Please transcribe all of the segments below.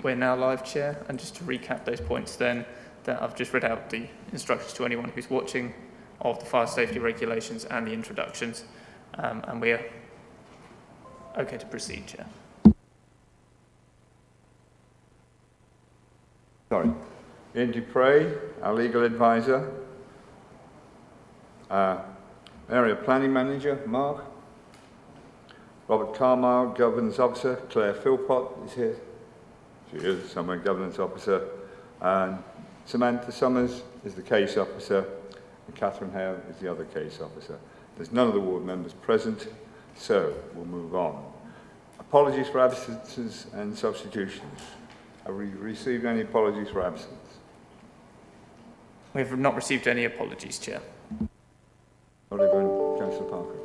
we're now live, Chair, and just to recap those points then, that I've just read out the instructions to anyone who's watching of the fire safety regulations and the introductions, and we are okay to proceed, Chair. Sorry. Ian Dupre, our legal advisor. Area Planning Manager, Mark. Robert Carmyle, Governance Officer. Claire Philpott is here. She is somewhere, Governance Officer. And Samantha Summers is the Case Officer. And Catherine Hale is the other Case Officer. There's none of the ward members present, so we'll move on. Apologies for absences and substitutions. Have we received any apologies for absence? We have not received any apologies, Chair. Councillor Parker.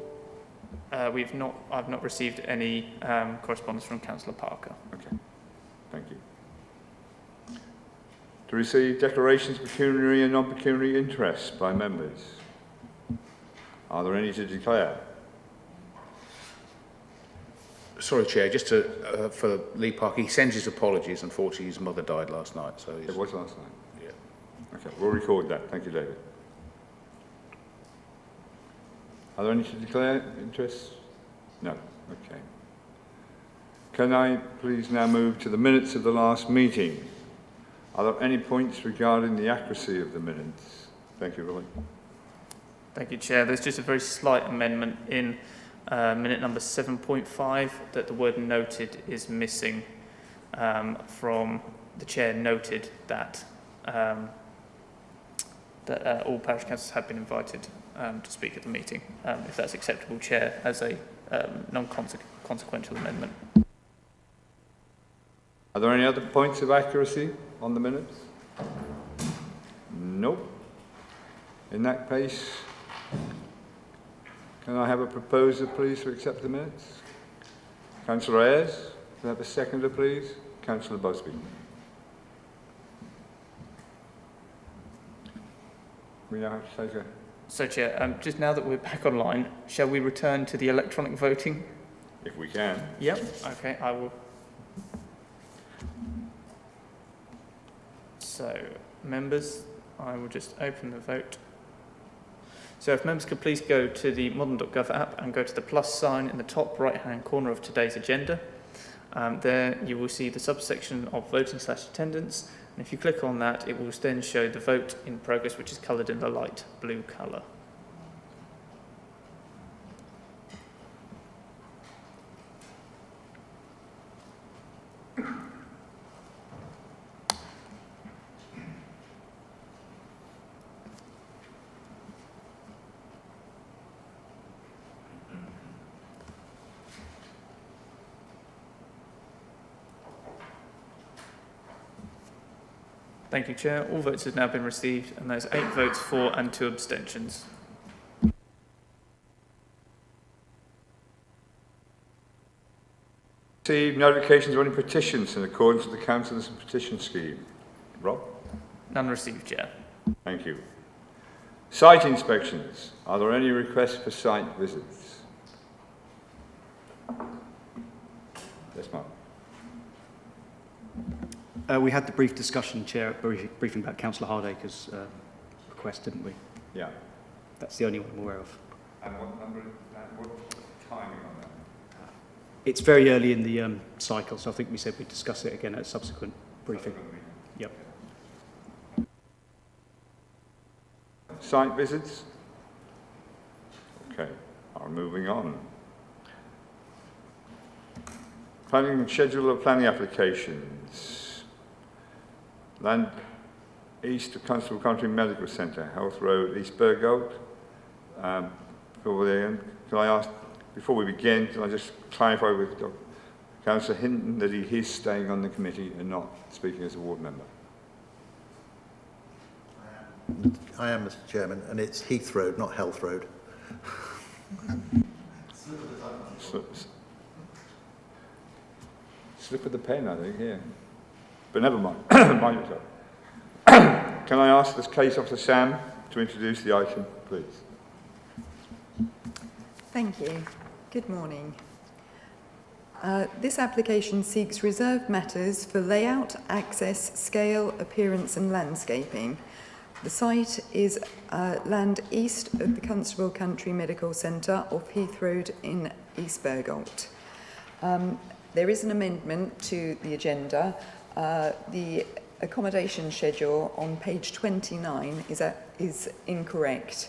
I've not received any correspondence from Councillor Parker. Okay, thank you. To receive declarations of pecuniary and non-pecuniary interests by members. Are there any to declare? Sorry, Chair, just for Lee Parker, he sends his apologies. Unfortunately, his mother died last night. So it was last night? Yeah. Okay, we'll record that. Thank you, David. Are there any to declare interests? No. Okay. Can I please now move to the minutes of the last meeting? Are there any points regarding the accuracy of the minutes? Thank you, Roy. Thank you, Chair. There's just a very slight amendment in minute number 7.5 that the word noted is missing from the Chair noted that all parish councillors have been invited to speak at the meeting, if that's acceptable, Chair, as a non-consequential amendment. Are there any other points of accuracy on the minutes? Nope. In that case, can I have a proposer, please, to accept the minutes? Councillor Ayres, can I have a seconder, please? Councillor Busby. We now have to take a... So, Chair, just now that we're back online, shall we return to the electronic voting? If we can. Yep. Okay, I will. So, members, I will just open the vote. So if members could please go to the modern.gov app and go to the plus sign in the top right-hand corner of today's agenda. There you will see the subsection of voting/attendance. And if you click on that, it will then show the vote in progress, which is coloured in the light blue colour. Thank you, Chair. All votes have now been received, and there's 8 votes for and 2 abstentions. Received notifications of any petitions in accordance with the Councillors and Petition Scheme. Rob? None received, Chair. Thank you. Site inspections. Are there any requests for site visits? Yes, Mark. We had the brief discussion, Chair, briefing about Councillor Hardacre's request, didn't we? Yeah. That's the only one I'm aware of. And what number is that? What timing on that? It's very early in the cycle, so I think we said we'd discuss it again at a subsequent briefing. Yep. Site visits? Okay, I'm moving on. Planning and schedule of planning applications. Land east of Constable Country Medical Centre, Health Road, East Bergholt. Over there, can I ask, before we begin, can I just clarify with Councillor Hinton that he is staying on the committee and not speaking as a ward member? I am, Mr. Chairman, and it's Heath Road, not Health Road. Slip of the pen, I think, yeah. But never mind. Mind yourself. Can I ask this Case Officer Sam to introduce the item, please? Thank you. Good morning. This application seeks reserved matters for layout, access, scale, appearance and landscaping. The site is land east of the Constable Country Medical Centre off Heath Road in East Bergholt. There is an amendment to the agenda. The accommodation schedule on page 29 is incorrect.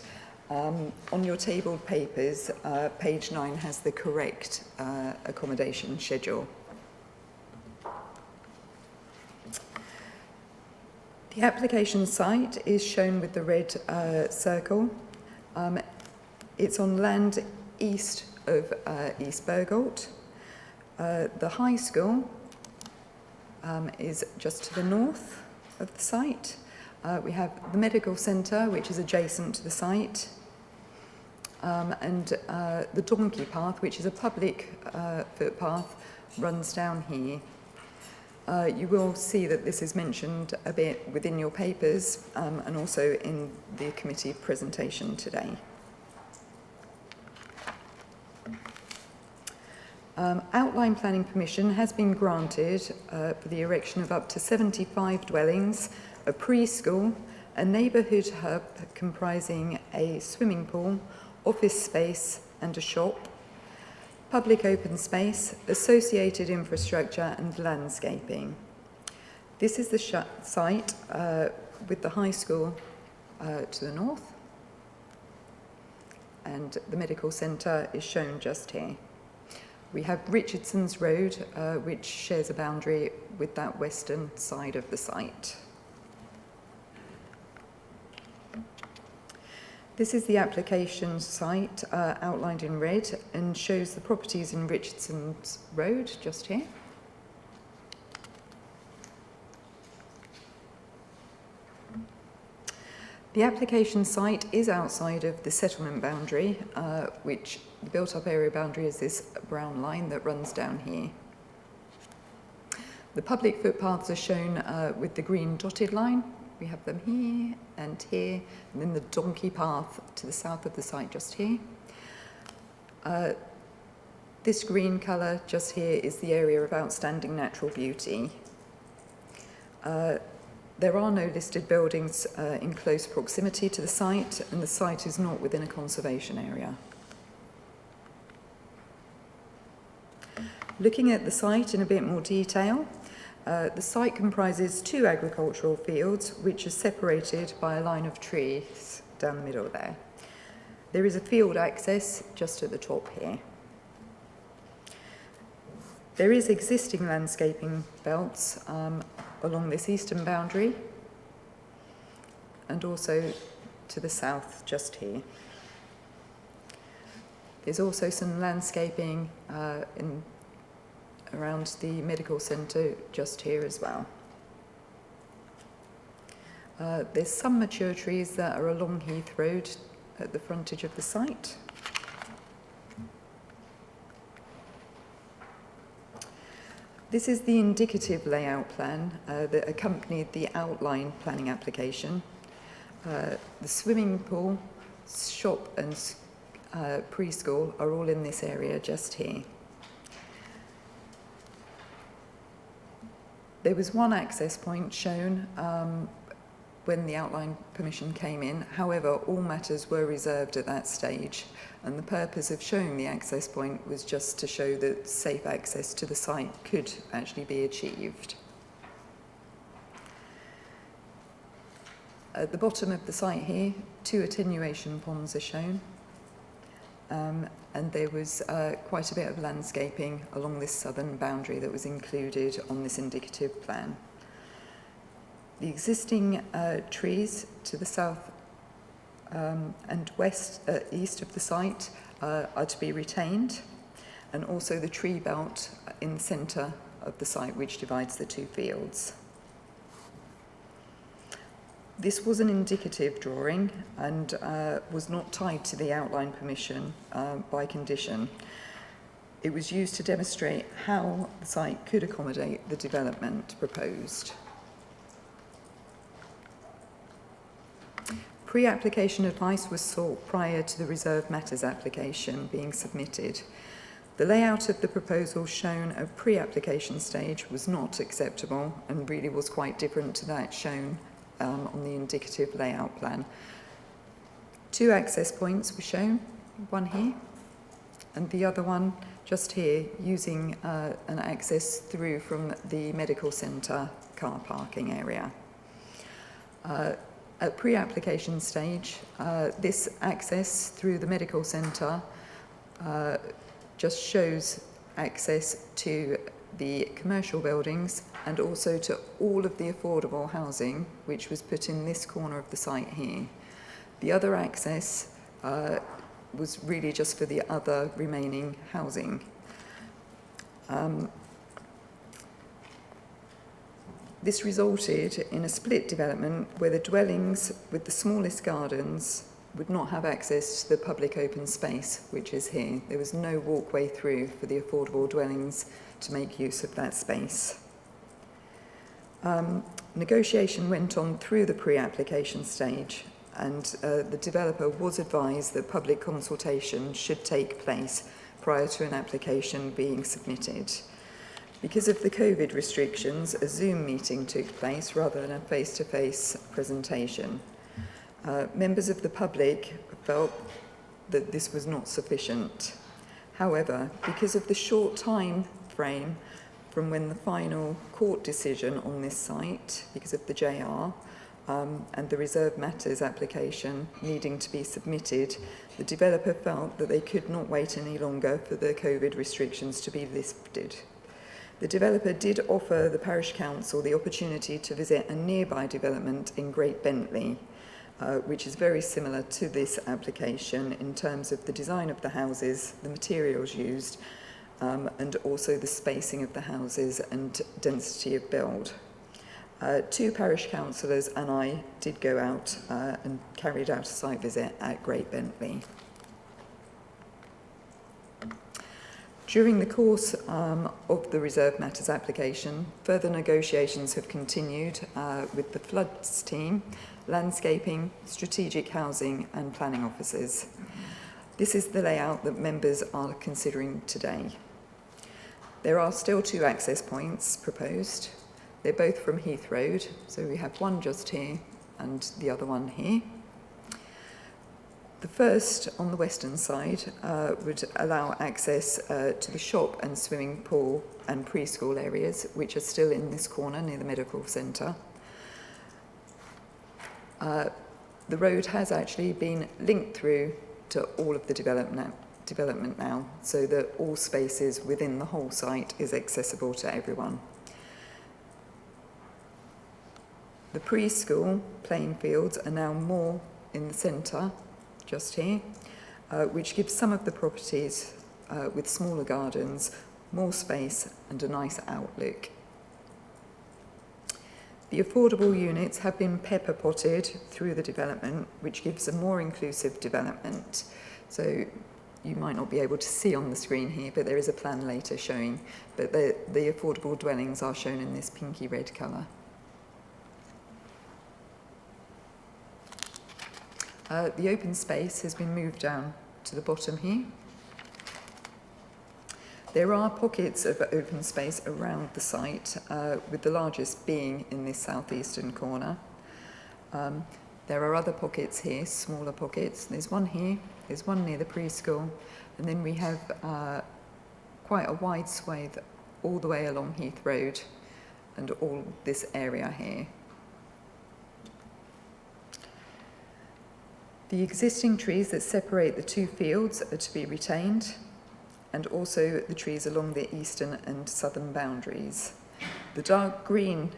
On your tabled papers, page 9 has the correct accommodation schedule. The application site is shown with the red circle. It's on land east of East Bergholt. The high school is just to the north of the site. We have the medical centre, which is adjacent to the site. And the donkey path, which is a public footpath, runs down here. You will see that this is mentioned a bit within your papers and also in the committee presentation today. Outline planning permission has been granted for the erection of up to 75 dwellings, a preschool, a neighbourhood hub comprising a swimming pool, office space and a shop, public open space, associated infrastructure and landscaping. This is the site with the high school to the north, and the medical centre is shown just here. We have Richardson's Road, which shares a boundary with that western side of the site. This is the application site outlined in red and shows the properties in Richardson's Road, just here. The application site is outside of the settlement boundary, which the built-up area boundary is this brown line that runs down here. The public footpaths are shown with the green dotted line. We have them here, and then the donkey path to the south of the site just here. This green colour just here is the area of outstanding natural beauty. There are no listed buildings in close proximity to the site, and the site is not within a conservation area. Looking at the site in a bit more detail, the site comprises 2 agricultural fields which are separated by a line of trees down the middle there. There is a field access just at the top here. There is existing landscaping belts along this eastern boundary and also to the south just here. There's also some landscaping around the medical centre just here as well. There's some mature trees that are along Heath Road at the frontage of the site. This is the indicative layout plan that accompanied the outline planning application. The swimming pool, shop and preschool are all in this area just here. There was one access point shown when the outline permission came in. However, all matters were reserved at that stage, and the purpose of showing the access point was just to show that safe access to the site could actually be achieved. At the bottom of the site here, 2 attenuation ponds are shown, and there was quite a bit of landscaping along this southern boundary that was included on this indicative plan. The existing trees to the south and east of the site are to be retained, and also the tree belt in the centre of the site which divides the 2 fields. This was an indicative drawing and was not tied to the outline permission by condition. It was used to demonstrate how the site could accommodate the development proposed. Pre-application advice was sought prior to the reserved matters application being submitted. The layout of the proposal shown at pre-application stage was not acceptable and really was quite different to that shown on the indicative layout plan. 2 access points were shown, one here and the other one just here, using an access through from the medical centre car parking area. At pre-application stage, this access through the medical centre just shows access to the commercial buildings and also to all of the affordable housing which was put in this corner of the site here. The other access was really just for the other remaining housing. This resulted in a split development where the dwellings with the smallest gardens would not have access to the public open space, which is here. There was no walkway through for the affordable dwellings to make use of that space. Negotiation went on through the pre-application stage, and the developer was advised that public consultation should take place prior to an application being submitted. Because of the COVID restrictions, a Zoom meeting took place rather than a face-to-face presentation. Members of the public felt that this was not sufficient. However, because of the short time frame from when the final court decision on this site, because of the JR, and the reserve matters application needing to be submitted, the developer felt that they could not wait any longer for the COVID restrictions to be lifted. The developer did offer the parish council the opportunity to visit a nearby development in Great Bentley, which is very similar to this application in terms of the design of the houses, the materials used, and also the spacing of the houses and density of build. 2 parish councillors and I did go out and carried out a site visit at Great Bentley. During the course of the Reserve Matters application, further negotiations have continued with the floods team, landscaping, strategic housing and planning officers. This is the layout that members are considering today. There are still 2 access points proposed. They're both from Heath Road, so we have one just here and the other one here. The first, on the western side, would allow access to the shop and swimming pool and preschool areas, which are still in this corner near the medical centre. The road has actually been linked through to all of the development now, so that all spaces within the whole site is accessible to everyone. The preschool playing fields are now more in the centre, just here, which gives some of the properties with smaller gardens more space and a nice outlook. The affordable units have been pepper potted through the development, which gives a more inclusive development. So you might not be able to see on the screen here, but there is a plan later showing that the affordable dwellings are shown in this pinky red colour. The open space has been moved down to the bottom here. There are pockets of open space around the site, with the largest being in this southeastern corner. There are other pockets here, smaller pockets. There's one here, there's one near the preschool, and then we have quite a wide swathe all the way along Heath Road and all this area here. The existing trees that separate the 2 fields are to be retained, and also the trees along the eastern and southern boundaries. The dark green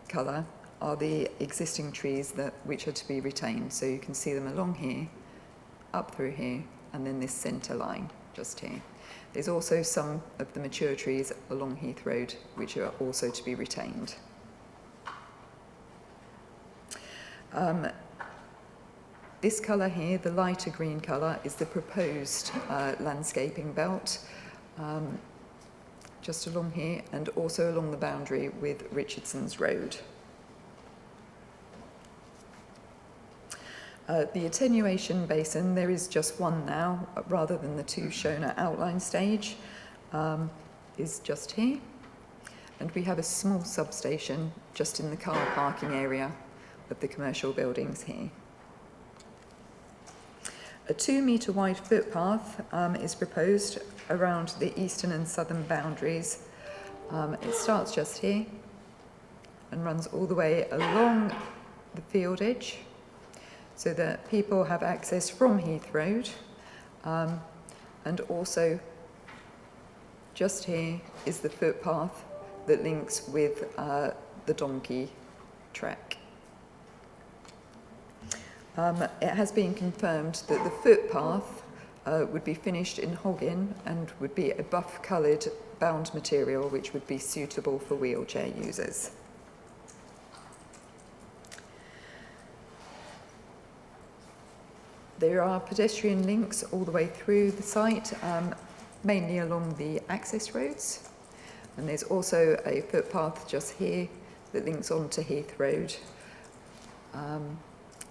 colour are the existing trees which are to be retained, so you can see them along here, up through here, and then this centre line just here. There's also some of the mature trees along Heath Road which are also to be retained. This colour here, the lighter green colour, is the proposed landscaping belt, just along here and also along the boundary with Richardson's Road. The attenuation basin, there is just one now, rather than the two shown at outline stage, is just here. And we have a small substation just in the car parking area of the commercial buildings here. A 2-metre wide footpath is proposed around the eastern and southern boundaries. It starts just here and runs all the way along the field edge, so that people have access from Heath Road, and also just here is the footpath that links with the donkey track. It has been confirmed that the footpath would be finished in hoggin and would be a buff-coloured bound material which would be suitable for wheelchair users. There are pedestrian links all the way through the site, mainly along the access roads. And there's also a footpath just here that links on to Heath Road,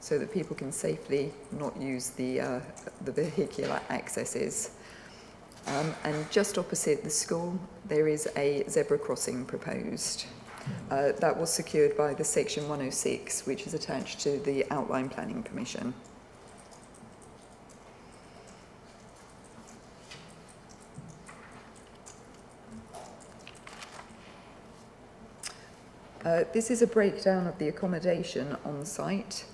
so that people can safely not use the vehicular accesses. And just opposite the school, there is a zebra crossing proposed. That was secured by the Section 106, which is attached to the Outline Planning Commission. This is a breakdown of the accommodation on the site.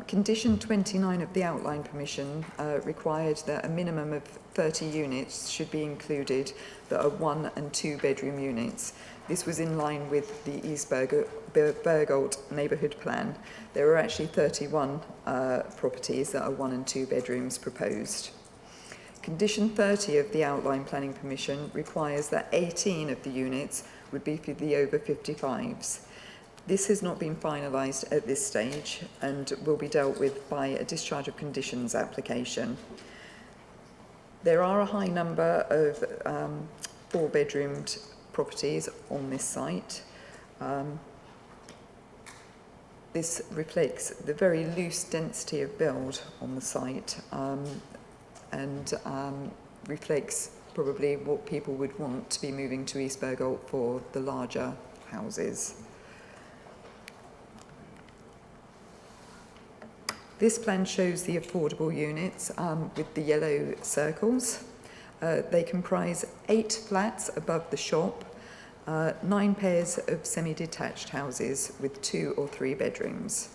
Condition 29 of the Outline Permission required that a minimum of 30 units should be included that are 1 and 2 bedroom units. This was in line with the East Bergholt neighbourhood plan. There are actually 31 properties that are 1 and 2 bedrooms proposed. Condition 30 of the Outline Planning Permission requires that 18 of the units would be for the over 55s. This has not been finalised at this stage and will be dealt with by a discharge of conditions application. There are a high number of 4-bedroomed properties on this site. This reflects the very loose density of build on the site, and reflects probably what people would want to be moving to East Bergholt for the larger houses. This plan shows the affordable units with the yellow circles. They comprise 8 flats above the shop, 9 pairs of semi-detached houses with 2 or 3 bedrooms.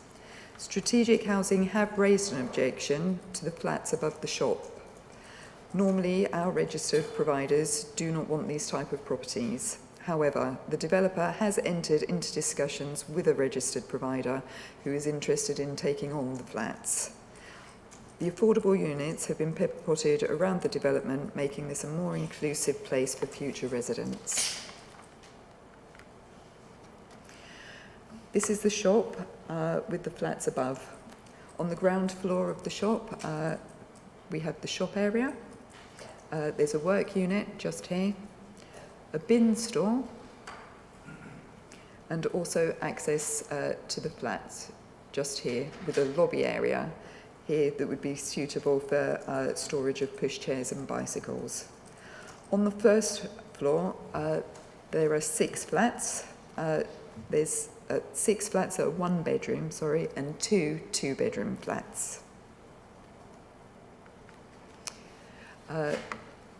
Strategic Housing have raised an objection to the flats above the shop. Normally, our registered providers do not want these type of properties. However, the developer has entered into discussions with a registered provider who is interested in taking on the flats. The affordable units have been pepper-potted around the development, making this a more inclusive place for future residents. This is the shop with the flats above. On the ground floor of the shop, we have the shop area. There's a work unit just here, a bin store, and also access to the flats just here with a lobby area here that would be suitable for storage of pushchairs and bicycles. On the first floor, there are 6 flats. There's 6 flats that are 1 bedroom, and 2 2-bedroom flats.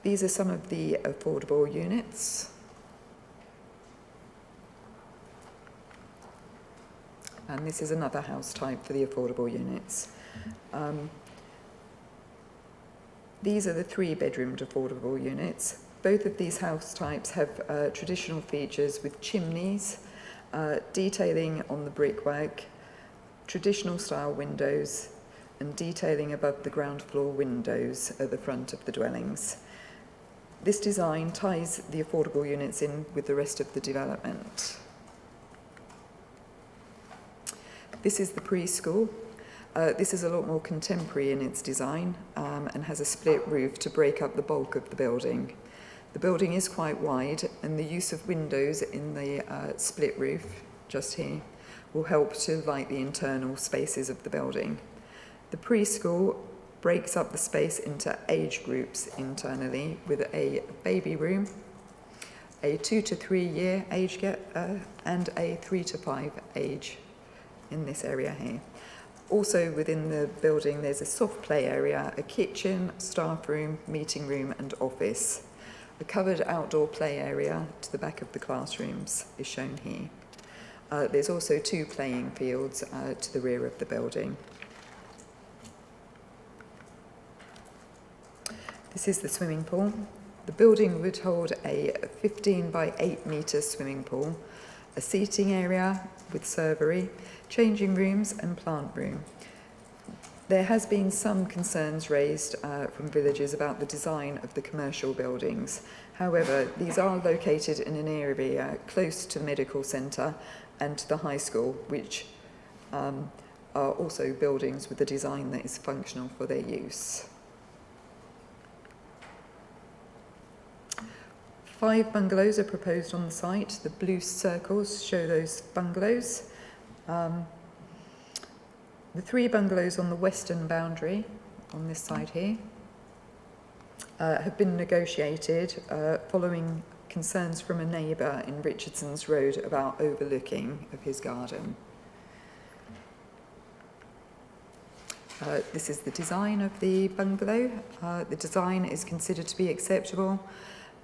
These are some of the affordable units. And this is another house type for the affordable units. These are the 3-bedroomed affordable units. Both of these house types have traditional features with chimneys, detailing on the brickwork, traditional style windows, and detailing above the ground floor windows at the front of the dwellings. This design ties the affordable units in with the rest of the development. This is the preschool. This is a lot more contemporary in its design and has a split roof to break up the bulk of the building. The building is quite wide, and the use of windows in the split roof just here will help to light the internal spaces of the building. The preschool breaks up the space into age groups internally with a baby room, a 2 to 3 year age gap, and a 3 to 5 age in this area here. Also within the building there's a soft play area, a kitchen, staff room, meeting room and office. A covered outdoor play area to the back of the classrooms is shown here. There's also 2 playing fields to the rear of the building. This is the swimming pool. The building would hold a 15 by 8 metre swimming pool, a seating area with servery, changing rooms and plant room. There has been some concerns raised from villagers about the design of the commercial buildings. However, these are located in an area close to the medical centre and to the high school, which are also buildings with a design that is functional for their use. 5 bungalows are proposed on the site. The blue circles show those bungalows. The 3 bungalows on the western boundary, on this side here, have been negotiated following concerns from a neighbour in Richardson's Road about overlooking of his garden. This is the design of the bungalow. The design is considered to be acceptable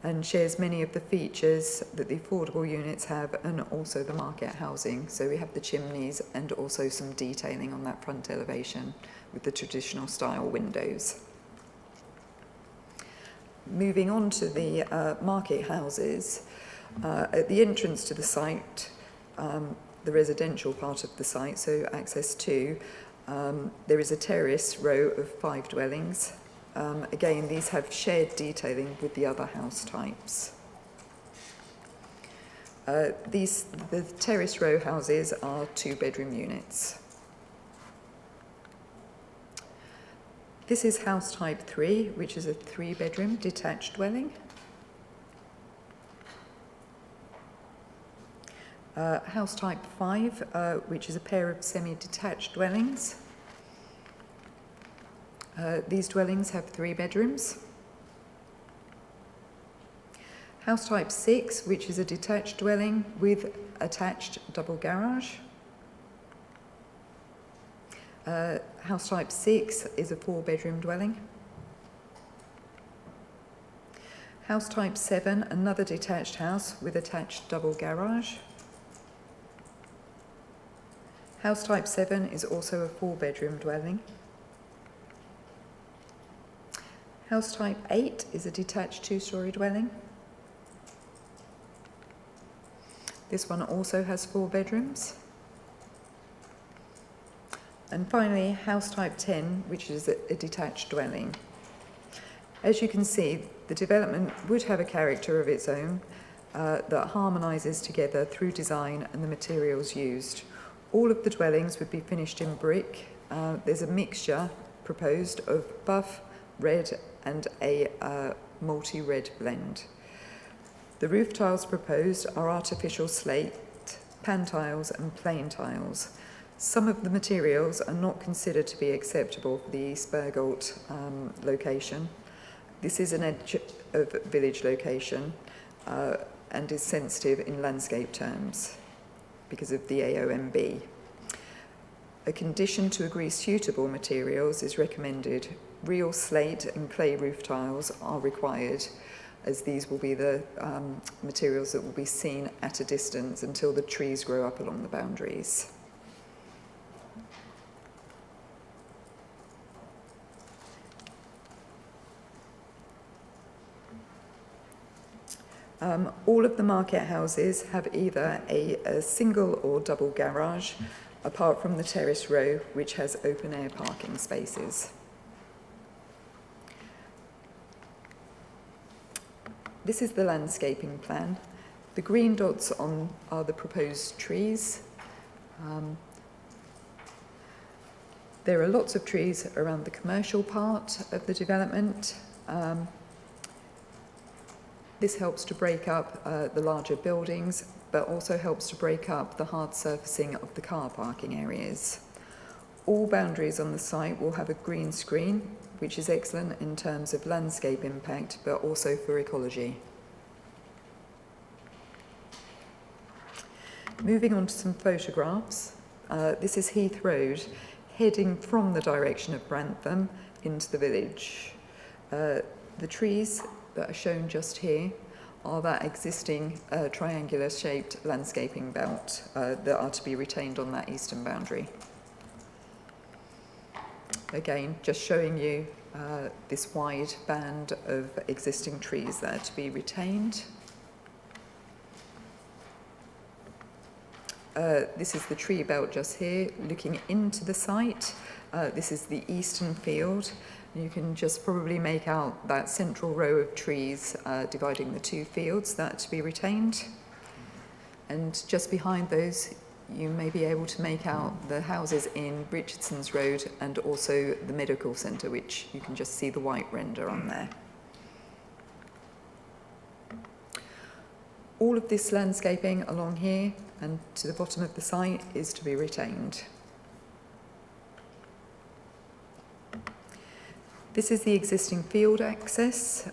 and shares many of the features that the affordable units have and also the market housing. So we have the chimneys and also some detailing on that front elevation with the traditional style windows. Moving on to the market houses, at the entrance to the site, the residential part of the site, so access to, there is a terrace row of 5 dwellings. Again, these have shared detailing with the other house types. The terrace row houses are 2-bedroom units. This is house type 3, which is a 3-bedroom detached dwelling. House type 5, which is a pair of semi-detached dwellings. These dwellings have 3 bedrooms. House type 6, which is a detached dwelling with attached double garage. House type 6 is a 4-bedroom dwelling. House type 7, another detached house with attached double garage. House type 7 is also a 4-bedroom dwelling. House type 8 is a detached 2-storey dwelling. This one also has 4 bedrooms. And finally, house type 10, which is a detached dwelling. As you can see, the development would have a character of its own that harmonises together through design and the materials used. All of the dwellings would be finished in brick. There's a mixture proposed of buff, red and a multi-red blend. The roof tiles proposed are artificial slate, pan tiles and plain tiles. Some of the materials are not considered to be acceptable for the East Bergholt location. This is an edge of village location and is sensitive in landscape terms because of the AOMB. A condition to agree suitable materials is recommended. Real slate and clay roof tiles are required, as these will be the materials that will be seen at a distance until the trees grow up along the boundaries. All of the market houses have either a single or double garage, apart from the terrace row, which has open air parking spaces. This is the landscaping plan. The green dots are the proposed trees. There are lots of trees around the commercial part of the development. This helps to break up the larger buildings, but also helps to break up the hard surfacing of the car parking areas. All boundaries on the site will have a green screen, which is excellent in terms of landscape impact, but also for ecology. Moving on to some photographs. This is Heath Road, heading from the direction of Brantham into the village. The trees that are shown just here are that existing triangular shaped landscaping belt that are to be retained on that eastern boundary. Again, just showing you this wide band of existing trees that are to be retained. This is the tree belt just here, looking into the site. This is the eastern field. You can just probably make out that central row of trees dividing the two fields that are to be retained. And just behind those, you may be able to make out the houses in Richardson's Road and also the medical centre, which you can just see the white render on there. All of this landscaping along here and to the bottom of the site is to be retained. This is the existing field access,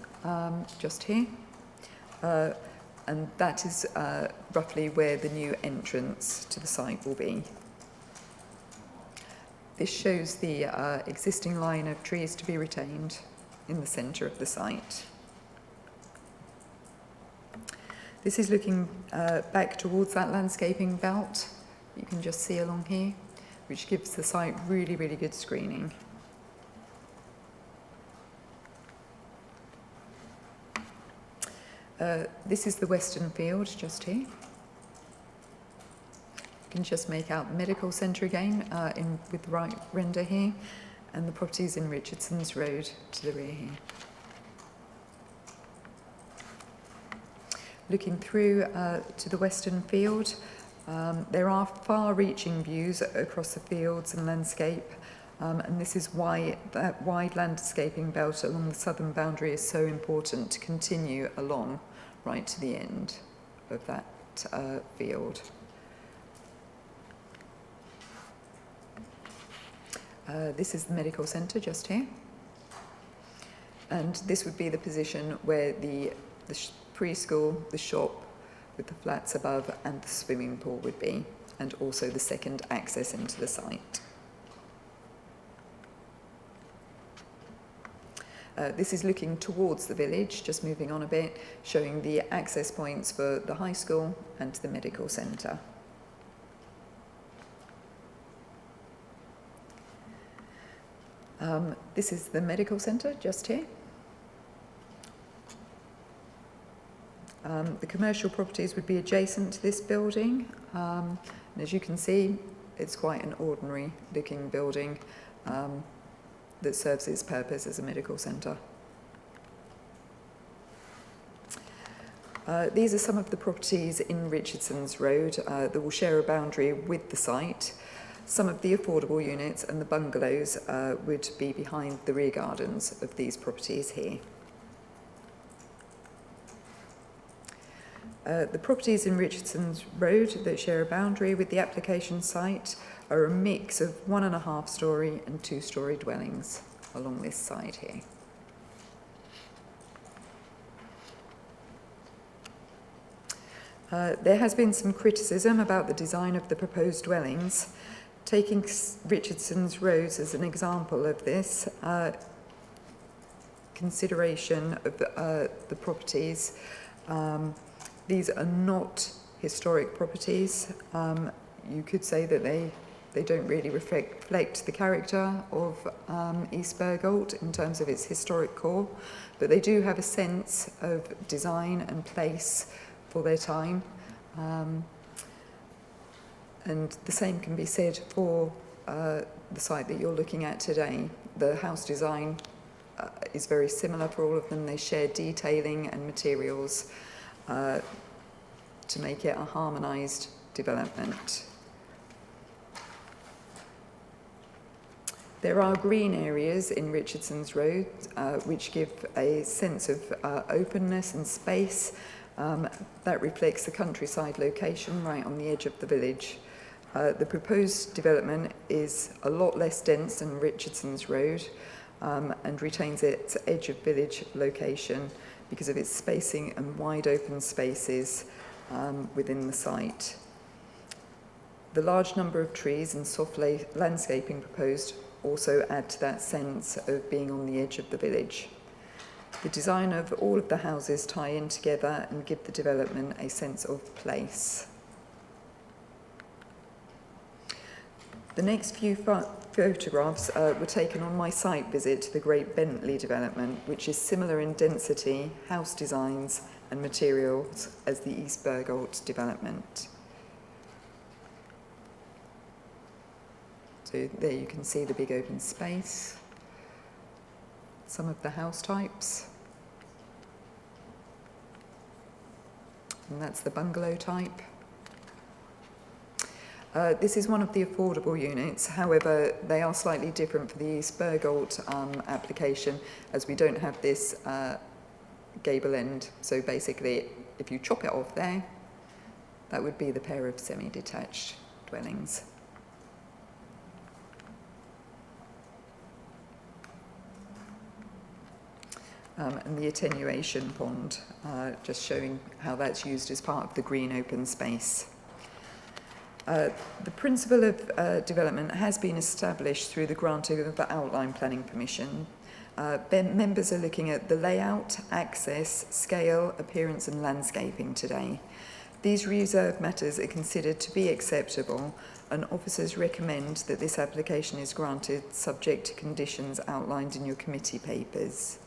just here, and that is roughly where the new entrance to the site will be. This shows the existing line of trees to be retained in the centre of the site. This is looking back towards that landscaping belt you can just see along here, which gives the site really, really good screening. This is the western field just here. You can just make out the medical centre again with the right render here, and the properties in Richardson's Road to the rear here. Looking through to the western field, there are far-reaching views across the fields and landscape, and this is why that wide landscaping belt along the southern boundary is so important to continue along right to the end of that field. This is the medical centre just here, and this would be the position where the preschool, the shop with the flats above and the swimming pool would be, and also the second access into the site. This is looking towards the village, just moving on a bit, showing the access points for the high school and the medical centre. This is the medical centre just here. The commercial properties would be adjacent to this building, and as you can see, it's quite an ordinary looking building that serves its purpose as a medical centre. These are some of the properties in Richardson's Road that will share a boundary with the site. Some of the affordable units and the bungalows would be behind the rear gardens of these properties here. The properties in Richardson's Road that share a boundary with the application site are a mix of 1.5-storey and 2-storey dwellings along this side here. There has been some criticism about the design of the proposed dwellings. Taking Richardson's Road as an example of this, consideration of the properties, these are not historic properties. You could say that they don't really reflect the character of East Bergholt in terms of its historic core, but they do have a sense of design and place for their time. And the same can be said for the site that you're looking at today. The house design is very similar for all of them. They share detailing and materials to make it a harmonised development. There are green areas in Richardson's Road which give a sense of openness and space that reflects the countryside location right on the edge of the village. The proposed development is a lot less dense than Richardson's Road and retains its edge of village location because of its spacing and wide open spaces within the site. The large number of trees and soft landscaping proposed also add to that sense of being on the edge of the village. The design of all of the houses tie in together and give the development a sense of place. The next few photographs were taken on my site visit to the Great Bentley development, which is similar in density, house designs and materials as the East Bergholt development. So there you can see the big open space, some of the house types, and that's the bungalow type. This is one of the affordable units, however they are slightly different for the East Bergholt application as we don't have this gable end. So basically if you chop it off there, that would be the pair of semi-detached dwellings. And the attenuation pond, just showing how that's used as part of the green open space. The principle of development has been established through the granting of the outline planning permission. Members are looking at the layout, access, scale, appearance and landscaping today. These reserved matters are considered to be acceptable and officers recommend that this application is granted subject to conditions outlined in your committee papers.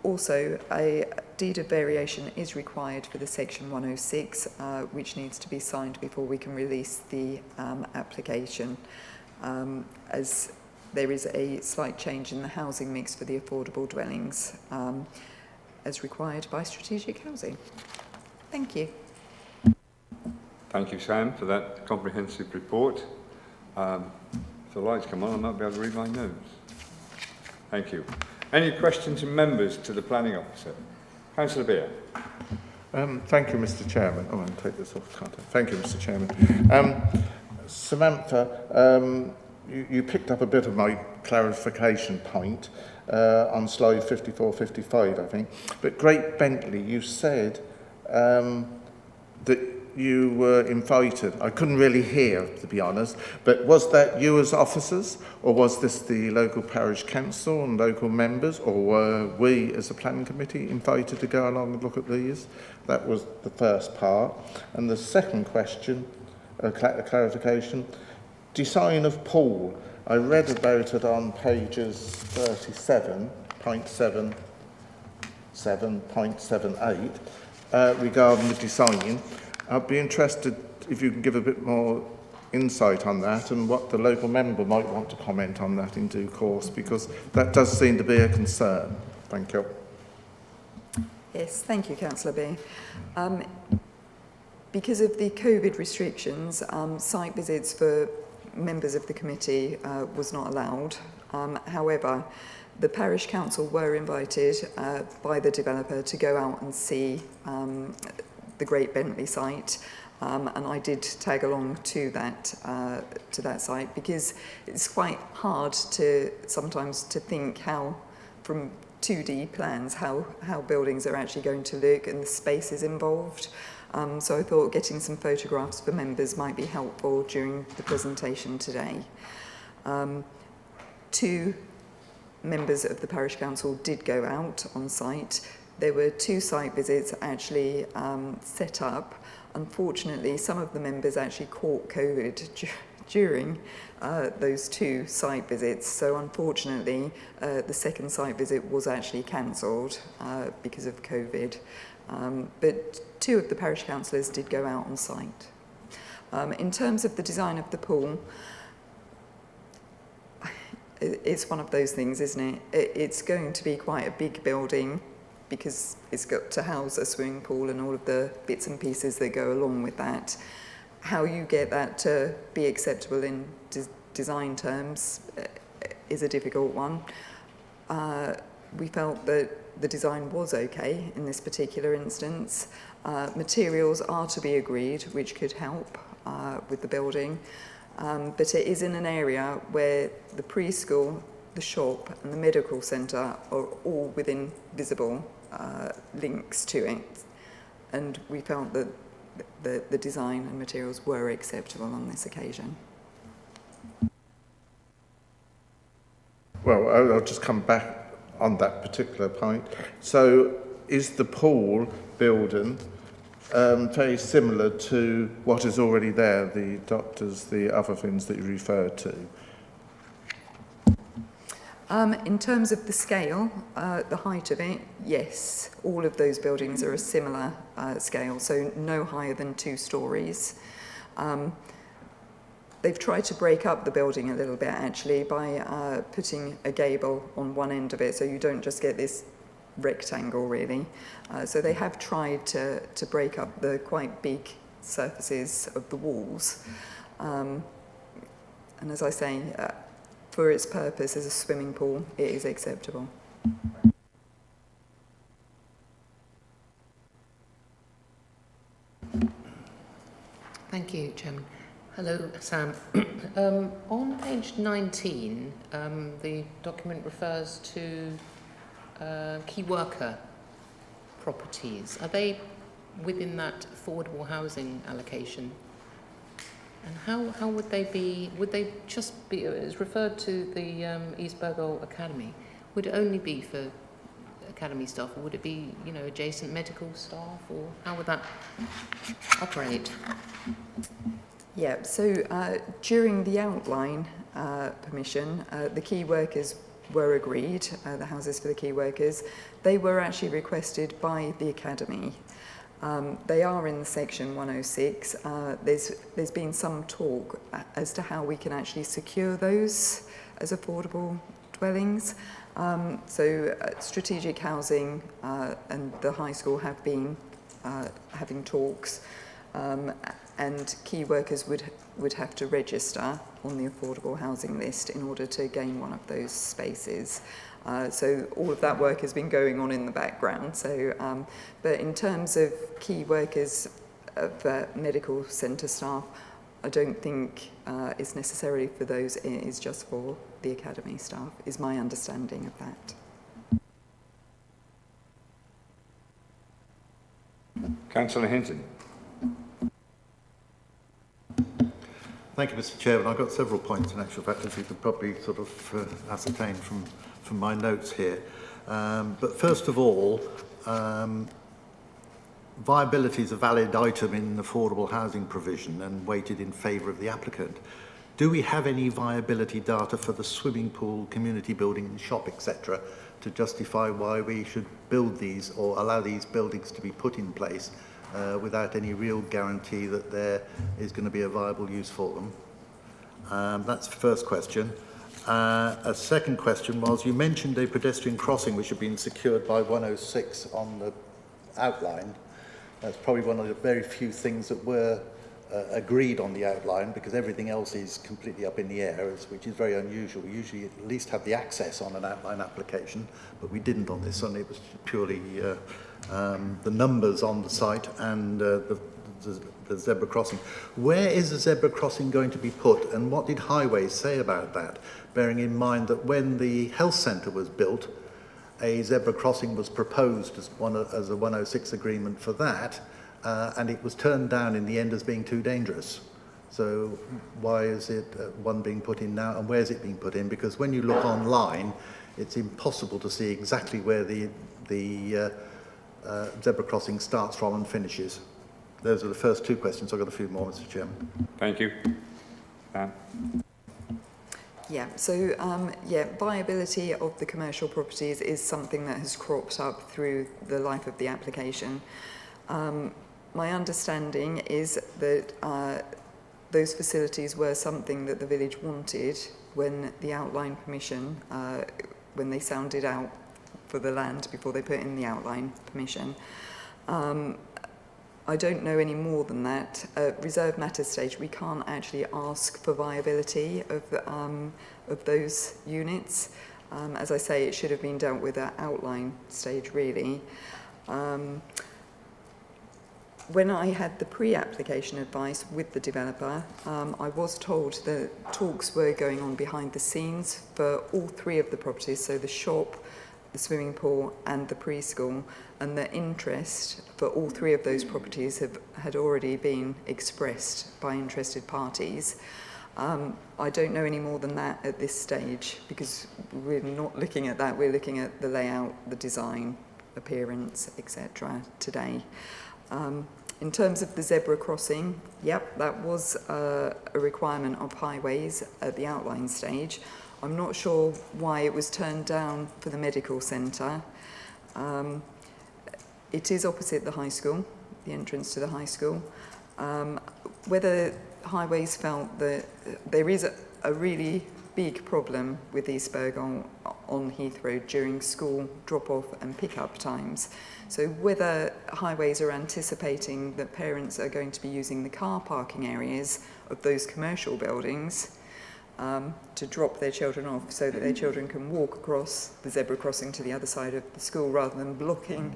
Also, a deed of variation is required for the section 106, which needs to be signed before we can release the application, as there is a slight change in the housing mix for the affordable dwellings, as required by strategic housing. Thank you. Thank you, Sam, for that comprehensive report. If the lights come on, I might be able to read my notes. Thank you. Any questions from members to the planning officer? Councillor Beer. Thank you, Mr. Chairman. Oh, I'll take this off, can't I? Thank you, Mr. Chairman. Samantha, you picked up a bit of my clarification point on slide 54, 55, I think. But Great Bentley, you said that you were invited. I couldn't really hear, to be honest, but was that you as officers, or was this the local parish council and local members, or were we as a planning committee invited to go along and look at these? That was the first part. And the second question, clarification, design of pool. I read about it on pages 37.78 regarding the design. I'd be interested if you can give a bit more insight on that and what the local member might want to comment on that in due course, because that does seem to be a concern. Thank you. Yes, thank you, Councillor B. Because of the COVID restrictions, site visits for members of the committee was not allowed. However, the parish council were invited by the developer to go out and see the Great Bentley site, and I did tag along to that site because it's quite hard to sometimes to think how, from 2D plans, how buildings are actually going to look and the spaces involved. So I thought getting some photographs for members might be helpful during the presentation today. 2 members of the parish council did go out on site. There were 2 site visits actually set up. Unfortunately, some of the members actually caught COVID during those 2 site visits. So unfortunately, the second site visit was actually cancelled because of COVID. But 2 of the parish councillors did go out on site. In terms of the design of the pool, it's one of those things, isn't it? It's going to be quite a big building because it's got to house a swimming pool and all of the bits and pieces that go along with that. How you get that to be acceptable in design terms is a difficult one. We felt that the design was okay in this particular instance. Materials are to be agreed, which could help. with the building, but it is in an area where the preschool, the shop and the medical centre are all within visible links to it, and we felt that the design and materials were acceptable on this occasion. Well, I'll just come back on that particular point. So is the pool building very similar to what is already there, the doctors, the other things that you referred to? In terms of the scale, the height of it, yes, all of those buildings are a similar scale, so no higher than 2 stories. They've tried to break up the building a little bit actually by putting a gable on one end of it, so you don't just get this rectangle really. So they have tried to break up the quite big surfaces of the walls. And as I say, for its purpose as a swimming pool, it is acceptable. Thank you, Chairman. Hello, Sam. On page 19, the document refers to key worker properties. Are they within that affordable housing allocation? And how would they be? Would they just be? It's referred to the East Bergholt Academy. Would it only be for academy staff, or would it be, you know, adjacent medical staff, or how would that operate? Yeah, so during the outline permission, the key workers were agreed, the houses for the key workers. They were actually requested by the academy. They are in the section 106. There's been some talk as to how we can actually secure those as affordable dwellings. So strategic housing and the high school have been having talks, and key workers would have to register on the affordable housing list in order to gain one of those spaces. So all of that work has been going on in the background. So, but in terms of key workers of medical centre staff, I don't think it's necessarily for those. It is just for the academy staff, is my understanding of that. Councillor Hinton. Thank you, Mr. Chairman. I've got several points in actual fact, as you could probably sort of ascertain from my notes here. But first of all, viability is a valid item in affordable housing provision and weighted in favour of the applicant. Do we have any viability data for the swimming pool, community building and shop, etc., to justify why we should build these or allow these buildings to be put in place without any real guarantee that there is going to be a viable use for them? That's the first question. A second question was, you mentioned a pedestrian crossing which had been secured by 106 on the outline. That's probably one of the very few things that were agreed on the outline, because everything else is completely up in the air, which is very unusual. We usually at least have the access on an outline application, but we didn't on this one. It was purely the numbers on the site and the zebra crossing. Where is the zebra crossing going to be put, and what did Highways say about that, bearing in mind that when the health centre was built, a zebra crossing was proposed as a 106 agreement for that, and it was turned down in the end as being too dangerous. So why is it one being put in now, and where is it being put in? Because when you look online, it's impossible to see exactly where the zebra crossing starts from and finishes. Those are the first two questions. I've got a few more, Mr. Chairman. Thank you. Yeah, so viability of the commercial properties is something that has cropped up through the life of the application. My understanding is that those facilities were something that the village wanted when the outline permission, when they sounded out for the land before they put in the outline permission. I don't know any more than that. At reserve matters stage, we can't actually ask for viability of those units. As I say, it should have been dealt with at outline stage, really. when I had the pre-application advice with the developer, I was told that talks were going on behind the scenes for all three of the properties, so the shop, the swimming pool and the preschool, and the interest for all three of those properties had already been expressed by interested parties. I don't know any more than that at this stage, because we're not looking at that, we're looking at the layout, the design, appearance, etc. today. In terms of the zebra crossing, yep, that was a requirement of highways at the outline stage. I'm not sure why it was turned down for the medical centre. It is opposite the high school, the entrance to the high school. Whether highways felt that there is a really big problem with East Bergholt on Heathrow during school drop-off and pick-up times. So whether highways are anticipating that parents are going to be using the car parking areas of those commercial buildings to drop their children off so that their children can walk across the zebra crossing to the other side of the school rather than blocking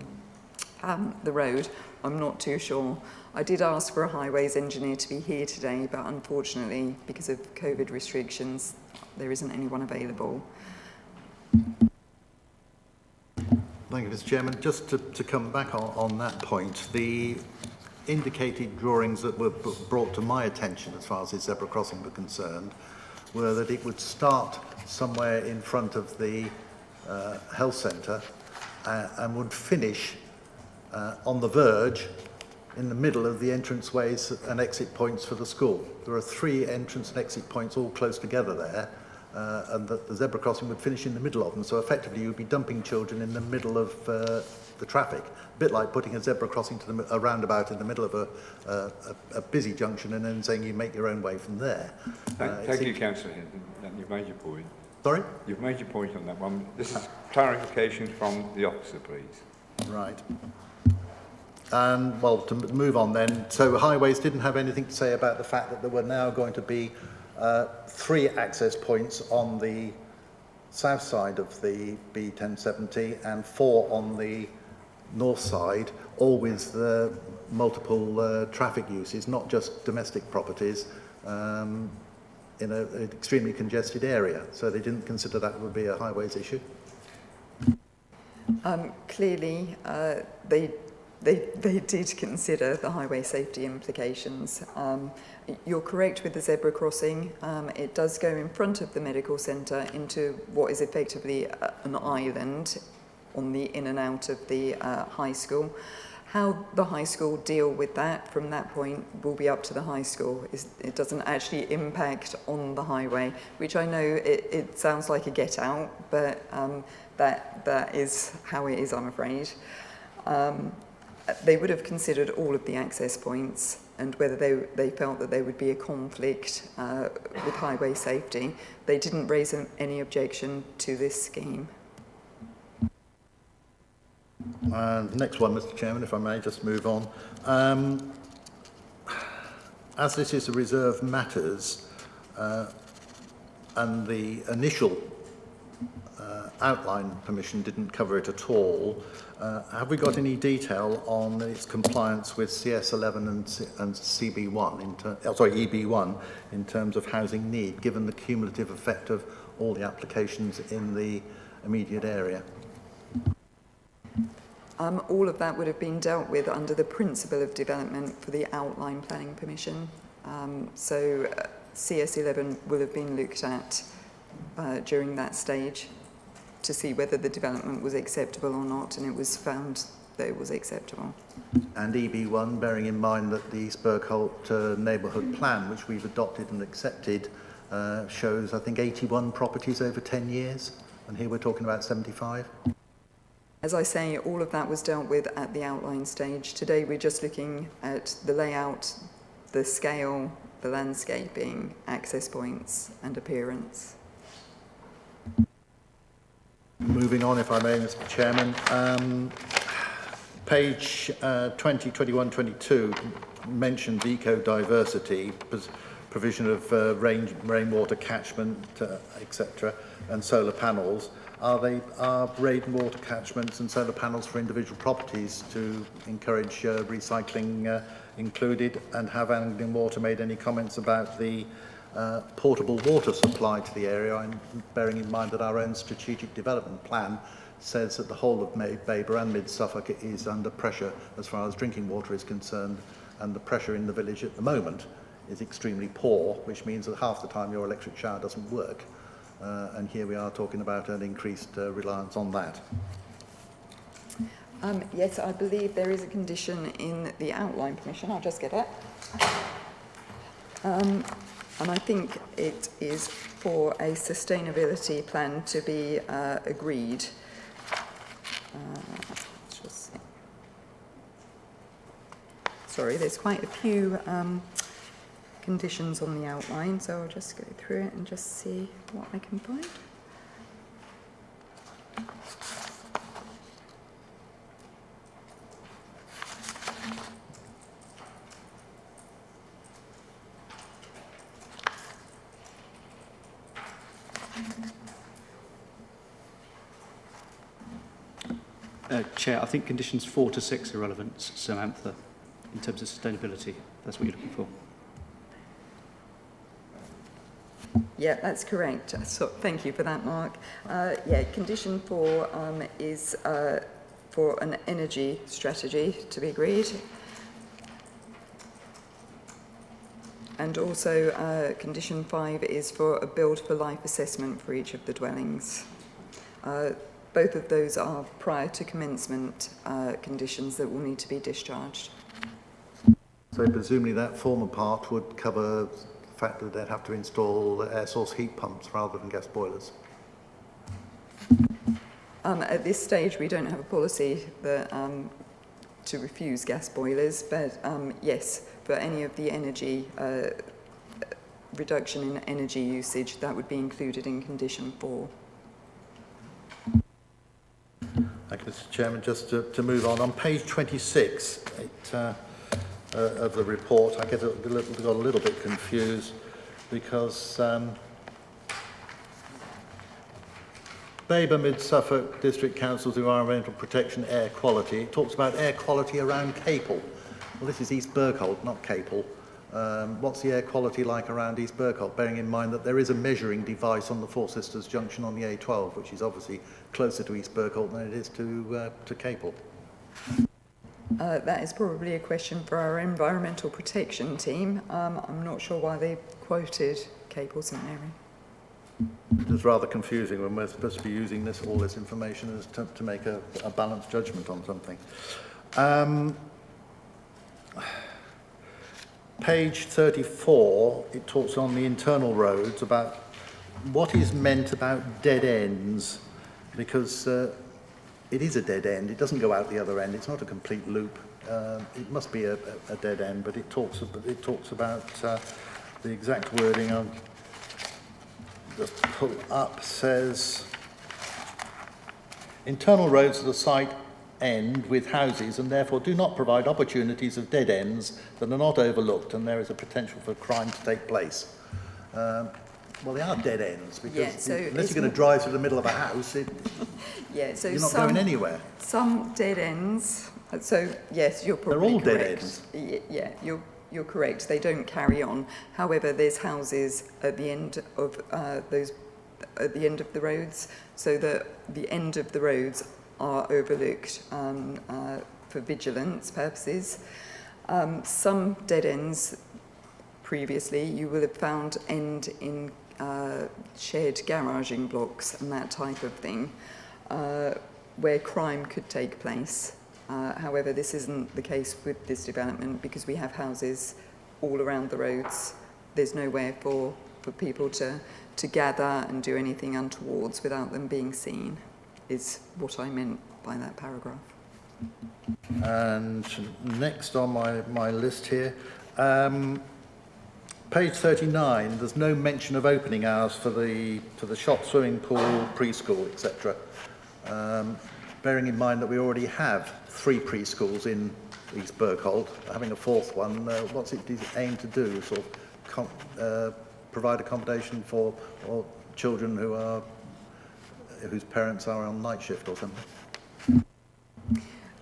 the road, I'm not too sure. I did ask for a highways engineer to be here today, but unfortunately, because of COVID restrictions, there isn't anyone available. Thank you, Mr. Chairman. Just to come back on that point, the indicated drawings that were brought to my attention as far as the zebra crossing were concerned were that it would start somewhere in front of the health centre and would finish on the verge in the middle of the entranceways and exit points for the school. There are 3 entrance and exit points all close together there, and the zebra crossing would finish in the middle of them. So effectively you'd be dumping children in the middle of the traffic, a bit like putting a zebra crossing to a roundabout in the middle of a busy junction and then saying you make your own way from there. Thank you, Councillor Hinton. You've made your point. Sorry? You've made your point on that one. This is clarification from the officer, please. Right. And, well, to move on then, so highways didn't have anything to say about the fact that there were now going to be 3 access points on the south side of the B1070 and 4 on the north side, all with multiple traffic uses, not just domestic properties, in an extremely congested area. So they didn't consider that would be a highways issue? Clearly, they did consider the highway safety implications. You're correct with the zebra crossing. It does go in front of the medical centre into what is effectively an island on the in and out of the high school. How the high school deal with that from that point will be up to the high school. It doesn't actually impact on the highway, which I know it sounds like a get out, but that is how it is, I'm afraid. They would have considered all of the access points and whether they felt that there would be a conflict with highway safety. They didn't raise any objection to this scheme. The next one, Mr. Chairman, if I may just move on. As this is a reserve matters and the initial outline permission didn't cover it at all, have we got any detail on its compliance with CS11 and CB1, EB1, in terms of housing need, given the cumulative effect of all the applications in the immediate area? All of that would have been dealt with under the principle of development for the outline planning permission. So CS11 will have been looked at during that stage to see whether the development was acceptable or not, and it was found that it was acceptable. And EB1, bearing in mind that the East Bergholt neighbourhood plan, which we've adopted and accepted, shows, I think, 81 properties over 10 years, and here we're talking about 75. As I say, all of that was dealt with at the outline stage. Today we're just looking at the layout, the scale, the landscaping, access points and appearance. Moving on, if I may, Mr. Chairman. Page 20, 21, 22 mentions eco-diversity, provision of rainwater catchment, etc., and solar panels. are rainwater catchments and solar panels for individual properties to encourage recycling included? And have Anglian Water made any comments about the portable water supply to the area, and bearing in mind that our own strategic development plan says that the whole of Babergh and Mid Suffolk is under pressure as far as drinking water is concerned, and the pressure in the village at the moment is extremely poor, which means that half the time your electric shower doesn't work. And here we are talking about an increased reliance on that. Yes, I believe there is a condition in the outline permission. I'll just get it. And I think it is for a sustainability plan to be agreed. Let's just see. Sorry, there's quite a few conditions on the outline, so I'll just go through it and just see what I can find. Chair, I think conditions 4 to 6 are relevant, Samantha, in terms of sustainability. That's what you're looking for. Yeah, that's correct. So thank you for that, Mark. Yeah, condition 4 is for an energy strategy to be agreed. And also condition 5 is for a build for life assessment for each of the dwellings. Both of those are prior to commencement conditions that will need to be discharged. So presumably that former part would cover the fact that they'd have to install air source heat pumps rather than gas boilers. At this stage, we don't have a policy that, to refuse gas boilers, but yes, for any of the energy reduction in energy usage, that would be included in condition 4. Thank you, Mr. Chairman. Just to move on page 26 of the report, I got a little bit confused because Babergh Mid Suffolk District Council's Environmental Protection Air Quality, it talks about air quality around Capel. Well, this is East Bergholt, not Capel. What's the air quality like around East Bergholt, bearing in mind that there is a measuring device on the Four Sisters junction on the A12, which is obviously closer to East Bergholt than it is to Capel? That is probably a question for our environmental protection team. I'm not sure why they quoted Capel St Mary. It's rather confusing when we're supposed to be using all this information as to make a balanced judgment on something. Page 34, it talks on the internal roads about what is meant about dead ends, because it is a dead end. It doesn't go out the other end. It's not a complete loop. It must be a dead end, but it talks about the exact wording. I'll just pull up. Says internal roads to the site end with houses and therefore do not provide opportunities of dead ends that are not overlooked, and there is a potential for crime to take place. Well, they are dead ends because yeah, so unless you're going to drive through the middle of a house, yeah, so you're not going anywhere. Some dead ends. So yes, you're probably They're all correct. dead ends. Yeah, you're correct. They don't carry on. However, there's houses at the end of at the end of the roads, so that the end of the roads are overlooked for vigilance purposes. Some dead ends previously you will have found end in shared garaging blocks and that type of thing, where crime could take place. However, this isn't the case with this development because we have houses all around the roads. There's nowhere for people to gather and do anything untowards without them being seen, is what I meant by that paragraph. And next on my list here, page 39, there's no mention of opening hours for the shop, swimming pool, preschool, etc. Bearing in mind that we already have 3 preschools in East Bergholt, having a 4th one, what's it aimed to do? Sort of provide accommodation for children who are whose parents are on night shift or something?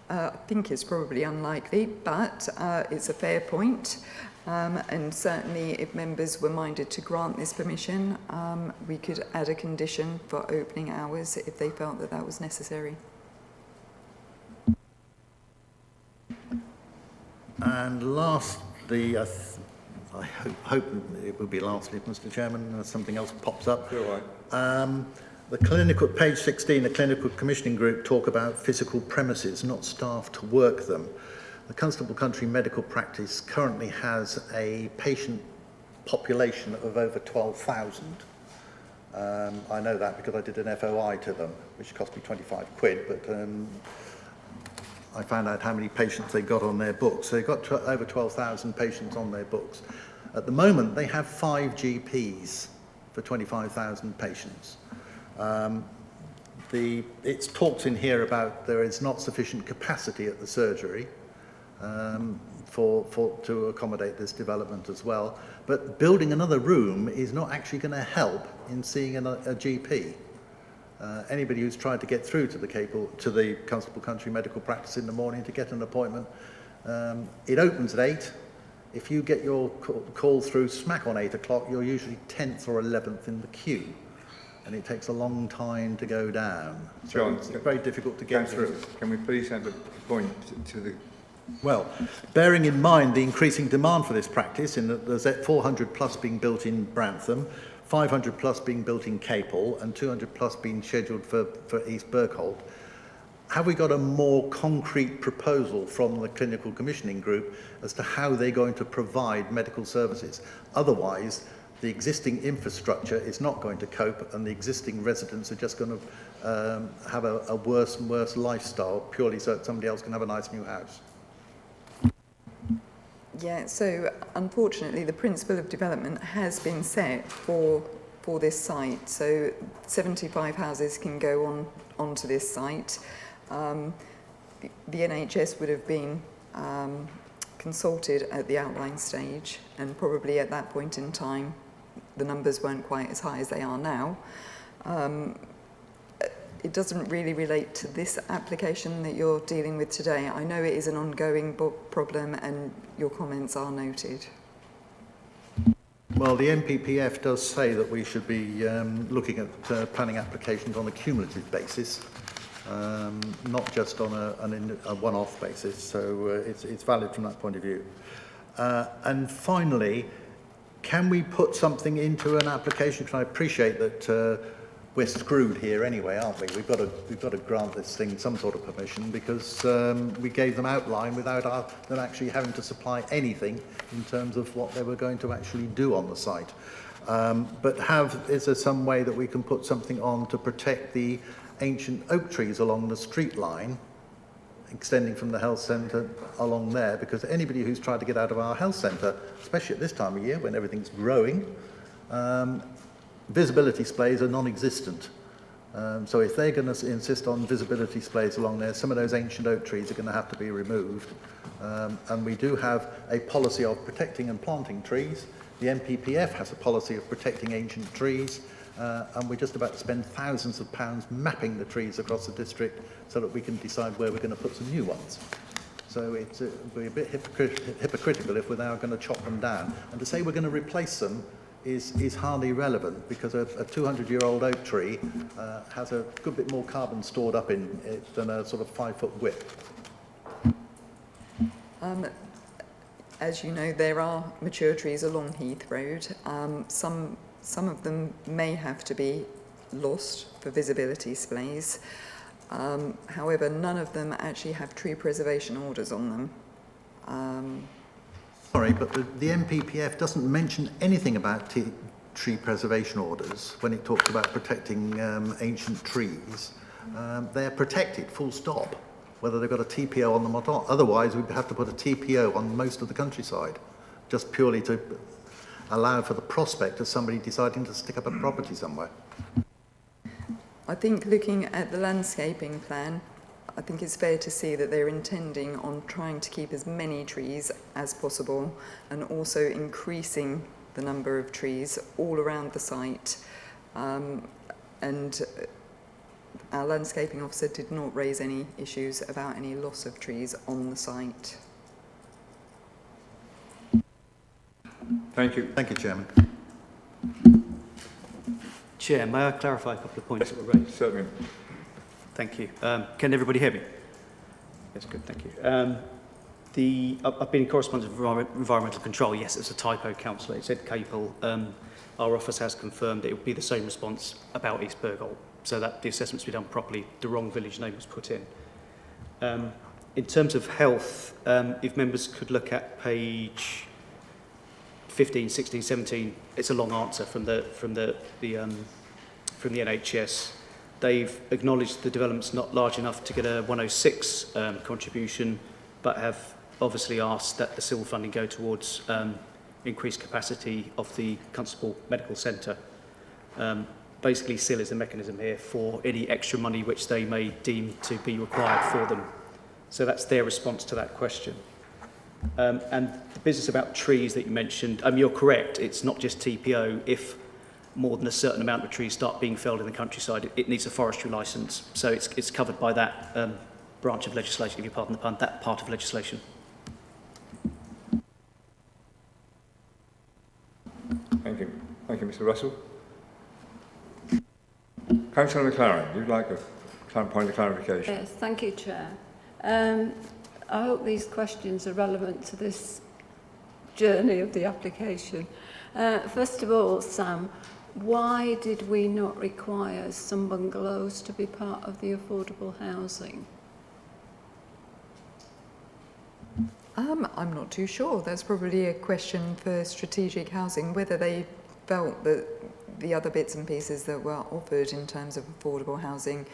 I think it's probably unlikely, but it's a fair point. And certainly if members were minded to grant this permission, we could add a condition for opening hours if they felt that that was necessary. And lastly, I hope it will be lastly, Mr. Chairman, unless something else pops up. All right. The clinical, page 16, the clinical commissioning group talk about physical premises, not staff to work them. The Constable Country Medical Practice currently has a patient population of over 12,000. I know that because I did an FOI to them, which cost me 25 quid, but I found out how many patients they got on their books. So they've got over 12,000 patients on their books. At the moment, they have 5 GPs for 25,000 patients. It's talks in here about there is not sufficient capacity at the surgery to accommodate this development as well. But building another room is not actually going to help in seeing a GP. Anybody who's tried to get through to the Constable Country Medical Practice in the morning to get an appointment, it opens at 8. If you get your call through smack on 8 o'clock, you're usually 10th or 11th in the queue. And it takes a long time to go down. So John, it's very difficult to get through. Can we please have a point to the... Well, bearing in mind the increasing demand for this practice, in that there's 400 plus being built in Brantham, 500 plus being built in Capel, and 200 plus being scheduled for East Bergholt, have we got a more concrete proposal from the clinical commissioning group as to how they're going to provide medical services? Otherwise, the existing infrastructure is not going to cope, and the existing residents are just going to have a worse and worse lifestyle purely so that somebody else can have a nice new house. Yeah, so unfortunately the principle of development has been set for this site. So 75 houses can go onto this site. The NHS would have been consulted at the outline stage, and probably at that point in time the numbers weren't quite as high as they are now. It doesn't really relate to this application that you're dealing with today. I know it is an ongoing problem, and your comments are noted. Well, the MPPF does say that we should be looking at planning applications on a cumulative basis, not just on a one-off basis, so it's valid from that point of view. And finally, can we put something into an application? Because I appreciate that we're screwed here anyway, aren't we? We've got to grant this thing some sort of permission, because we gave them outline without them actually having to supply anything in terms of what they were going to actually do on the site. But is there some way that we can put something on to protect the ancient oak trees along the street line, extending from the health centre along there? Because anybody who's tried to get out of our health centre, especially at this time of year when everything's growing, visibility displays are non-existent. So if they're going to insist on visibility displays along there, some of those ancient oak trees are going to have to be removed. And we do have a policy of protecting and planting trees. The MPPF has a policy of protecting ancient trees. And we're just about to spend thousands of pounds mapping the trees across the district so that we can decide where we're going to put some new ones. So we're a bit hypocritical if we're now going to chop them down. And to say we're going to replace them is hardly relevant, because a 200-year-old oak tree has a good bit more carbon stored up in it than a sort of 5-foot width. As you know, there are mature trees along Heath Road. Some of them may have to be lost for visibility displays. However, none of them actually have tree preservation orders on them. Sorry, but the MPPF doesn't mention anything about tree preservation orders when it talks about protecting ancient trees. They're protected, full stop, whether they've got a TPO on them or not. Otherwise, we'd have to put a TPO on most of the countryside, just purely to allow for the prospect of somebody deciding to stick up a property somewhere. I think looking at the landscaping plan, I think it's fair to see that they're intending on trying to keep as many trees as possible, and also increasing the number of trees all around the site. And Our landscaping officer did not raise any issues about any loss of trees on the site. Thank you. Thank you, Chairman. Chair, may I clarify a couple of points that were raised? Certainly. Thank you. Can everybody hear me? Yes, good, thank you. I've been in correspondence with Environmental Control. Yes, it's a typo, Councillor. It said Capel. Our office has confirmed it will be the same response about East Bergholt, so that the assessment's been done properly. The wrong village name was put in. In terms of health, if members could look at page 15, 16, 17, it's a long answer from the NHS. They've acknowledged the development's not large enough to get a 106 contribution, but have obviously asked that the civil funding go towards increased capacity of the Constable Medical Centre. Basically, CIL is the mechanism here for any extra money which they may deem to be required for them. So that's their response to that question. And the business about trees that you mentioned, you're correct, it's not just TPO. If more than a certain amount of trees start being felled in the countryside, it needs a forestry licence. So it's covered by that branch of legislation, if you pardon the pun, that part of legislation. Thank you. Thank you, Mr. Russell. Councillor McLaren, you'd like a point of clarification? Yes, thank you, Chair. I hope these questions are relevant to this journey of the application. First of all, Sam, why did we not require some bungalows to be part of the affordable housing? I'm not too sure. That's probably a question for strategic housing, whether they felt that the other bits and pieces that were offered in terms of affordable housing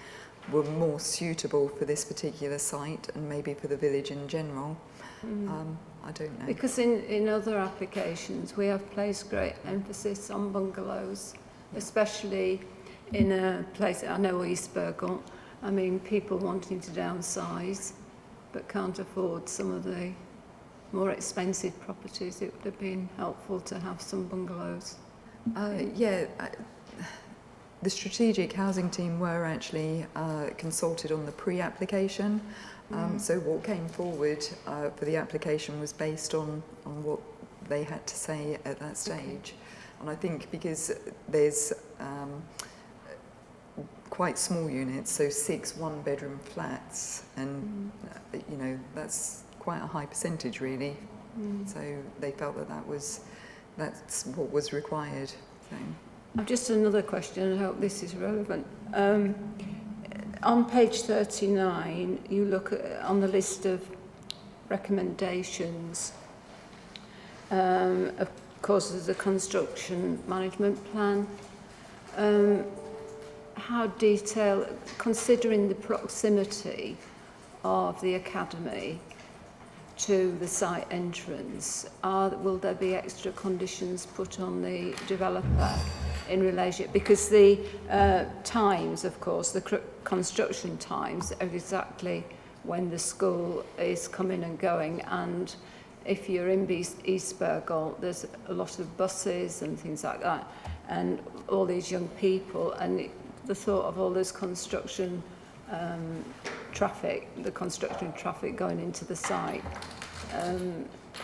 were more suitable for this particular site and maybe for the village in general. I don't know. Because in other applications we have placed great emphasis on bungalows, especially in a place, I know East Bergholt, I mean people wanting to downsize but can't afford some of the more expensive properties. It would have been helpful to have some bungalows. The strategic housing team were actually consulted on the pre-application. So what came forward for the application was based on what they had to say at that stage. And I think because there's quite small units, so 6 one-bedroom flats, and you know, that's quite a high percentage really. So they felt that that's what was required. So. I've just another question, I hope this is relevant. On page 39, you look at, on the list of recommendations, of course there's a construction management plan. How detailed, considering the proximity of the academy to the site entrance, will there be extra conditions put on the developer in relation, because the times, of course, the construction times are exactly when the school is coming and going, and if you're in East Bergholt, there's a lot of buses and things like that, and all these young people, and the thought of all this construction traffic, the construction traffic going into the site,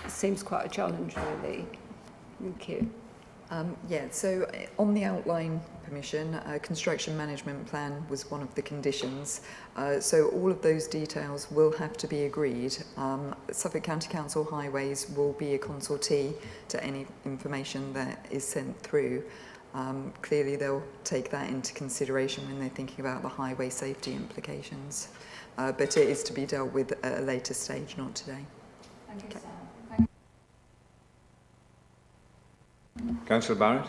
seems quite a challenge really. Thank you. So on the outline permission, a construction management plan was one of the conditions. So all of those details will have to be agreed. Suffolk County Council Highways will be a consultee to any information that is sent through. Clearly they'll take that into consideration when they're thinking about the highway safety implications. But it is to be dealt with at a later stage, not today. Thank you, Okay. Sam. Councillor Barrett?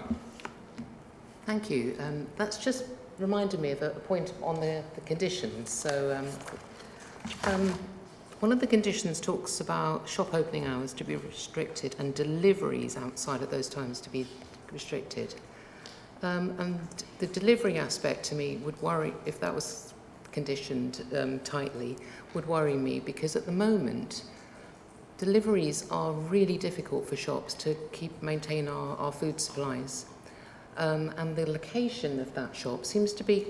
Thank you. That's just reminded me of a point on the conditions. So one of the conditions talks about shop opening hours to be restricted and deliveries outside of those times to be restricted. And the delivery aspect to me would worry, if that was conditioned tightly, would worry me, because at the moment deliveries are really difficult for shops to maintain our food supplies. And the location of that shop seems to be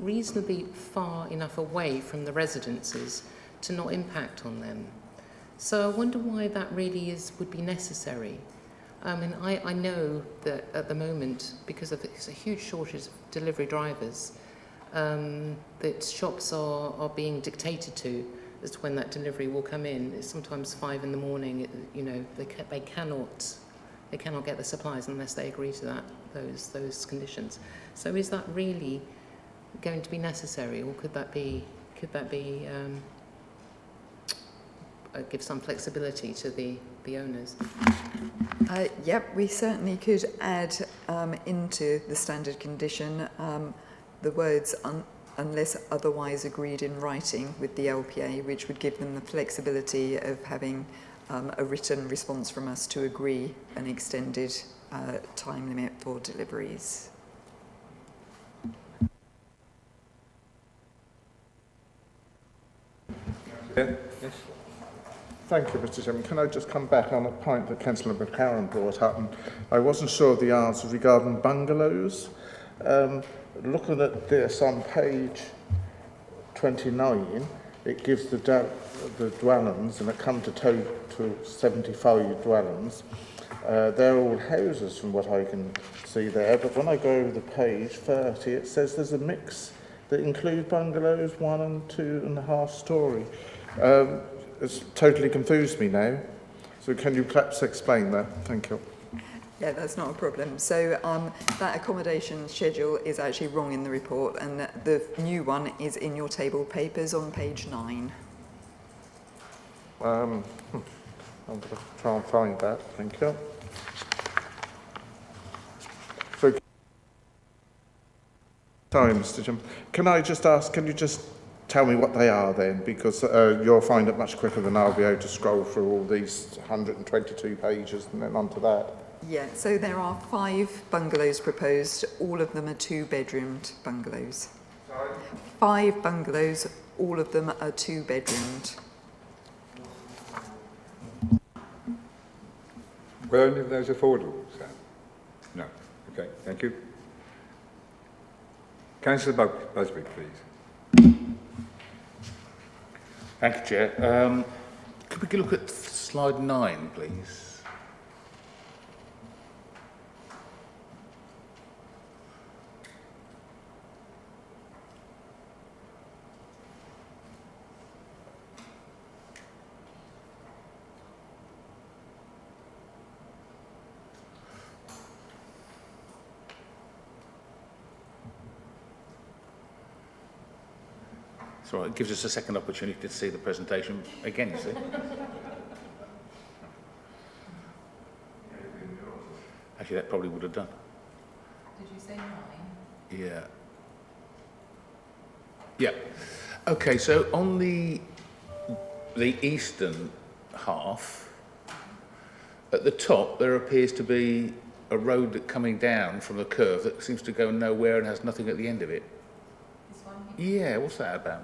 reasonably far enough away from the residences to not impact on them. So I wonder why that really would be necessary. And I know that at the moment, because of it's a huge shortage of delivery drivers, that shops are being dictated to as to when that delivery will come in. It's sometimes 5 in the morning. You know, they cannot get the supplies unless they agree to those conditions. So is that really going to be necessary, or could that be give some flexibility to the owners? Yep, we certainly could add into the standard condition the words unless otherwise agreed in writing with the LPA, which would give them the flexibility of having a written response from us to agree an extended time limit for deliveries. Yeah, yes. Thank you, Mr. Chairman. Can I just come back on a point that Councillor McCarran brought up? And I wasn't sure of the answer regarding bungalows. Looking at this on page 29, it gives the dwellings, and it comes to total 75 dwellings. They're all houses from what I can see there, but when I go over the page 30, it says there's a mix that include bungalows, 1 and 2.5 story. It's totally confused me now. So can you perhaps explain that? Thank you. Yeah, that's not a problem. So that accommodation schedule is actually wrong in the report, and the new one is in your table of papers on page 9. I'm going to try and find that. Thank you. So, sorry, Mr. Chairman. Can I just ask, can you just tell me what they are then? Because you'll find it much quicker than I'll be able to scroll through all these 122 pages and then onto that. Yeah, so there are 5 bungalows proposed. All of them are 2-bedroomed bungalows. Sorry? 5 bungalows, all of them are 2-bedroomed. Were any of those affordable, Sam? No. Okay, thank you. Councillor Busby, please. Thank you, Chair. Could we look at slide 9, please? It's all right, it gives us a second opportunity to see the presentation again, you see. Actually, that probably would have done. Did you say 9? Yeah. Yeah. Okay, so on the eastern half, at the top, there appears to be a road that coming down from the curve that seems to go nowhere and has nothing at the end of it. This one? Yeah, what's that about?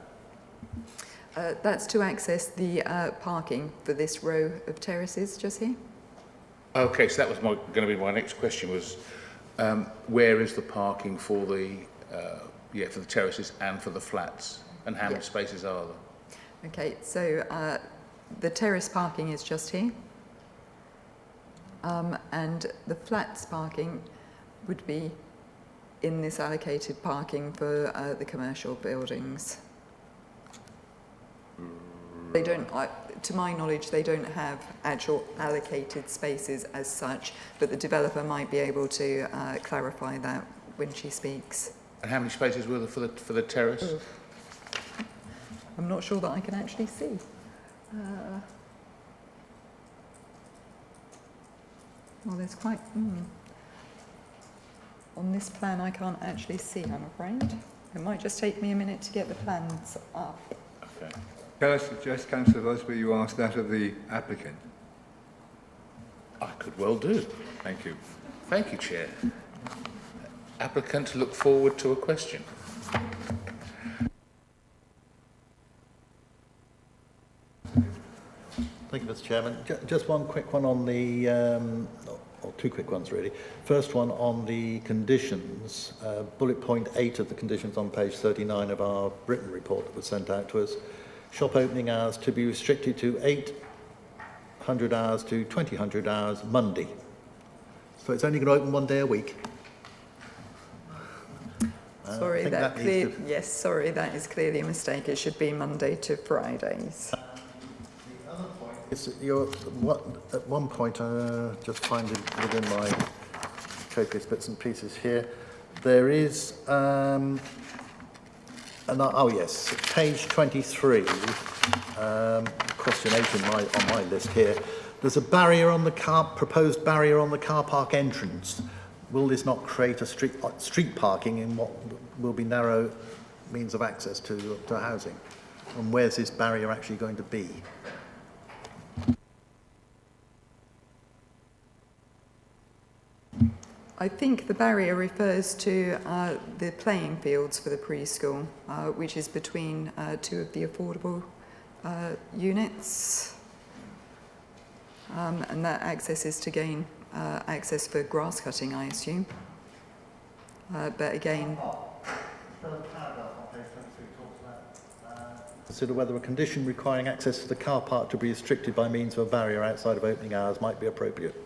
That's to access the parking for this row of terraces just here. Okay, so that was going to be my next question was, where is the parking for the terraces and for the flats, and how many spaces are there? Okay, so the terrace parking is just here, and the flats parking would be in this allocated parking for the commercial buildings. They don't, to my knowledge, they don't have actual allocated spaces as such, but the developer might be able to clarify that when she speaks. And how many spaces were there for the terrace? Oh. I'm not sure that I can actually see. Well, there's quite... On this plan, I can't actually see, I'm afraid. It might just take me a minute to get the plans up. Okay. Can I suggest, Councillor Busby, you ask that of the applicant? I could well do. Thank you. Thank you, Chair. Applicant, look forward to a question. Thank you, Mr. Chairman. Just one quick one on the or two quick ones really. First one on the conditions, bullet point 8 of the conditions on page 39 of our written report that was sent out to us. Shop opening hours to be restricted to 800 hours to 2000 hours Monday. So it's only going to open one day a week. Sorry, that is clearly a mistake. It should be Monday to Fridays. The other point is at one point, just find it within my copious bits and pieces here, there is, page 23, question 8 on my list here. There's a barrier on the proposed barrier on the car park entrance. Will this not create a street parking in what will be narrow means of access to housing? And where's this barrier actually going to be? I think the barrier refers to the playing fields for the preschool, which is between two of the affordable units. And that access is to gain access for grass cutting, I assume. But again, consider whether a condition requiring access to the car park to be restricted by means of a barrier outside of opening hours might be appropriate.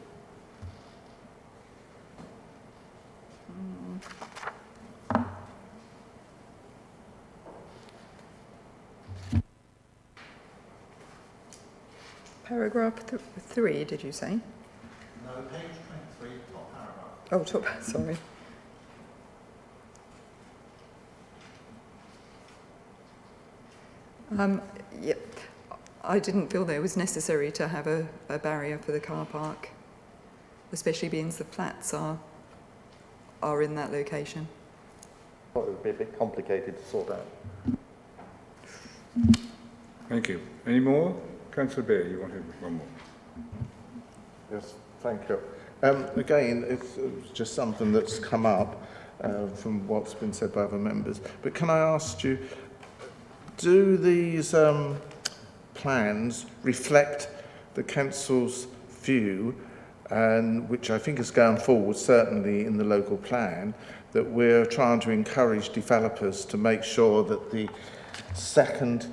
paragraph 3, did you say? No, page 23, top paragraph. Oh, top, sorry. Yep. I didn't feel that it was necessary to have a barrier for the car park, especially being the flats are in that location. I thought it would be a bit complicated to sort out. Thank you. Any more? Councillor Beer, you wanted one more. Yes, thank you. Again, it's just something that's come up from what's been said by other members. But can I ask you, do these plans reflect the council's view, and which I think is going forward, certainly in the local plan, that we're trying to encourage developers to make sure that the second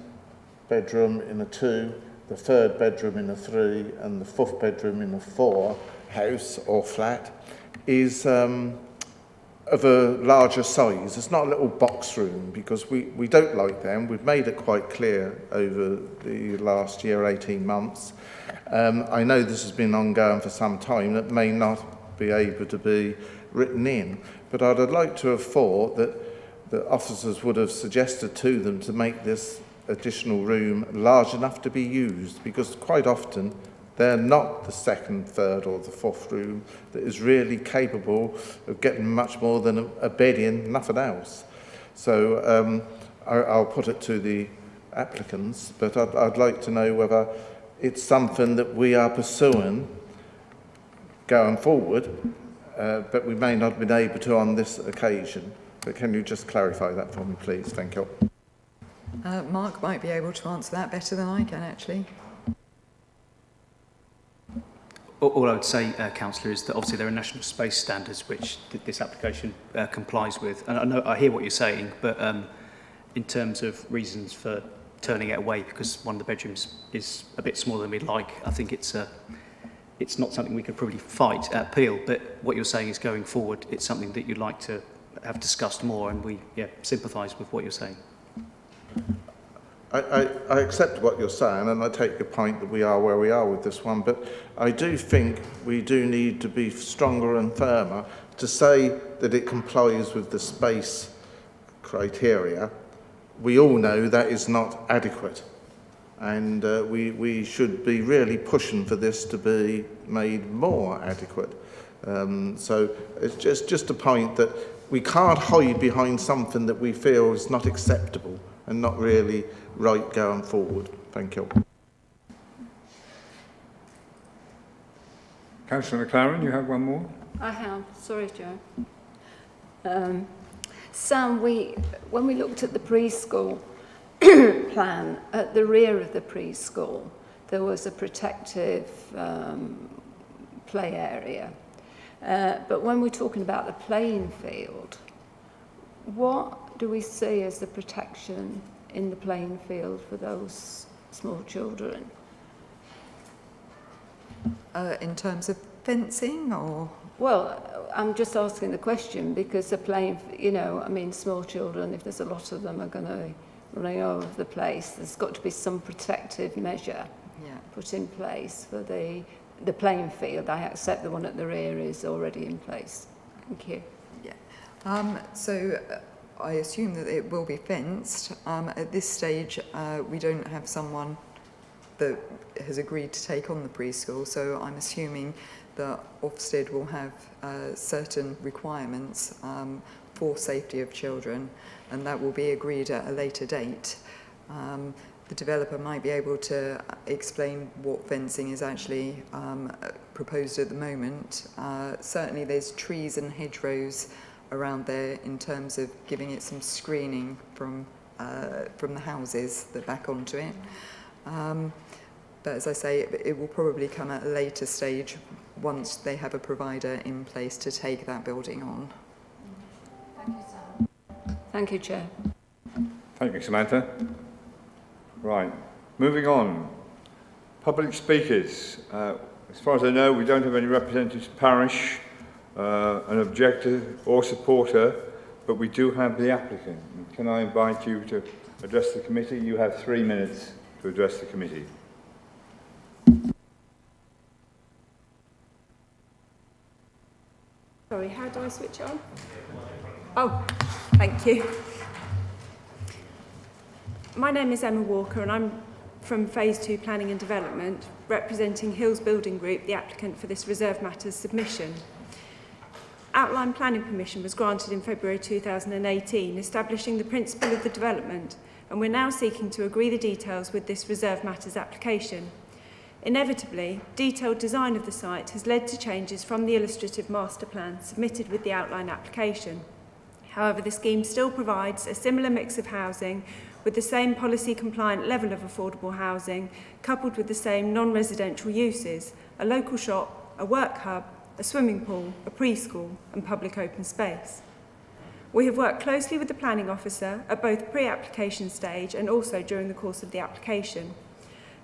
bedroom in a 2, the third bedroom in a 3, and the fourth bedroom in a 4 house or flat is of a larger size. It's not a little box room, because we don't like them. We've made it quite clear over the last year, 18 months. I know this has been ongoing for some time. That may not be able to be written in, but I'd like to have thought that the officers would have suggested to them to make this additional room large enough to be used, because quite often they're not the second, third or the fourth room that is really capable of getting much more than a bed in, nothing else. So I'll put it to the applicants, but I'd like to know whether it's something that we are pursuing going forward, but we may not have been able to on this occasion. But can you just clarify that for me, please? Thank you. Mark might be able to answer that better than I can, actually. All I would say, Councillor, is that obviously there are national space standards which this application complies with. And I hear what you're saying, but in terms of reasons for turning it away because one of the bedrooms is a bit smaller than we'd like, I think it's not something we could probably fight at appeal. But what you're saying is going forward, it's something that you'd like to have discussed more, and we sympathise with what you're saying. I accept what you're saying, and I take your point that we are where we are with this one, but I do think we do need to be stronger and firmer to say that it complies with the space criteria. We all know that is not adequate, and we should be really pushing for this to be made more adequate. So it's just a point that we can't hide behind something that we feel is not acceptable and not really right going forward. Thank you. Councillor McLaren, you have one more? I have. Sorry, Joe. Sam, when we looked at the preschool plan, at the rear of the preschool, there was a protective play area. But when we're talking about the playing field, what do we see as the protection in the playing field for those small children? In terms of fencing or? Well, I'm just asking the question because the playing, you know, I mean, small children, if there's a lot of them, are going to running all over the place. There's got to be some protective measure put in place for the playing field. I accept the one at the rear is already in place. Thank you. Yeah. So I assume that it will be fenced. At this stage, we don't have someone that has agreed to take on the preschool, so I'm assuming that Ofsted will have certain requirements for safety of children, and that will be agreed at a later date. The developer might be able to explain what fencing is actually proposed at the moment. Certainly there's trees and hedgerows around there in terms of giving it some screening from the houses that back onto it. But as I say, it will probably come at a later stage once they have a provider in place to take that building on. Thank you, Sam. Thank you, Chair. Thank you, Samantha. Right, moving on. Public speakers. As far as I know, we don't have any representatives of parish, an objector or supporter, but we do have the applicant. Can I invite you to address the committee? You have 3 minutes to address the committee. Sorry, how do I switch on? Oh, thank you. My name is Emma Walker and I'm from Phase 2 Planning and Development, representing Hills Building Group, the applicant for this Reserve Matters submission. Outline planning permission was granted in February 2018, establishing the principle of the development, and we're now seeking to agree the details with this Reserve Matters application. Inevitably, detailed design of the site has led to changes from the illustrative master plan submitted with the outline application. However, the scheme still provides a similar mix of housing with the same policy-compliant level of affordable housing, coupled with the same non-residential uses, a local shop, a work hub, a swimming pool, a preschool and public open space. We have worked closely with the planning officer at both pre-application stage and also during the course of the application.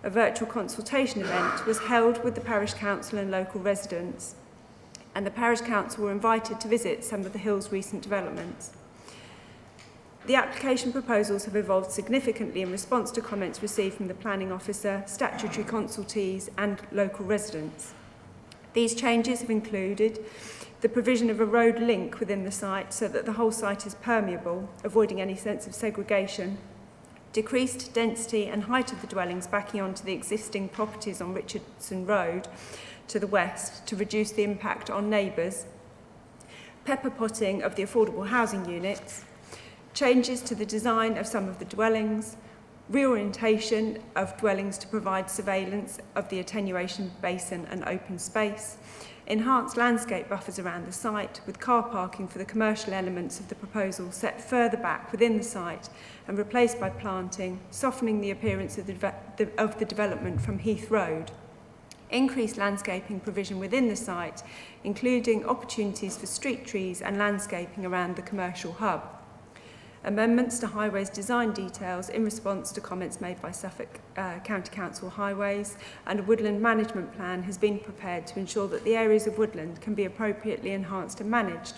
A virtual consultation event was held with the parish council and local residents, and the parish council were invited to visit some of the Hills' recent developments. The application proposals have evolved significantly in response to comments received from the planning officer, statutory consultees and local residents. These changes have included the provision of a road link within the site so that the whole site is permeable, avoiding any sense of segregation, decreased density and height of the dwellings backing onto the existing properties on Richardson Road to the west to reduce the impact on neighbours, pepper potting of the affordable housing units, changes to the design of some of the dwellings, reorientation of dwellings to provide surveillance of the attenuation basin and open space, enhanced landscape buffers around the site with car parking for the commercial elements of the proposal set further back within the site and replaced by planting, softening the appearance of the development from Heath Road. Increased landscaping provision within the site, including opportunities for street trees and landscaping around the commercial hub. Amendments to highways design details in response to comments made by Suffolk County Council Highways, and a woodland management plan has been prepared to ensure that the areas of woodland can be appropriately enhanced and managed.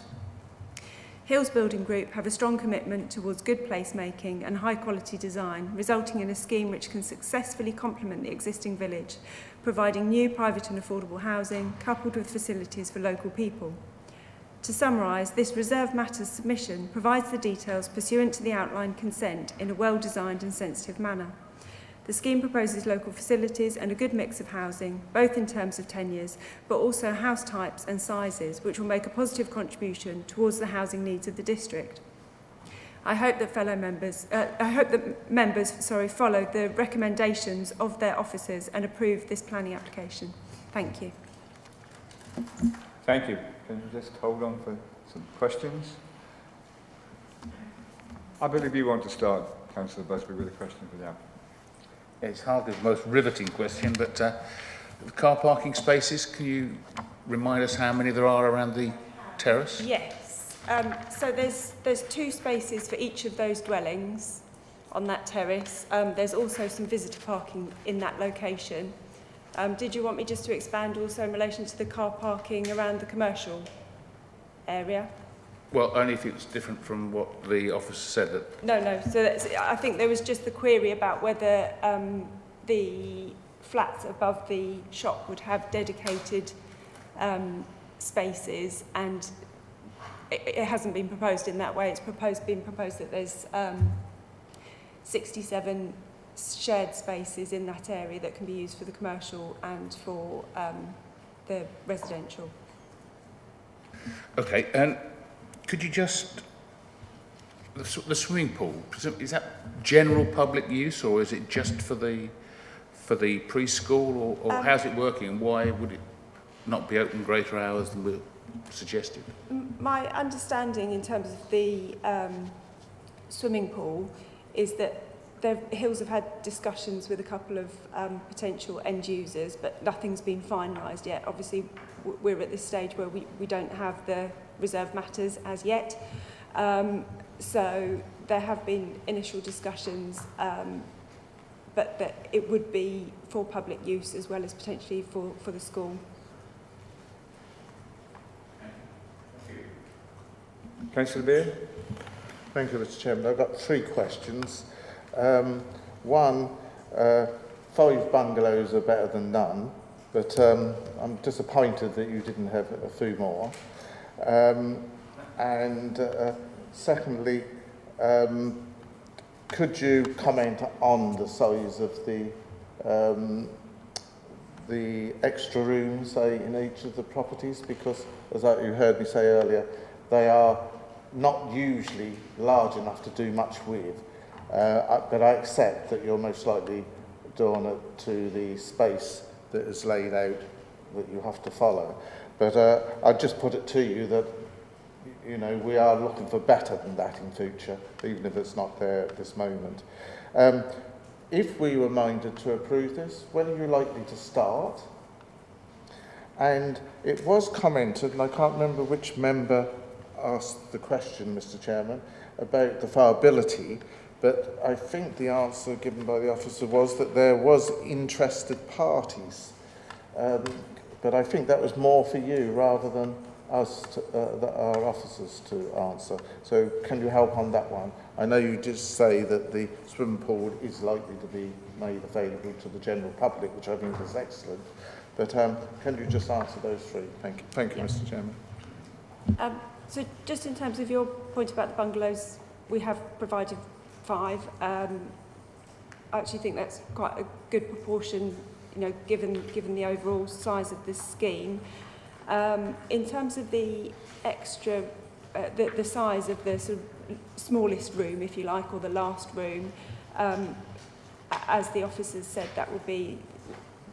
Hills Building Group have a strong commitment towards good placemaking and high quality design, resulting in a scheme which can successfully complement the existing village, providing new private and affordable housing coupled with facilities for local people. To summarise, this Reserve Matters submission provides the details pursuant to the outlined consent in a well-designed and sensitive manner. The scheme proposes local facilities and a good mix of housing, both in terms of tenures, but also house types and sizes, which will make a positive contribution towards the housing needs of the district. I hope that members follow the recommendations of their officers and approve this planning application. Thank you. Thank you. Can you just hold on for some questions? I believe you want to start, Councillor Busby, with a question for the applicant. It's hardly the most riveting question, but The car parking spaces, can you remind us how many there are around the terrace? Yes. So there's 2 spaces for each of those dwellings on that terrace. There's also some visitor parking in that location. Did you want me just to expand also in relation to the car parking around the commercial area? Well, only if it's different from what the officer said. That No. So I think there was just the query about whether the flats above the shop would have dedicated spaces, and it hasn't been proposed in that way. It's been proposed that there's 67 shared spaces in that area that can be used for the commercial and for the residential. Okay, and could you just, the swimming pool, is that general public use, or is it just for the preschool, or how's it working, and why would it not be open greater hours than we suggested? My understanding in terms of the swimming pool is that the Hills have had discussions with a couple of potential end users, but nothing's been finalised yet. Obviously, we're at this stage where we don't have the reserve matters as yet. So there have been initial discussions, but that it would be for public use as well as potentially for the school. Councillor Beer? Thank you, Mr. Chairman. I've got 3 questions. One, 5 bungalows are better than none, but I'm disappointed that you didn't have a few more. Secondly, could you comment on the size of the extra rooms, say, in each of the properties? Because, as you heard me say earlier, they are not usually large enough to do much with. But I accept that you're most likely doing it to the space that is laid out that you have to follow. But I'd just put it to you that, you know, we are looking for better than that in future, even if it's not there at this moment. If we were minded to approve this, when are you likely to start? And it was commented, and I can't remember which member asked the question, Mr. Chairman, about the viability, but I think the answer given by the officer was that there was interested parties. But I think that was more for you rather than us, our officers, to answer. So can you help on that one? I know you did say that the swimming pool is likely to be made available to the general public, which I think is excellent. But can you just answer those 3? Thank you. Thank you, Mr. Chairman. So just in terms of your point about the bungalows, we have provided 5. I actually think that's quite a good proportion, you know, given the overall size of this scheme. In terms of the extra, the size of the sort of smallest room, if you like, or the last room, as the officers said, that would be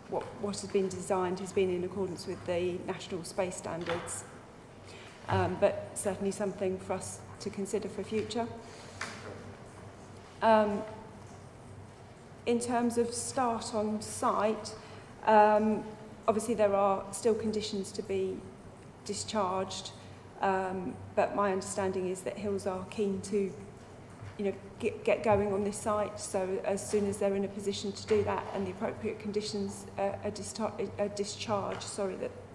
what has been designed has been in accordance with the national space standards. But certainly something for us to consider for future. In terms of start on site, obviously there are still conditions to be discharged, but my understanding is that Hills are keen to, you know, get going on this site. So as soon as they're in a position to do that and the appropriate conditions are discharged,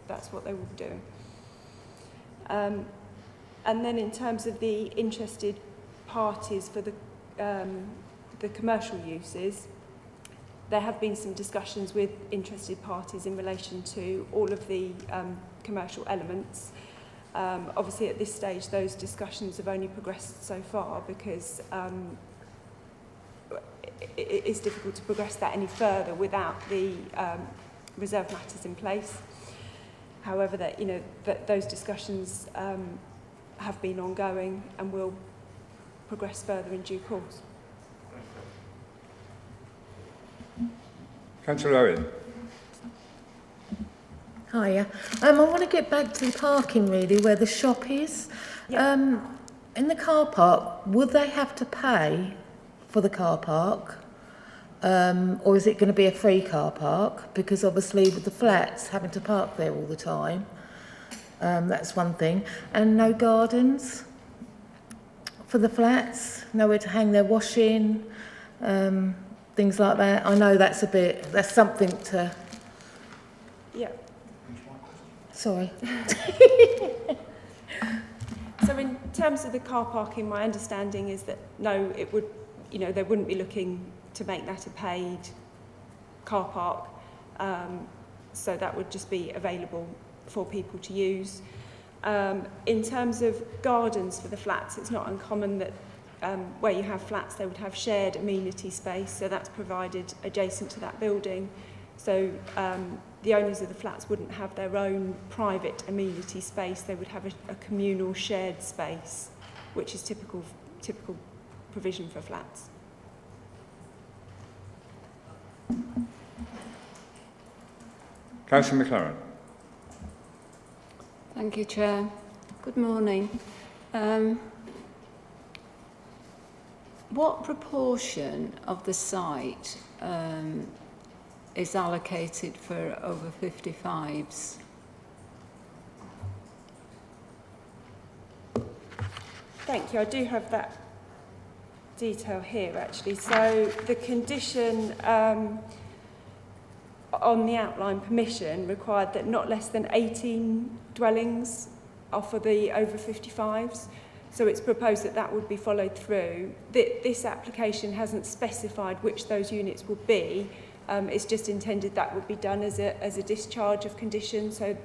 that's what they will be doing. And then in terms of the interested parties for the commercial uses, there have been some discussions with interested parties in relation to all of the commercial elements. Obviously at this stage those discussions have only progressed so far because it's difficult to progress that any further without the reserve matters in place. However, that, you know, that those discussions have been ongoing and will progress further in due course. Councillor Owen. Hiya. I want to get back to the parking, really, where the shop is. Yeah. In the car park, will they have to pay for the car park? or is it going to be a free car park? Because obviously with the flats, having to park there all the time, that's one thing. And no gardens for the flats, nowhere to hang their washing, things like that. I know that's something to... Yeah. Sorry. So in terms of the car parking, my understanding is that no, it would, they wouldn't be looking to make that a paid car park. So that would just be available for people to use. In terms of gardens for the flats, it's not uncommon that where you have flats, they would have shared amenity space, so that's provided adjacent to that building. So the owners of the flats wouldn't have their own private amenity space, they would have a communal shared space, which is typical provision for flats. Councillor McLaren. Thank you, Chair. Good morning. What proportion of the site is allocated for over 55s? Thank you. I do have that detail here, actually. So the condition on the outline permission required that not less than 18 dwellings are for the over 55s. So it's proposed that that would be followed through. This application hasn't specified which those units will be. It's just intended that would be done as a discharge of condition. So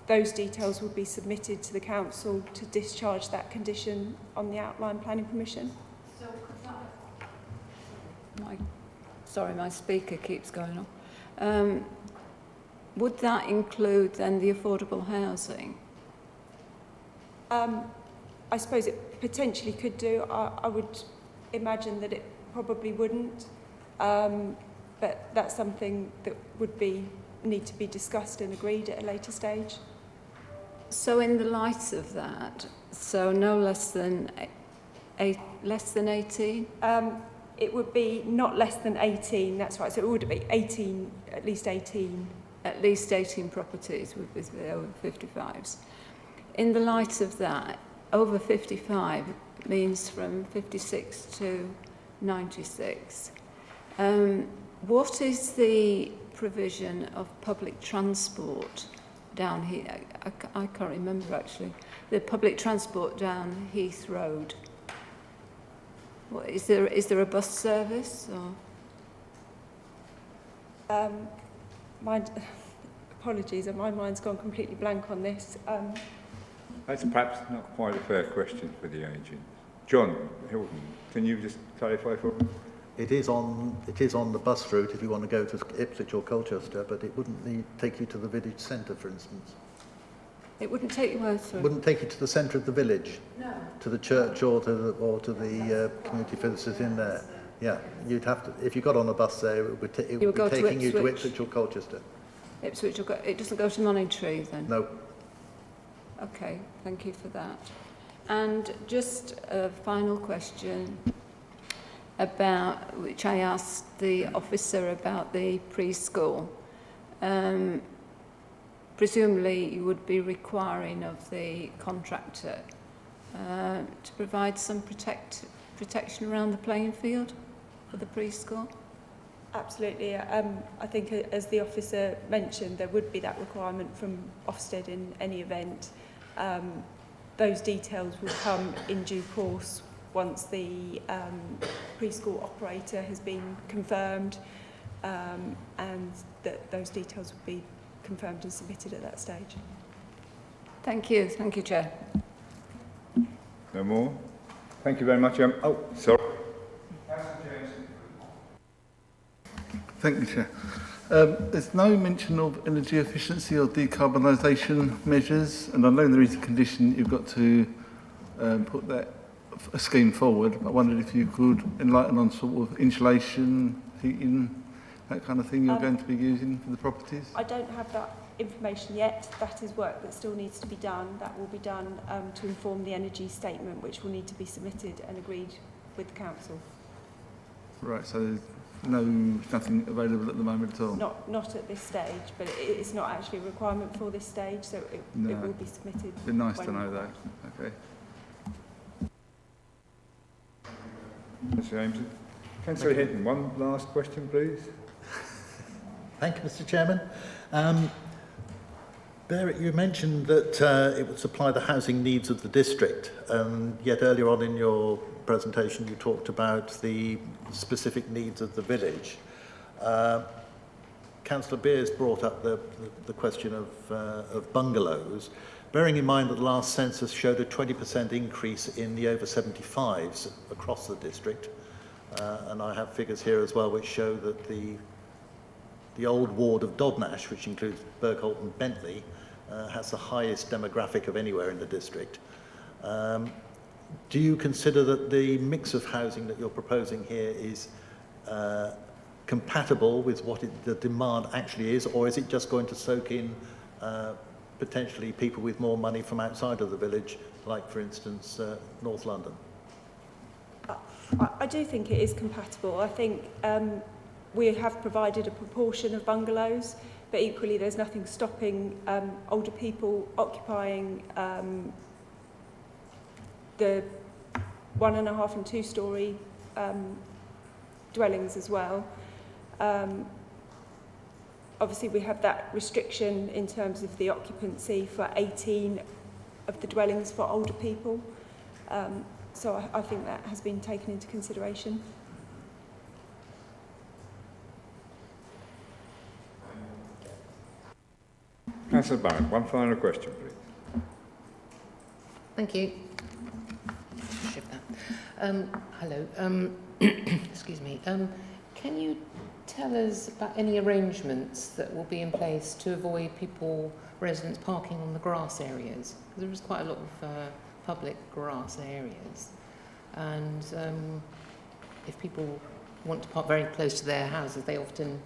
those details would be submitted to the council to discharge that condition on the outline planning permission. So sorry, my speaker keeps going on. Would that include then the affordable housing? I suppose it potentially could do. I would imagine that it probably wouldn't, but that's something that would need to be discussed and agreed at a later stage. So in the light of that, so no less than 18? It would be not less than 18, that's right. So it would be 18, at least 18. At least 18 properties would be the over 55s. In the light of that, over 55 means from 56 to 96. What is the provision of public transport down here? I can't remember actually. The public transport down Heath Road. What, is there a bus service or? Apologies, my mind's gone completely blank on this. That's perhaps not quite a fair question for the agent. John Hilton, can you just clarify for me? It is on the bus route if you want to go to Ipswich or Colchester, but it wouldn't take you to the village centre, for instance. It wouldn't take you where through? It wouldn't take you to the centre of the village. No. To the church or to the community facilities in there. Yeah, you'd have to. If you got on a bus there, it would be taking you to Ipswich or Colchester. Ipswich, it doesn't go to Monetry then? No. Okay, thank you for that. And just a final question about, which I asked the officer about the preschool. Presumably you would be requiring of the contractor to provide some protection around the playing field for the preschool? Absolutely. I think as the officer mentioned, there would be that requirement from Ofsted in any event. Those details will come in due course once the preschool operator has been confirmed, and that those details will be confirmed and submitted at that stage. Thank you, Chair. No more? Thank you very much. Oh, sorry. Thank you, Chair. There's no mention of energy efficiency or decarbonisation measures, and I know there is a condition you've got to put that a scheme forward. I wondered if you could enlighten on sort of insulation, heating, that kind of thing you're going to be using for the properties? I don't have that information yet. That is work that still needs to be done. That will be done to inform the energy statement, which will need to be submitted and agreed with the council. Right, so nothing available at the moment at all? Not at this stage, but it's not actually a requirement for this stage, so it will be submitted. It'd be nice to know that. Okay. Mr. James. Councillor Hinton, one last question, please. Thank you, Mr. Chairman. Barrett, you mentioned that it would supply the housing needs of the district, yet earlier on in your presentation you talked about the specific needs of the village. Councillor Beers brought up the question of bungalows, bearing in mind that the last census showed a 20% increase in the over 75s across the district, and I have figures here as well which show that the old ward of Dodnash, which includes Bergholt and Bentley, has the highest demographic of anywhere in the district. Do you consider that the mix of housing that you're proposing here is compatible with what the demand actually is, or is it just going to soak in potentially people with more money from outside of the village, like, for instance, North London? I do think it is compatible. I think we have provided a proportion of bungalows, but equally there's nothing stopping older people occupying the 1.5 and 2 story dwellings as well. Obviously we have that restriction in terms of the occupancy for 18 of the dwellings for older people. So I think that has been taken into consideration. Councillor Barrett, one final question, please. Thank you. Shift that. Hello. Excuse me. Can you tell us about any arrangements that will be in place to avoid residents parking on the grass areas? Because there is quite a lot of public grass areas, and if people want to park very close to their houses, they often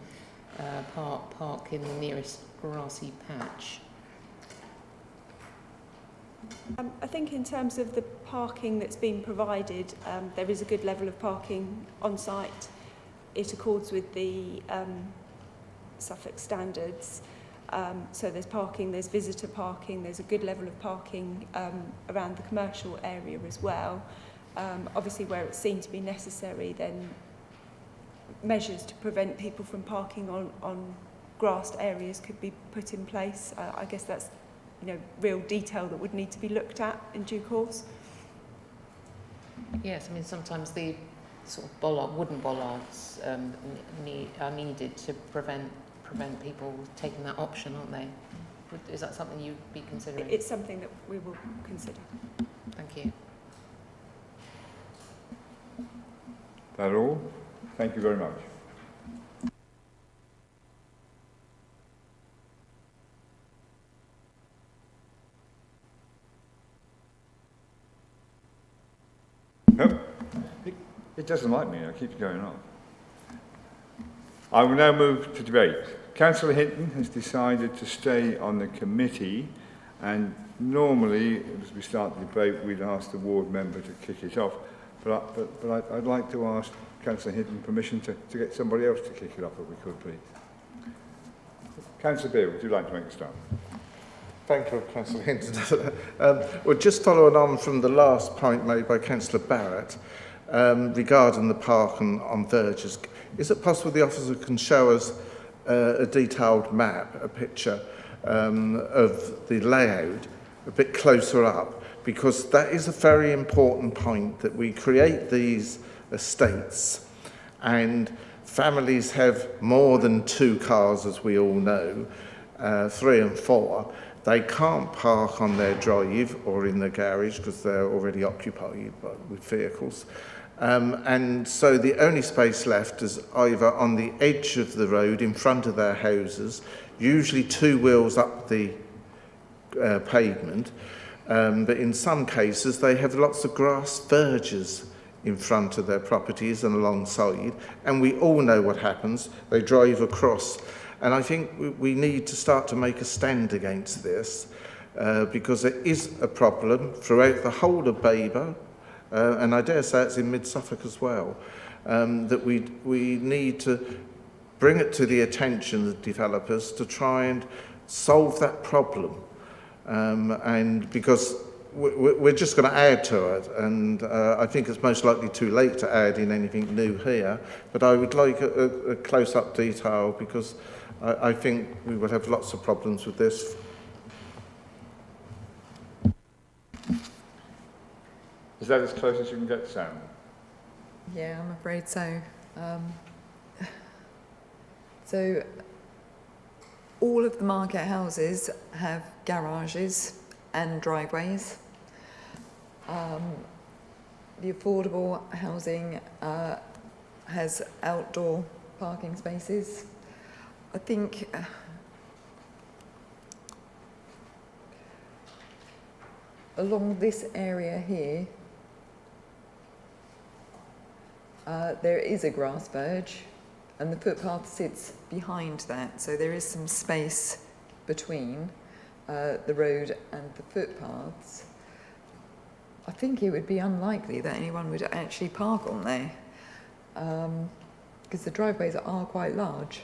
park in the nearest grassy patch. I think in terms of the parking that's been provided, there is a good level of parking on site. It accords with the Suffolk standards. So there's parking, there's visitor parking, there's a good level of parking around the commercial area as well. Obviously where it's seen to be necessary, then measures to prevent people from parking on grassed areas could be put in place. I guess that's real detail that would need to be looked at in due course. Yes, I mean sometimes the sort of wooden bollards are needed to prevent people taking that option, aren't they? Is that something you'd be considering? It's something that we will consider. Thank you. That all? Thank you very much. Nope. It doesn't like me, it keeps going on. I will now move to debate. Councillor Hinton has decided to stay on the committee, and normally, as we start the debate, we'd ask the ward member to kick it off, but I'd like to ask Councillor Hinton permission to get somebody else to kick it off, if we could, please. Councillor Beale, would you like to make a start? Thank you, Councillor Hinton. Well, just following on from the last point made by Councillor Barrett, regarding the park on verges, is it possible the officer can show us a detailed map, a picture of the layout a bit closer up? Because that is a very important point, that we create these estates and families have more than 2 cars, as we all know, 3 and 4. They can't park on their drive or in the garage because they're already occupied with vehicles. And so the only space left is either on the edge of the road in front of their houses, usually 2 wheels up the pavement, but in some cases they have lots of grass verges in front of their properties and alongside, and we all know what happens. They drive across, and I think we need to start to make a stand against this, because it is a problem throughout the whole of Babergh, and I dare say it's in mid-Suffolk as well. that we need to bring it to the attention of developers to try and solve that problem. And because we're just going to add to it, and I think it's most likely too late to add in anything new here, but I would like a close-up detail, because I think we would have lots of problems with this. Is that as close as you can get, Sam? Yeah, I'm afraid so. So all of the market houses have garages and driveways. The affordable housing has outdoor parking spaces. I think along this area here, there is a grass verge, and the footpath sits behind that, so there is some space between the road and the footpaths. I think it would be unlikely that anyone would actually park on there, because the driveways are quite large.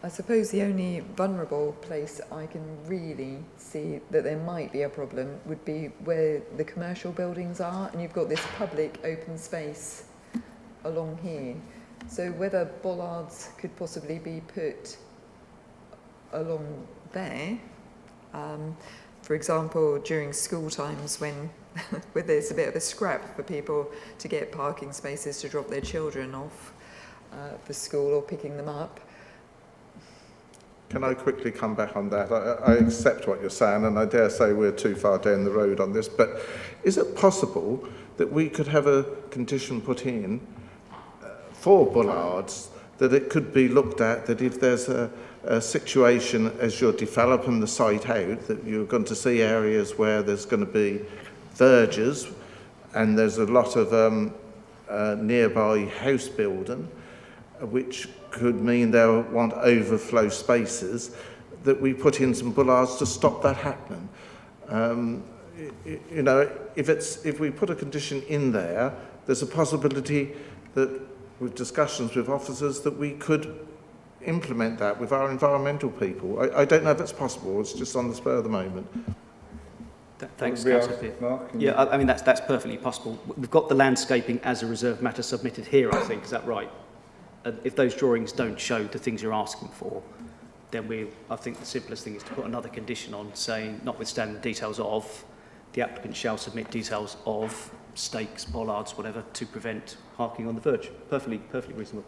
I suppose the only vulnerable place I can really see that there might be a problem would be where the commercial buildings are, and you've got this public open space along here. So whether bollards could possibly be put along there, for example, during school times when there's a bit of a scrap for people to get parking spaces to drop their children off for school or picking them up. Can I quickly come back on that? I accept what you're saying, and I dare say we're too far down the road on this, but is it possible that we could have a condition put in for bollards, that it could be looked at, that if there's a situation as you're developing the site out, that you're going to see areas where there's going to be verges and there's a lot of nearby house building, which could mean they'll want overflow spaces, that we put in some bollards to stop that happening. You know, if we put a condition in there, there's a possibility that with discussions with officers that we could implement that with our environmental people. I don't know if it's possible, it's just on the spur of the moment. Thanks, Councillor. Yeah, I mean, that's perfectly possible. We've got the landscaping as a reserve matter submitted here, I think, is that right? If those drawings don't show the things you're asking for, then I think the simplest thing is to put another condition on saying, notwithstanding the details of, the applicant shall submit details of stakes, bollards, whatever, to prevent parking on the verge. Perfectly reasonable.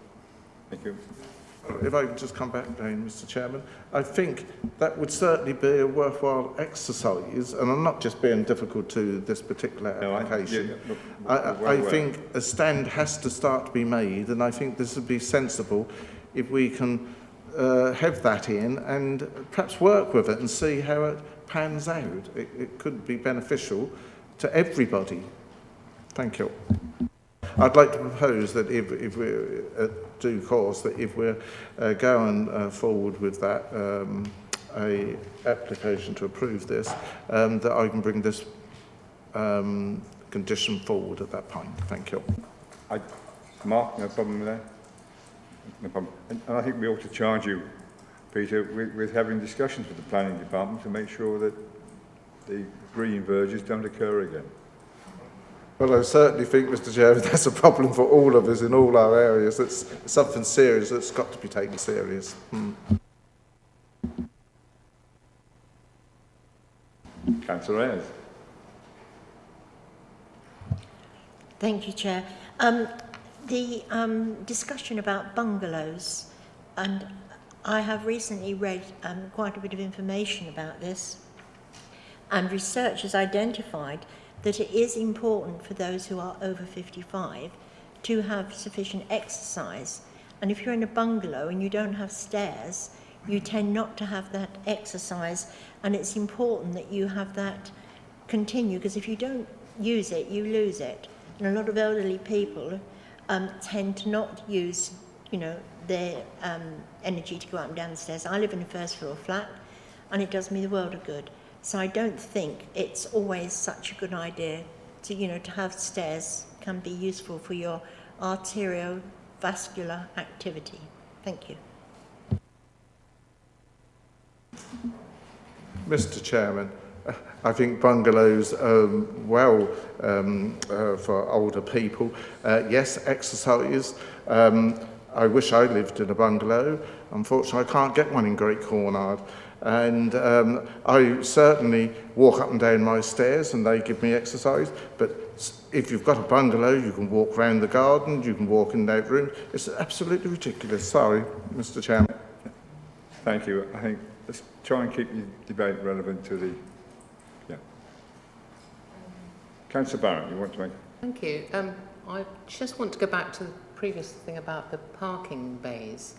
Thank you. If I could just come back down, Mr. Chairman, I think that would certainly be a worthwhile exercise, and I'm not just being difficult to this particular application. I think a stand has to start to be made, and I think this would be sensible if we can have that in and perhaps work with it and see how it pans out. It could be beneficial to everybody. Thank you. I'd like to propose that if we're at due course, that if we're going forward with that a application to approve this, that I can bring this condition forward at that point. Thank you. Mark, no problem with that? No problem. And I think we ought to charge you, Peter, with having discussions with the planning department to make sure that the green verges don't occur again. Well, I certainly think, Mr. Chairman, that's a problem for all of us in all our areas. It's something serious that's got to be taken serious. Councillor Ayres. Thank you, Chair. The discussion about bungalows, and I have recently read quite a bit of information about this, and research has identified that it is important for those who are over 55 to have sufficient exercise. And if you're in a bungalow and you don't have stairs, you tend not to have that exercise, and it's important that you have that continue, because if you don't use it, you lose it. And a lot of elderly people tend to not use, their energy to go up and down the stairs. I live in a first floor flat, and it does me the world of good. So I don't think it's always such a good idea to, to have stairs can be useful for your arteriovascular activity. Thank you. Mr. Chairman, I think bungalows for older people. Yes, exercise. I wish I lived in a bungalow. Unfortunately, I can't get one in Great Cornard. And I certainly walk up and down my stairs and they give me exercise. But if you've got a bungalow, you can walk around the garden, you can walk in and out rooms. It's absolutely ridiculous. Sorry, Mr. Chairman. Thank you. I think let's try and keep the debate relevant to the... Yeah. Councillor Barrett, you want to make... Thank you. I just want to go back to the previous thing about the parking bays.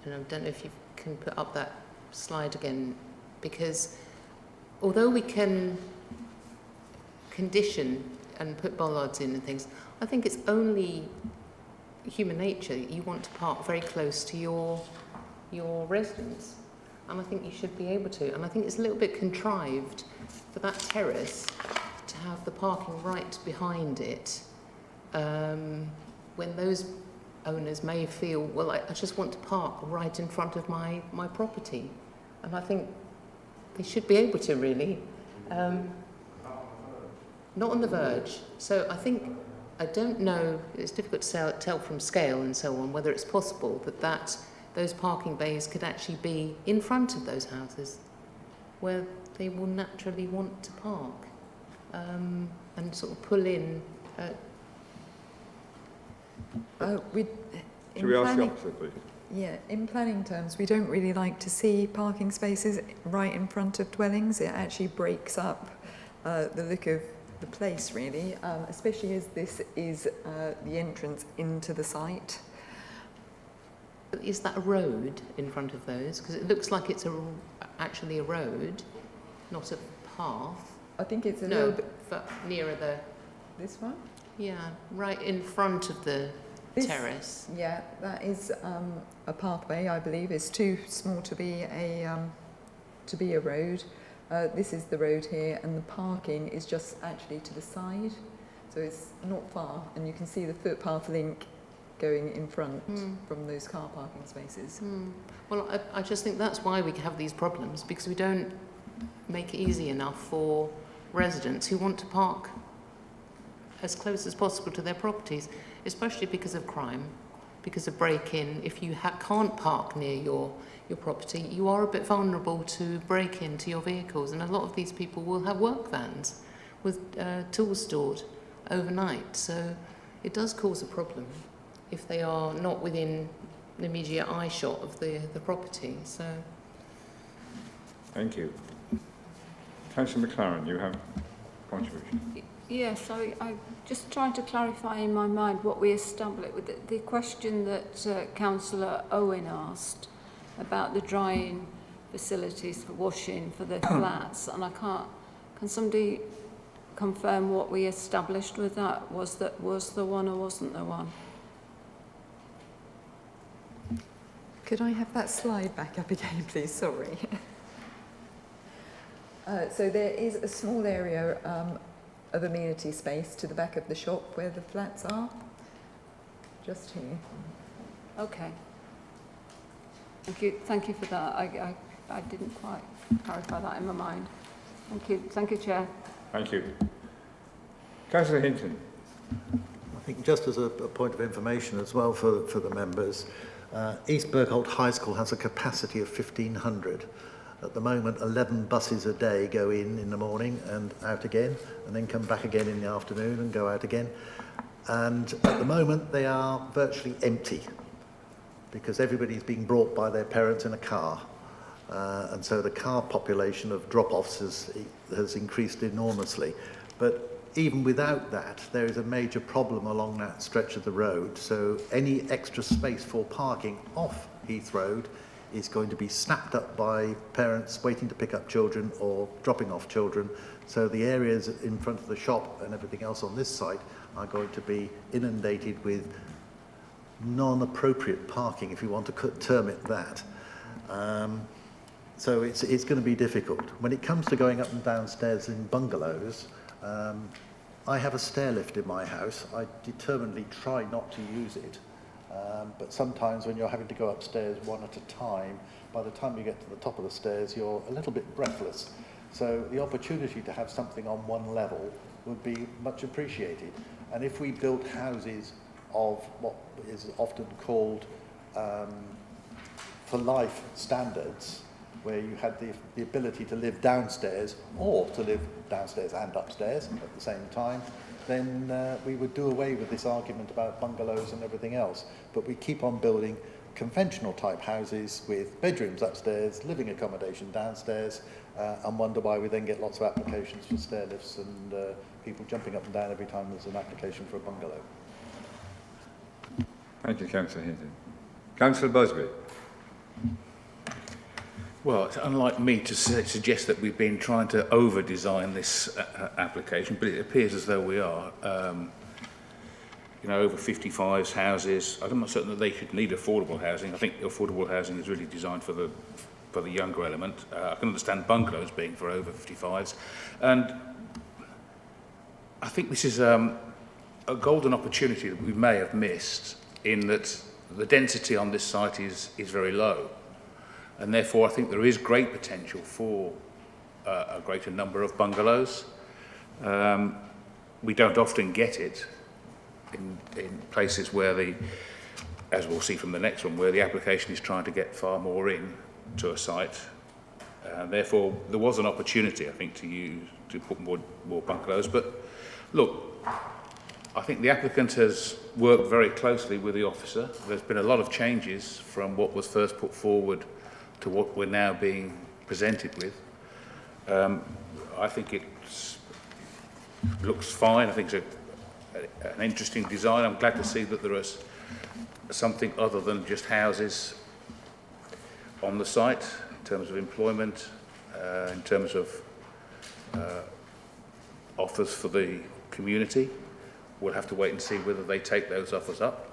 And I don't know if you can put up that slide again, because although we can condition and put bollards in and things, I think it's only human nature. You want to park very close to your residence, and I think you should be able to. And I think it's a little bit contrived for that terrace to have the parking right behind it, when those owners may feel, well, I just want to park right in front of my property. And I think they should be able to, really. Not on the verge. So I don't know, it's difficult to tell from scale and so on, whether it's possible that those parking bays could actually be in front of those houses where they will naturally want to park, and sort of pull in. Should we ask the officer, please? Yeah, in planning terms, we don't really like to see parking spaces right in front of dwellings. It actually breaks up the look of the place, really, especially as this is the entrance into the site. Is that a road in front of those? Because it looks like it's actually a road, not a path. I think it's a little bit nearer this one. Yeah, right in front of the terrace. Yeah, that is a pathway. I believe it's too small to be a road. This is the road here, and the parking is just actually to the side, so it's not far, and you can see the footpath link going in front from those car parking spaces. Well, I just think that's why we have these problems, because we don't make it easy enough for residents who want to park as close as possible to their properties, especially because of crime, because of break-in. If you can't park near your property, you are a bit vulnerable to break into your vehicles, and a lot of these people will have work vans with tools stored overnight, so it does cause a problem if they are not within the immediate eye shot of the property. So, thank you. Councillor McLaren, you have a contribution. Yes, I just trying to clarify in my mind what we established with the question that Councillor Owen asked about the drying facilities for washing for the flats, and can somebody confirm what we established with that? Was the one or wasn't the one? Could I have that slide back up again, please? Sorry. So there is a small area of amenity space to the back of the shop where the flats are, just here. Okay. Thank you for that. I didn't quite clarify that in my mind. Thank you, Chair. Thank you. Councillor Hinton. I think just as a point of information as well for the members, East Bergholt High School has a capacity of 1,500. At the moment, 11 buses a day go in the morning and out again, and then come back again in the afternoon and go out again. And at the moment, they are virtually empty because everybody's being brought by their parents in a car. And so the car population of drop-offs has increased enormously. But even without that, there is a major problem along that stretch of the road. So any extra space for parking off Heath Road is going to be snapped up by parents waiting to pick up children or dropping off children. So the areas in front of the shop and everything else on this site are going to be inundated with non-appropriate parking, if you want to term it that. So it's going to be difficult. When it comes to going up and downstairs in bungalows, I have a stair lift in my house. I determinedly try not to use it, but sometimes when you're having to go upstairs one at a time, by the time you get to the top of the stairs, you're a little bit breathless. So the opportunity to have something on one level would be much appreciated. And if we built houses of what is often called for life standards, where you had the ability to live downstairs or to live downstairs and upstairs at the same time, then we would do away with this argument about bungalows and everything else. But we keep on building conventional type houses with bedrooms upstairs, living accommodation downstairs, and wonder why we then get lots of applications for stair lifts and people jumping up and down every time there's an application for a bungalow. Thank you, Councillor Hinton. Councillor Busby. Well, it's unlike me to suggest that we've been trying to over-design this application, but it appears as though we are. You know, over 55s houses, I'm not certain that they should need affordable housing. I think affordable housing is really designed for the younger element. I can understand bungalows being for over 55s. And I think this is a golden opportunity that we may have missed, in that the density on this site is very low. And therefore, I think there is great potential for a greater number of bungalows. We don't often get it in places where as we'll see from the next one, where the application is trying to get far more in to a site. Therefore, there was an opportunity, I think, to put more bungalows. But look, I think the applicant has worked very closely with the officer. There's been a lot of changes from what was first put forward to what we're now being presented with. I think it looks fine. I think it's an interesting design. I'm glad to see that there is something other than just houses on the site in terms of employment, in terms of offers for the community. We'll have to wait and see whether they take those offers up.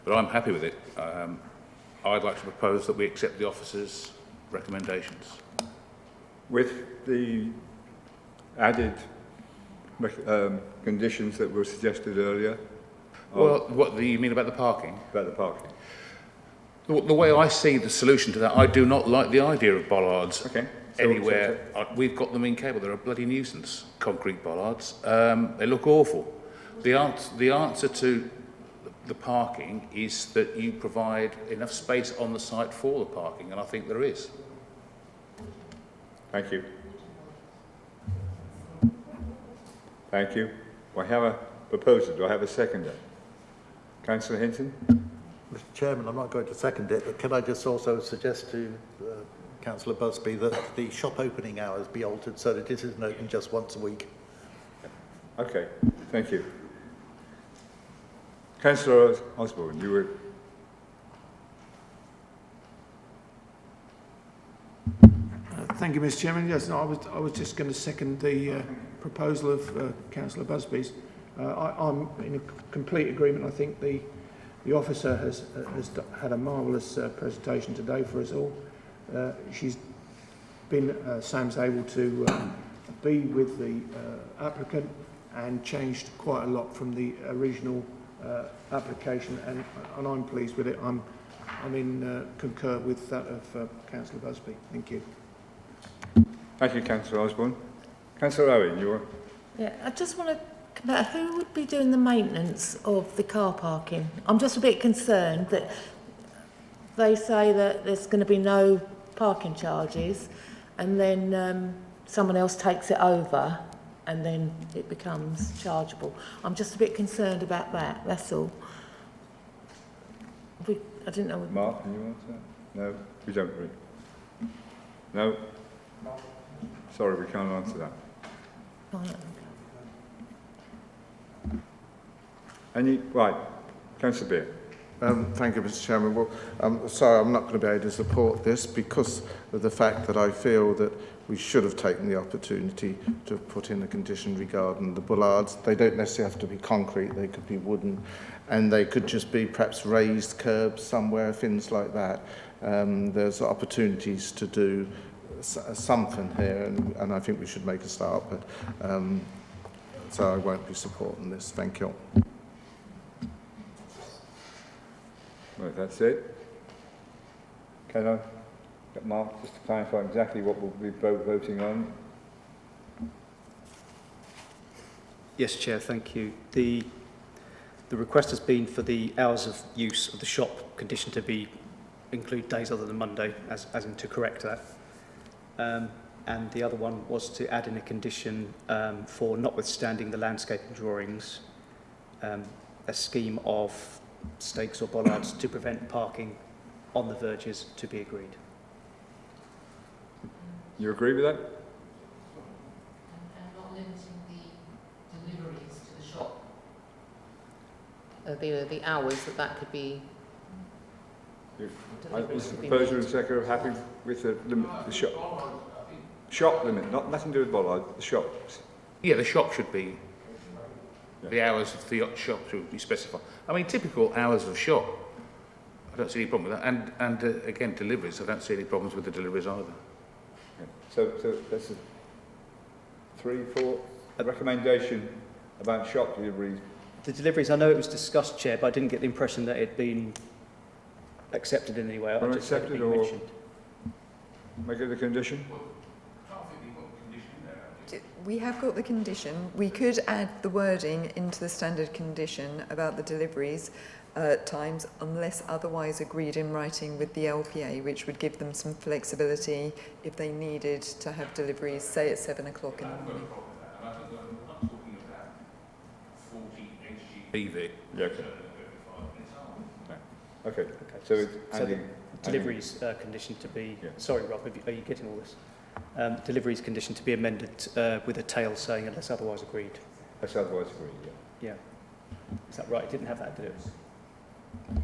But I'm happy with it. I'd like to propose that we accept the officer's recommendations. With the added conditions that were suggested earlier? Well, what do you mean about the parking? About the parking. The way I see the solution to that, I do not like the idea of bollards anywhere. We've got them in Cable. They're a bloody nuisance, concrete bollards. They look awful. The answer to the parking is that you provide enough space on the site for the parking, and I think there is. Thank you. Thank you. I have a proposal. Do I have a seconder? Councillor Hinton? Mr. Chairman, I'm not going to second it, but can I just also suggest to Councillor Busby that the shop opening hours be altered so that it isn't open just once a week? Okay, thank you. Councillor Osborne, you were... Thank you, Mr. Chairman. Yes, no, I was just going to second the proposal of Councillor Busby's. I'm in complete agreement. I think the officer has had a marvellous presentation today for us all. Sam's able to be with the applicant and changed quite a lot from the original application, and I'm pleased with it. I'm concur with that of Councillor Busby. Thank you. Thank you, Councillor Osborne. Councillor Owen, you were... Yeah, I just want to compare, who would be doing the maintenance of the car parking? I'm just a bit concerned that they say that there's going to be no parking charges, and then someone else takes it over and then it becomes chargeable. I'm just a bit concerned about that, that's all. I didn't know... Mark, can you answer that? No, we don't agree. No? Sorry, we can't answer that. Right, Councillor Beer. Thank you, Mr. Chairman. Well, sorry, I'm not going to be able to support this because of the fact that I feel that we should have taken the opportunity to put in a condition regarding the bollards. They don't necessarily have to be concrete, they could be wooden, and they could just be perhaps raised curbs somewhere, things like that. There's opportunities to do something here, and I think we should make a start, but so I won't be supporting this. Thank you. Right, that's it. Can I get Mark just to clarify exactly what we'll be voting on? Yes, Chair, thank you. The request has been for the hours of use of the shop condition to be include days other than Monday, as in to correct that. And the other one was to add in a condition for, notwithstanding the landscaping drawings, a scheme of stakes or bollards to prevent parking on the verges to be agreed. You agree with that? And not limiting the deliveries to the shop. The hours that could be. Is the proposer and secretary happy with the limit, the shop limit, nothing to do with bollard, the shops? Yeah, the shop should be, the hours of the shop should be specified. I mean, typical hours of shop, I don't see any problem with that. And again, deliveries, I don't see any problems with the deliveries either. Okay. So that's a 3, 4 recommendation about shop deliveries. The deliveries, I know it was discussed, Chair, but I didn't get the impression that it had been accepted in any way. I just heard it being mentioned. Make it a condition? We have got the condition. We could add the wording into the standard condition about the deliveries times unless otherwise agreed in writing with the LPA, which would give them some flexibility if they needed to have deliveries, say at 7 o'clock in the morning. PV. Yeah, okay. Okay. So it's adding, the deliveries condition to be, yeah. Sorry Rob, are you getting all this? Deliveries condition to be amended with a tail saying unless otherwise agreed. That's otherwise agreed, yeah. Yeah. Is that right? It didn't have that, did it?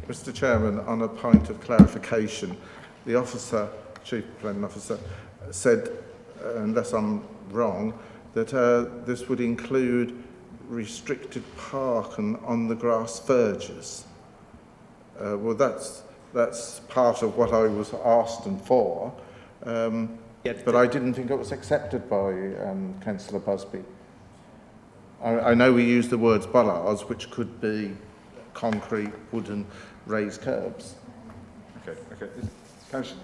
Mr. Chairman, on a point of clarification, the officer, Chief Planning Officer, said, unless I'm wrong, that this would include restricted parking on the grass verges. Well, that's part of what I was asked and for, but I didn't think it was accepted by Councillor Busby. I know we use the words bollards, which could be concrete, wooden, raised curbs. Okay. Councillor,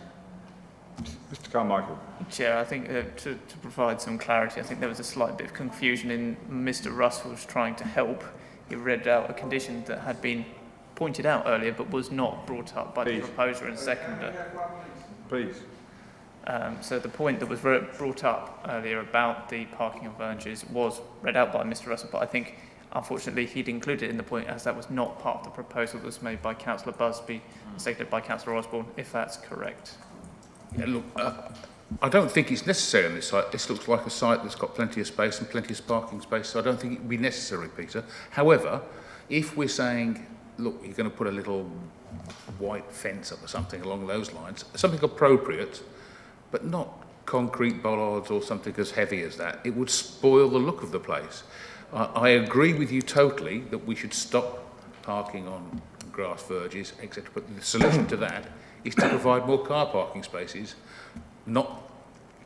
Mr. Carmichael. Chair, I think to provide some clarity, I think there was a slight bit of confusion in Mr. Russell's trying to help. He read out a condition that had been pointed out earlier but was not brought up by the proposer and seconder. Please. So the point that was brought up earlier about the parking of verges was read out by Mr. Russell, but I think unfortunately he'd included it in the point as that was not part of the proposal that was made by Councillor Busby and seconded by Councillor Osborne, if that's correct. Yeah, look, I don't think it's necessary on this site. This looks like a site that's got plenty of space and plenty of parking space, so I don't think it would be necessary, Peter. However, if we're saying, look, you're going to put a little white fence up or something along those lines, something appropriate, but not concrete bollards or something as heavy as that, it would spoil the look of the place. I agree with you totally that we should stop parking on grass verges, etc. But the solution to that is to provide more car parking spaces, not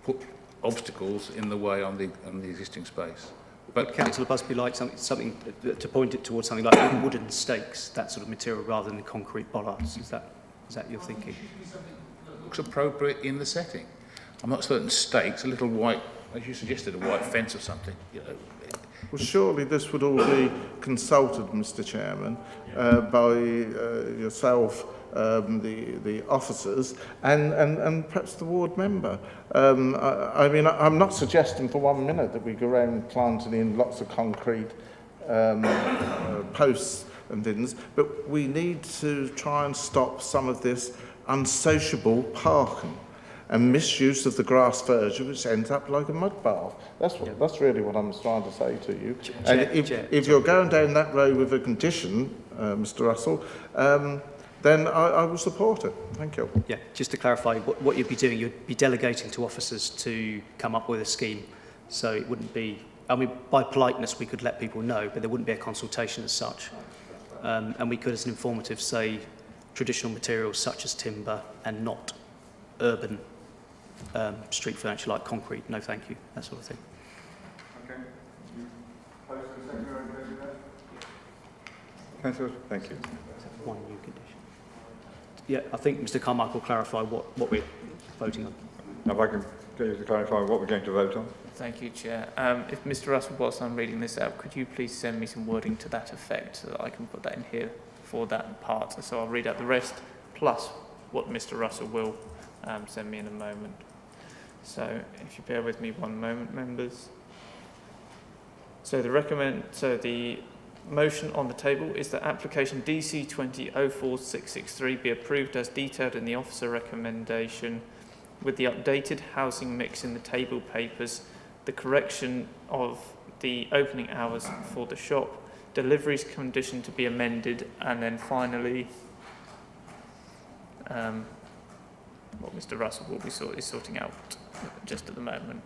put obstacles in the way on the existing space. But Councillor Busby liked something to point it towards something like wooden stakes, that sort of material, rather than concrete bollards. Is that your thinking? Looks appropriate in the setting. I'm not certain stakes, a little white, as you suggested, a white fence or something. You know. Well, surely this would all be consulted, Mr. Chairman, by yourself, the officers, and perhaps the ward member. I mean, I'm not suggesting for 1 minute that we go around planting in lots of concrete posts and things, but we need to try and stop some of this unsociable parking and misuse of the grass verge, which ends up like a mud bath. That's really what I'm trying to say to you. And if you're going down that road with a condition, Mr. Russell, then I will support it. Thank you. Yeah, just to clarify, what you'd be doing, you'd be delegating to officers to come up with a scheme. So it wouldn't be, I mean, by politeness we could let people know, but there wouldn't be a consultation as such. And we could, as an informative, say traditional materials such as timber and not urban street furniture like concrete. No, thank you. That sort of thing. Okay. Councillor, thank you. One new condition. Yeah, I think Mr Carmichael will clarify what we're voting on. Now, if I can get you to clarify what we're going to vote on. Thank you, Chair. If Mr Russell, whilst I'm reading this out, could you please send me some wording to that effect so that I can put that in here for that part? So I'll read out the rest, plus what Mr Russell will send me in a moment. So if you bear with me one moment, members. So the motion on the table is that application DC 20-04663 be approved as detailed in the officer recommendation with the updated housing mix in the table papers, the correction of the opening hours for the shop, deliveries condition to be amended, and then finally what Mr Russell will be sorting out just at the moment.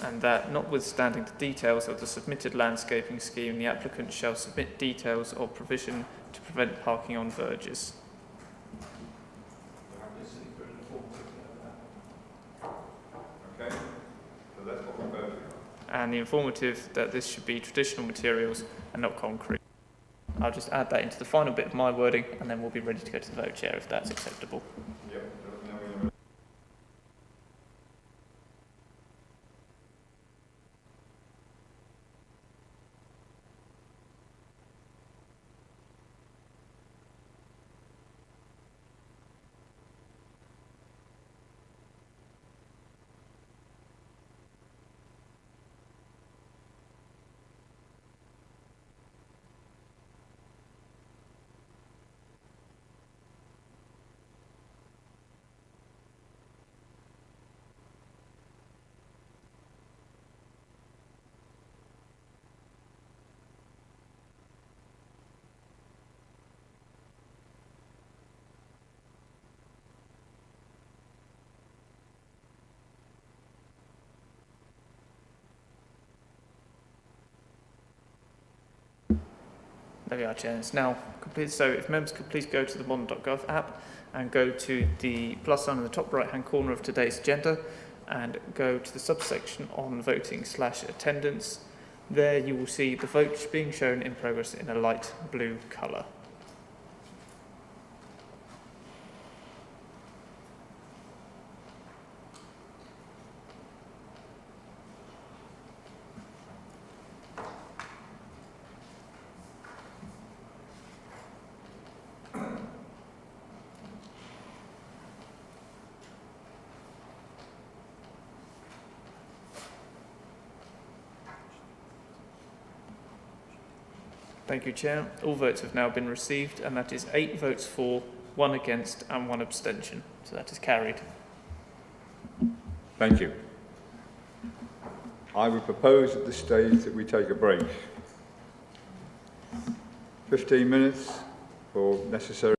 And that, notwithstanding the details of the submitted landscaping scheme, the applicant shall submit details of provision to prevent parking on verges. Okay, so that's what we're voting on. And the informative that this should be traditional materials and not concrete. I'll just add that into the final bit of my wording, and then we'll be ready to go to the vote, Chair, if that's acceptable. Yep. There we are, Chair. It's now complete. So if members could please go to the modern.gov app and go to the plus sign in the top right-hand corner of today's agenda and go to the subsection on voting/attendance. There you will see the votes being shown in progress in a light blue colour. Thank you, Chair. All votes have now been received, and that is 8 votes for, 1 against and 1 abstention. So that is carried. Thank you. I would propose at this stage that we take a break. 15 minutes for necessary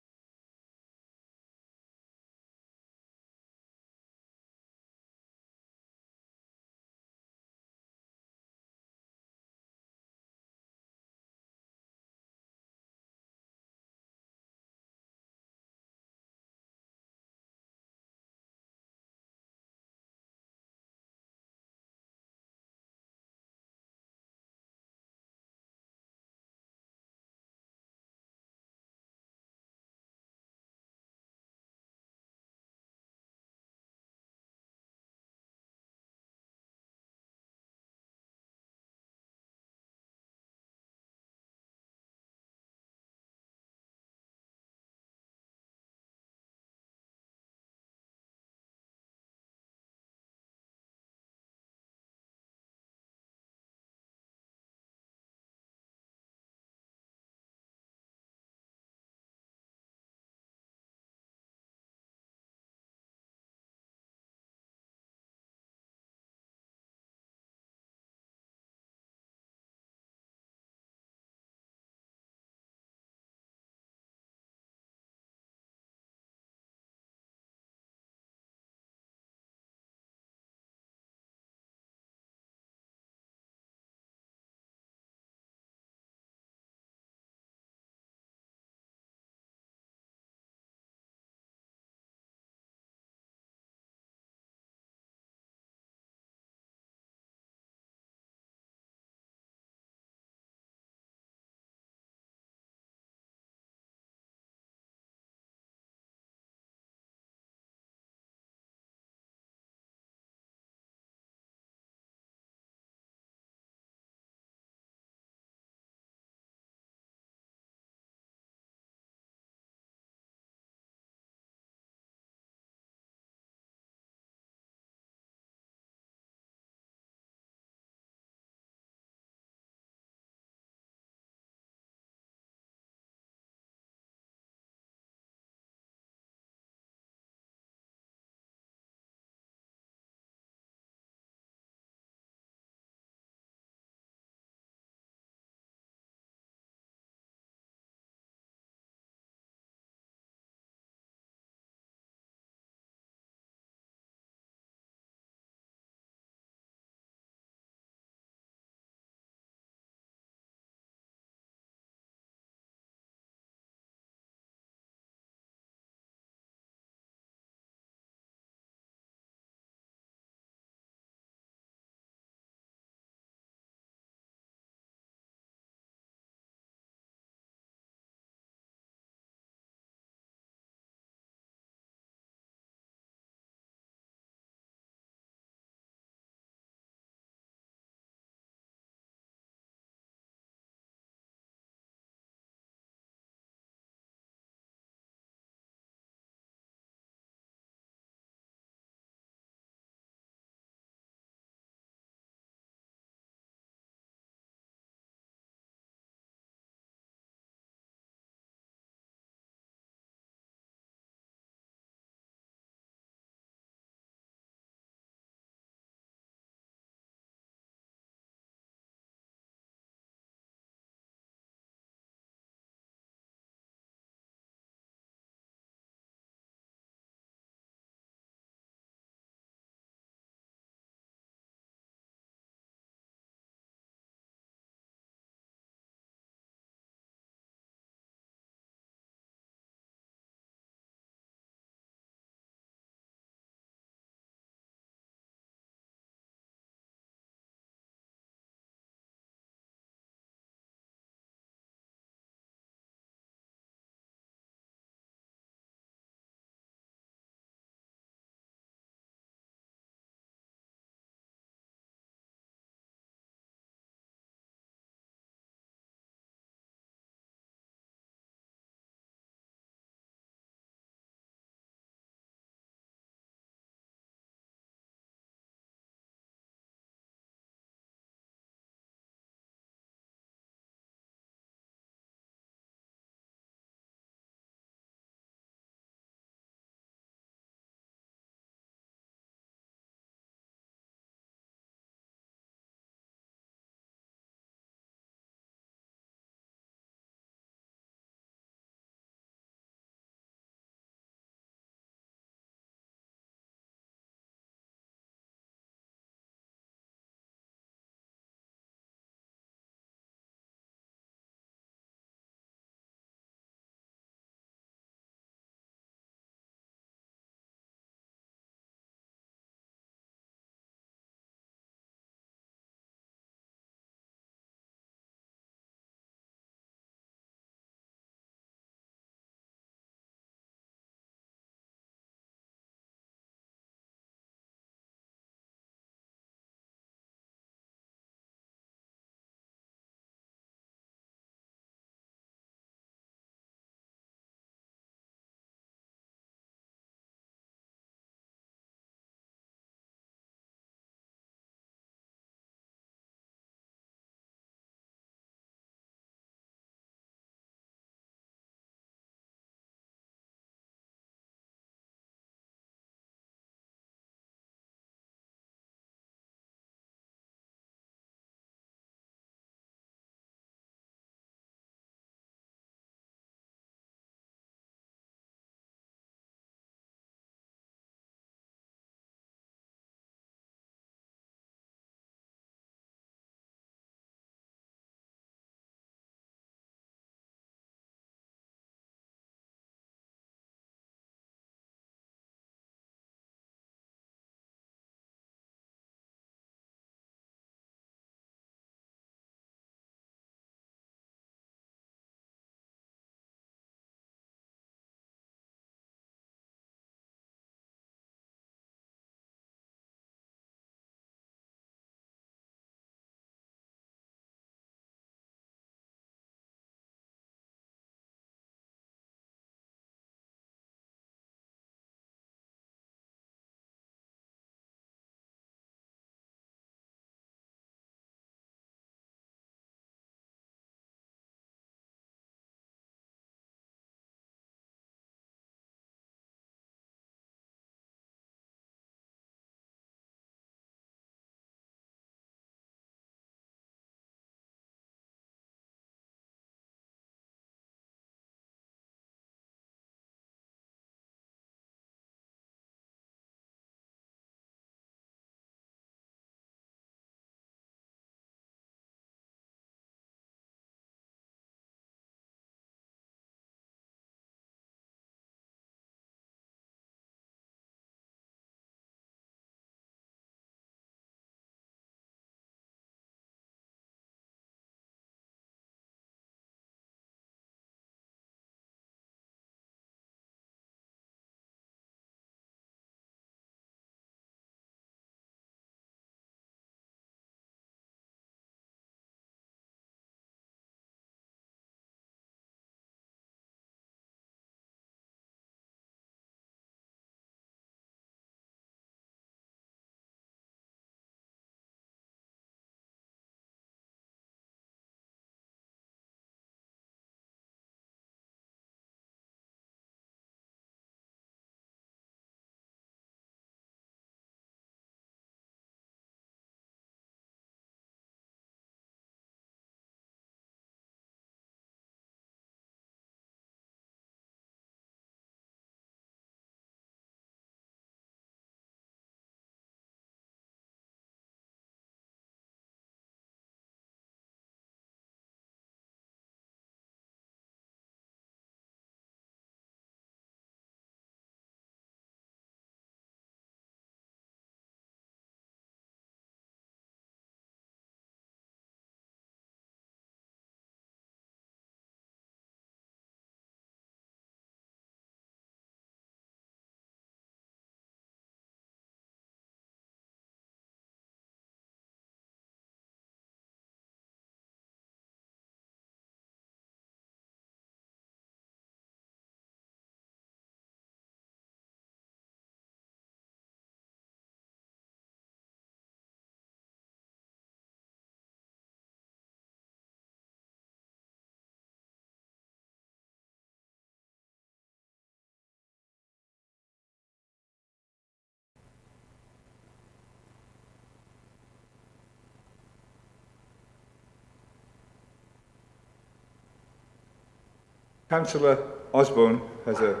Councillor Osborne has a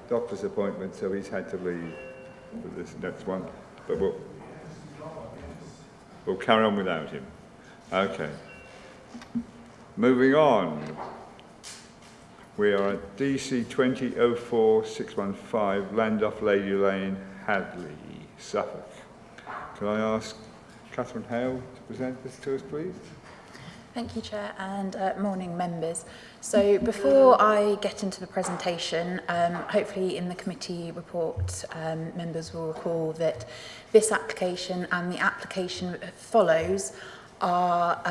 doctor's appointment, so he's had to leave for this next one, but we'll carry on without him. Okay. Moving on. We are at DC 2004-615, Land Off Lady Lane, Hadleigh, Suffolk. Can I ask Catherine Hale to present this to us, please? Thank you, Chair, and morning, members. So before I get into the presentation, hopefully in the committee report, members will recall that this application and the application that follows are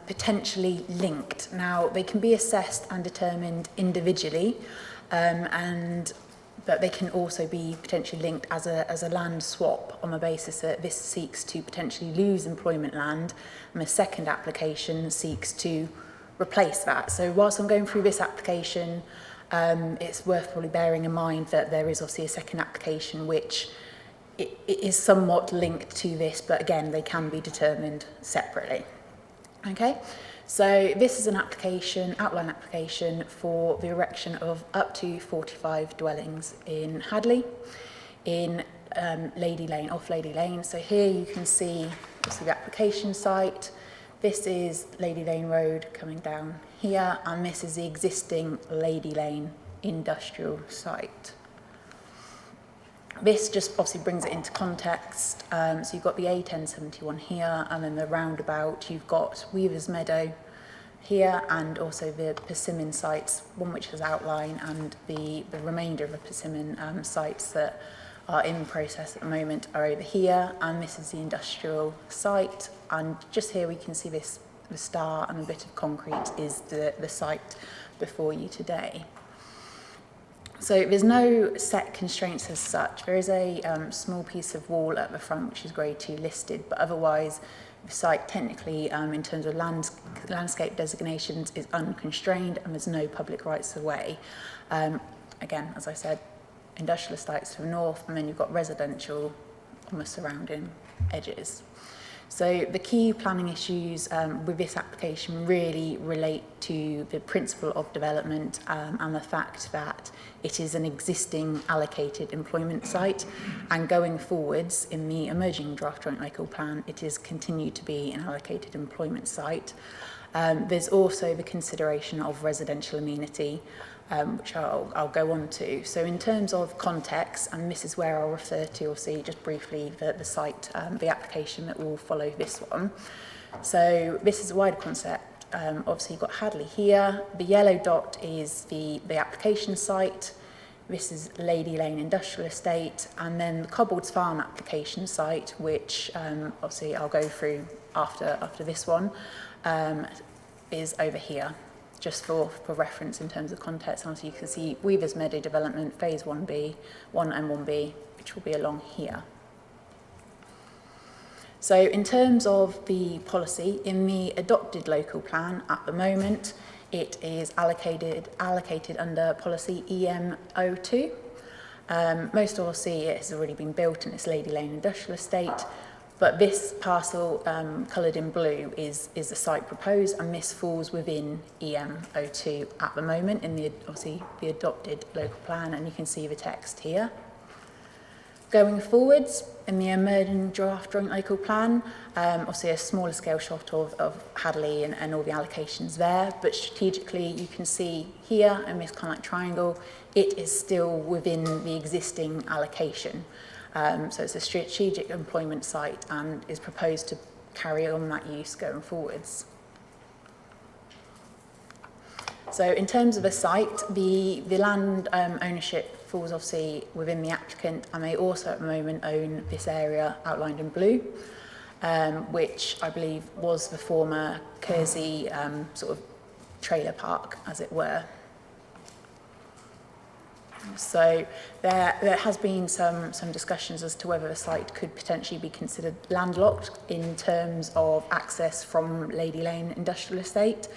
potentially linked. Now, they can be assessed and determined individually, but they can also be potentially linked as a land swap on the basis that this seeks to potentially lose employment land and the second application seeks to replace that. So whilst I'm going through this application, it's worth probably bearing in mind that there is obviously a second application which it is somewhat linked to this, but again, they can be determined separately. Okay, so this is an application, outline application for the erection of up to 45 dwellings in Hadleigh, in Lady Lane, off Lady Lane. So here you can see the application site. This is Lady Lane Road coming down here, and this is the existing Lady Lane industrial site. This just obviously brings it into context. So you've got the A1071 here, and then the roundabout, you've got Weaver's Meadow here, and also the Persimmon sites, one which has outline, and the remainder of the Persimmon sites that are in process at the moment are over here, and this is the industrial site. And just here we can see this, the star and a bit of concrete is the site before you today. So there's no set constraints as such. There is a small piece of wall at the front which is grade 2 listed, but otherwise the site technically in terms of landscape designations is unconstrained and there's no public rights of way. Again, as I said, industrial estates to the north, and then you've got residential on the surrounding edges. So the key planning issues with this application really relate to the principle of development and the fact that it is an existing allocated employment site, and going forwards in the emerging draft joint local plan it is continued to be an allocated employment site. There's also the consideration of residential amenity, which I'll go on to. So in terms of context, and this is where I'll refer to, you'll see just briefly the site, the application that will follow this one. So this is a wider concept. Obviously you've got Hadleigh here. The yellow dot is the application site. This is Lady Lane Industrial Estate, and then the Cobbold's Farm application site, which obviously I'll go through after this one, is over here. Just for reference in terms of context, and so you can see Weaver's Meadow Development Phase 1B, 1 and 1B, which will be along here. So in terms of the policy, in the adopted local plan at the moment, it is allocated under policy EM02. Most of will see it has already been built and it's Lady Lane Industrial Estate. But this parcel coloured in blue is the site proposed, and this falls within EM02 at the moment in obviously the adopted local plan, and you can see the text here. Going forwards in the emerging draft joint local plan, obviously a smaller scale shot of Hadleigh and all the allocations there, but strategically you can see here in this kind of like triangle, it is still within the existing allocation. So it's a strategic employment site and is proposed to carry on that use going forwards. So in terms of a site, the land ownership falls obviously within the applicant, and they also at the moment own this area outlined in blue, which I believe was the former Kersey sort of trailer park, as it were. So there has been some discussions as to whether the site could potentially be considered landlocked in terms of access from Lady Lane Industrial Estate.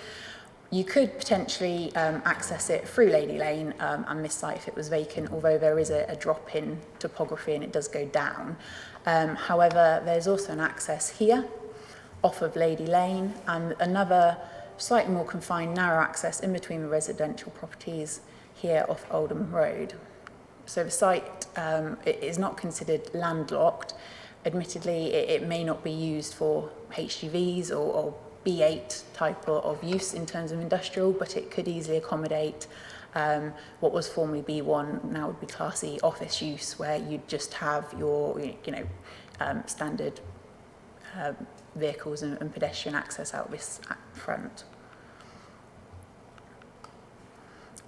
You could potentially access it through Lady Lane and this site if it was vacant, although there is a drop in topography and it does go down. However, there's also an access here off of Lady Lane, and another slightly more confined, narrow access in between the residential properties here off Oldham Road. So the site it is not considered landlocked. Admittedly, it may not be used for HGVs or B8 type of use in terms of industrial, but it could easily accommodate what was formerly B1, now would be Class E office use, where you'd just have your standard vehicles and pedestrian access out this front.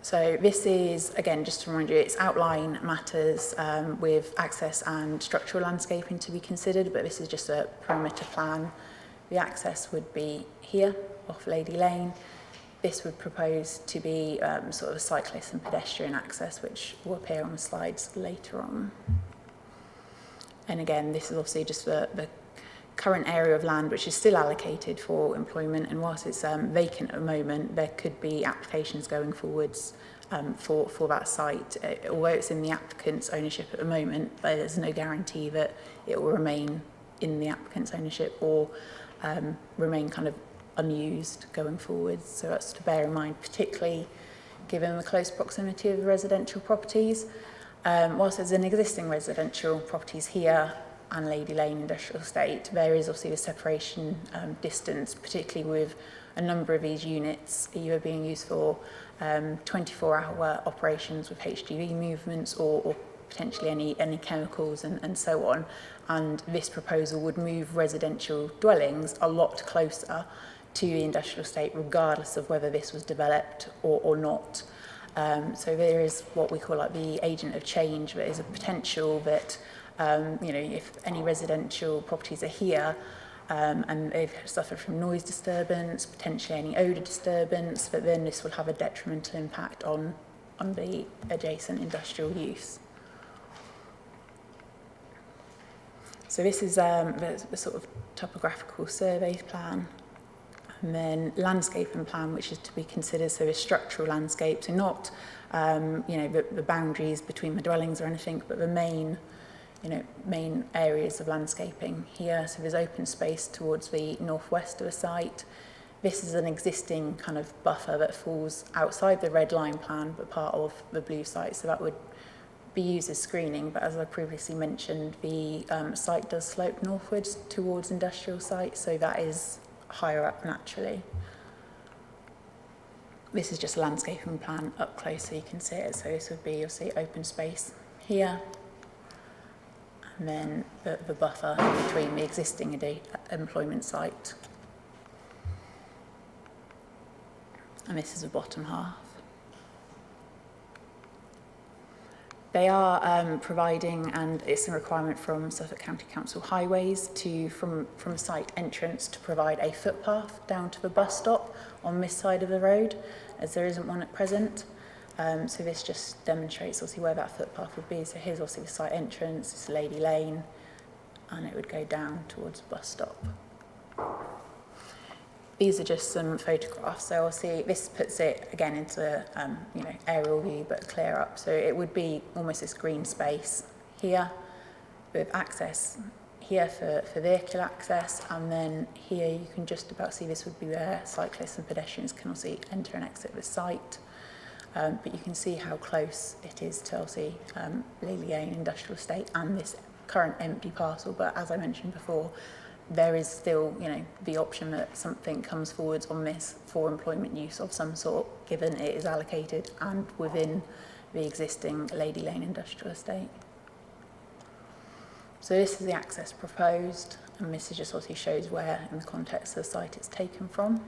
So this is, again, just to remind you, it's outline matters with access and structural landscaping to be considered, but this is just a perimeter plan. The access would be here, off Lady Lane. This would propose to be sort of a cyclist and pedestrian access, which will appear on the slides later on. And again, this is obviously just the current area of land which is still allocated for employment, and whilst it's vacant at the moment, there could be applications going forwards for that site. Although it's in the applicant's ownership at the moment, there's no guarantee that it will remain in the applicant's ownership or remain kind of unused going forwards. So that's to bear in mind, particularly given the close proximity of the residential properties. Whilst there's an existing residential properties here and Lady Lane Industrial Estate, there is obviously a separation distance, particularly with a number of these units either being used for 24-hour operations with HGV movements or potentially any chemicals and so on. And this proposal would move residential dwellings a lot closer to the industrial estate, regardless of whether this was developed or not. So there is what we call like the agent of change. There is a potential that if any residential properties are here and they've suffered from noise disturbance, potentially any odour disturbance, that then this will have a detrimental impact on the adjacent industrial use. So this is the sort of topographical survey plan, and then landscaping plan, which is to be considered. So a structural landscape, so not the boundaries between the dwellings or anything, but the main areas of landscaping here. So there's open space towards the northwest of the site. This is an existing kind of buffer that falls outside the red line plan, but part of the blue site. So that would be used as screening, but as I previously mentioned, the site does slope northwards towards industrial sites, so that is higher up naturally. This is just a landscaping plan up close so you can see it. So this would be obviously open space here, and then the buffer between the existing employment site. And this is the bottom half. They are providing, and it's a requirement from Suffolk County Council Highways from a site entrance to provide a footpath down to the bus stop on this side of the road, as there isn't one at present. So this just demonstrates obviously where that footpath would be. So here's obviously the site entrance, it's Lady Lane, and it would go down towards the bus stop. These are just some photographs. So obviously this puts it again into aerial view, but clear up. So it would be almost this green space here with access here for vehicle access, and then here you can just about see this would be where cyclists and pedestrians can also enter and exit the site. But you can see how close it is to obviously Lady Lane Industrial Estate and this current empty parcel. But as I mentioned before, there is still, the option that something comes forwards on this for employment use of some sort, given it is allocated and within the existing Lady Lane Industrial Estate. So this is the access proposed, and this just obviously shows where, in the context of the site, it's taken from.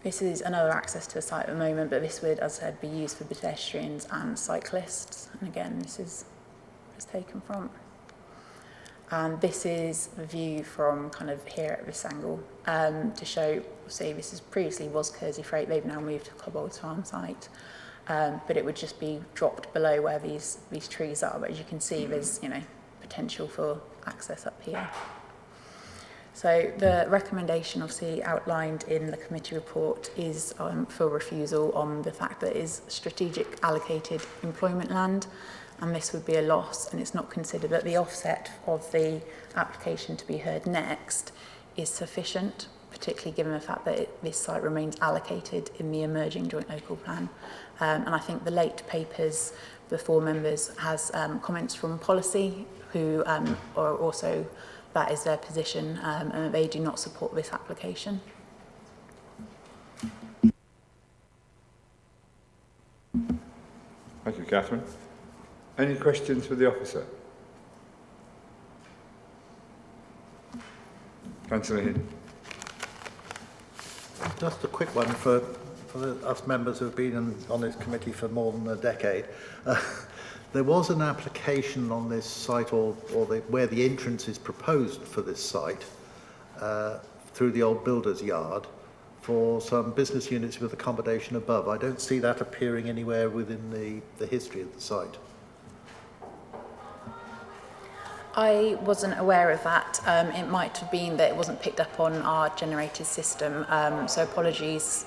This is another access to the site at the moment, but this would, as I said, be used for pedestrians and cyclists. And again, this is where it's taken from. And this is the view from kind of here at this angle to show, see, this is previously was Kersey Freight, they've now moved to Cobbold's Farm site, but it would just be dropped below where these trees are. But as you can see, there's potential for access up here. So the recommendation obviously outlined in the committee report is for refusal on the fact that it is strategic allocated employment land, and this would be a loss, and it's not considered that the offset of the application to be heard next is sufficient particularly given the fact that this site remains allocated in the emerging joint local plan. And I think the late papers before members has comments from policy who are also, that is their position, and they do not support this application. Thank you, Catherine. Any questions for the officer? Councillor Hidd. Just a quick one for us members who have been on this committee for more than a decade. There was an application on this site, where the entrance is proposed for this site, through the old builder's yard, for some business units with accommodation above. I don't see that appearing anywhere within the history of the site. I wasn't aware of that. It might have been that it wasn't picked up on our generated system, so apologies.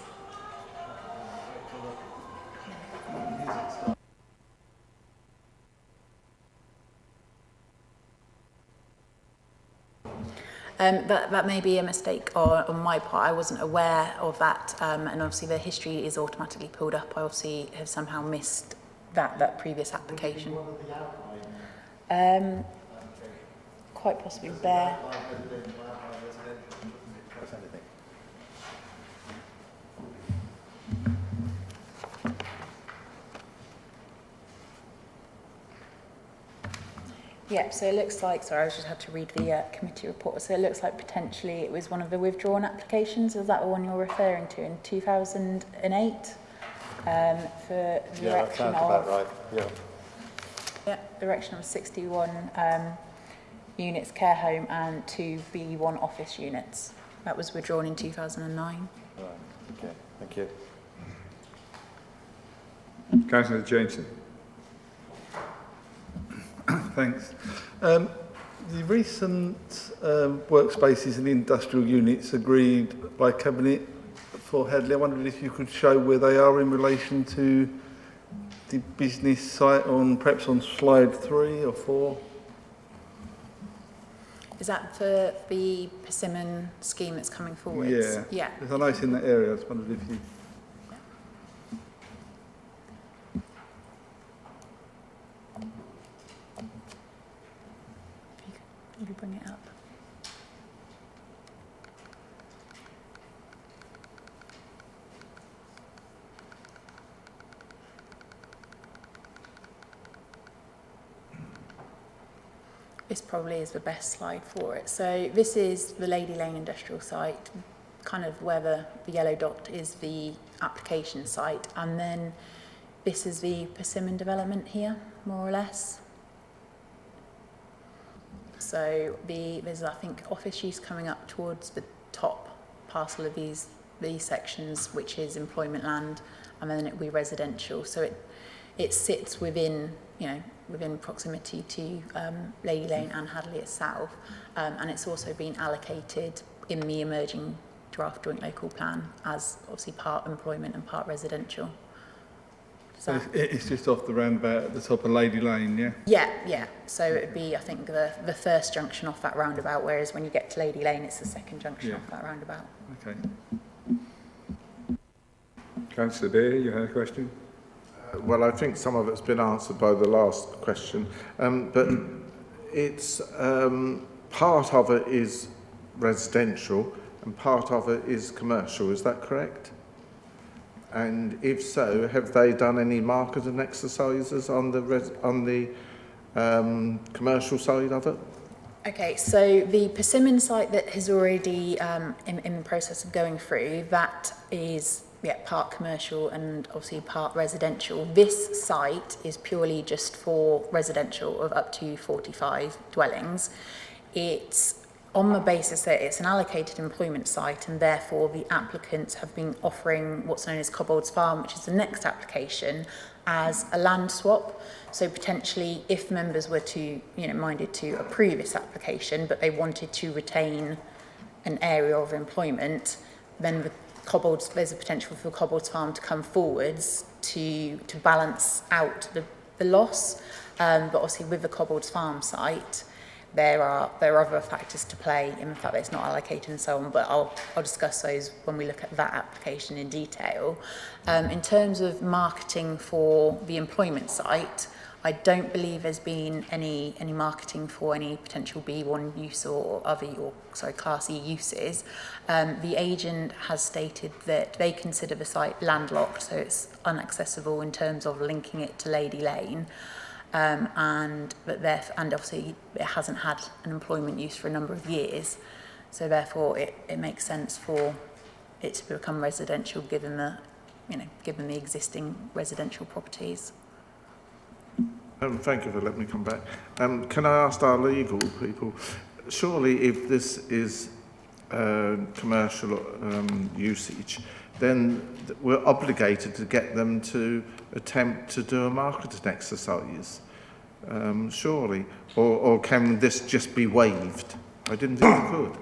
That may be a mistake on my part. I wasn't aware of that, and obviously the history is automatically pulled up. I obviously have somehow missed that previous application. Quite possibly there. Yeah, so it looks like, sorry, I just had to read the committee report. So it looks like potentially it was one of the withdrawn applications. Is that the one you're referring to in 2008? For the erection that sounds about right. Yeah, the erection of 61 units care home and 2 B1 office units. That was withdrawn in 2009. Right. Okay. Thank you. Councillor Jameson. Thanks. The recent workspaces and industrial units agreed by Cabinet for Hadleigh, I wondered if you could show where they are in relation to the business site, perhaps on slide 3 or 4. Is that for the Persimmon scheme that's coming forwards? Yeah. Because I know it's in that area. I just wondered if you... If you bring it up. This probably is the best slide for it. So this is the Lady Lane industrial site, kind of where the yellow dot is the application site, and then this is the Persimmon development here, more or less. So there's, I think, office use coming up towards the top parcel of these sections, which is employment land, and then it will be residential. So it sits within, within proximity to Lady Lane and Hadleigh itself, and it's also been allocated in the emerging draft joint local plan as obviously part employment and part residential. So it's just off the roundabout at the top of Lady Lane, yeah? Yeah. So it would be, I think, the first junction off that roundabout, whereas when you get to Lady Lane, it's the second junction off that roundabout. Okay. Councillor Beer, you had a question? Well, I think some of it's been answered by the last question, but it's part of it is residential and part of it is commercial. Is that correct? And if so, have they done any marketing exercises on the commercial side of it? Okay, so the Persimmon site that is already in the process of going through, that is part commercial and obviously part residential. This site is purely just for residential of up to 45 dwellings. It's on the basis that it's an allocated employment site, and therefore the applicants have been offering what's known as Cobbold's Farm, which is the next application, as a land swap. So potentially, if members were to, minded to approve this application, but they wanted to retain an area of employment, then there's a potential for Cobbold's Farm to come forwards to balance out the loss. But obviously with the Cobbold's Farm site, there are other factors to play in the fact that it's not allocated and so on, but I'll discuss those when we look at that application in detail. In terms of marketing for the employment site, I don't believe there's been any marketing for any potential B1 use or Class E uses. The agent has stated that they consider the site landlocked, so it's inaccessible in terms of linking it to Lady Lane. And obviously it hasn't had an employment use for a number of years, so therefore it makes sense for it to become residential given the existing residential properties. Thank you for letting me come back. Can I ask our legal people, surely if this is commercial usage, then we're obligated to get them to attempt to do a marketing exercise, surely? Or can this just be waived? I didn't think it could.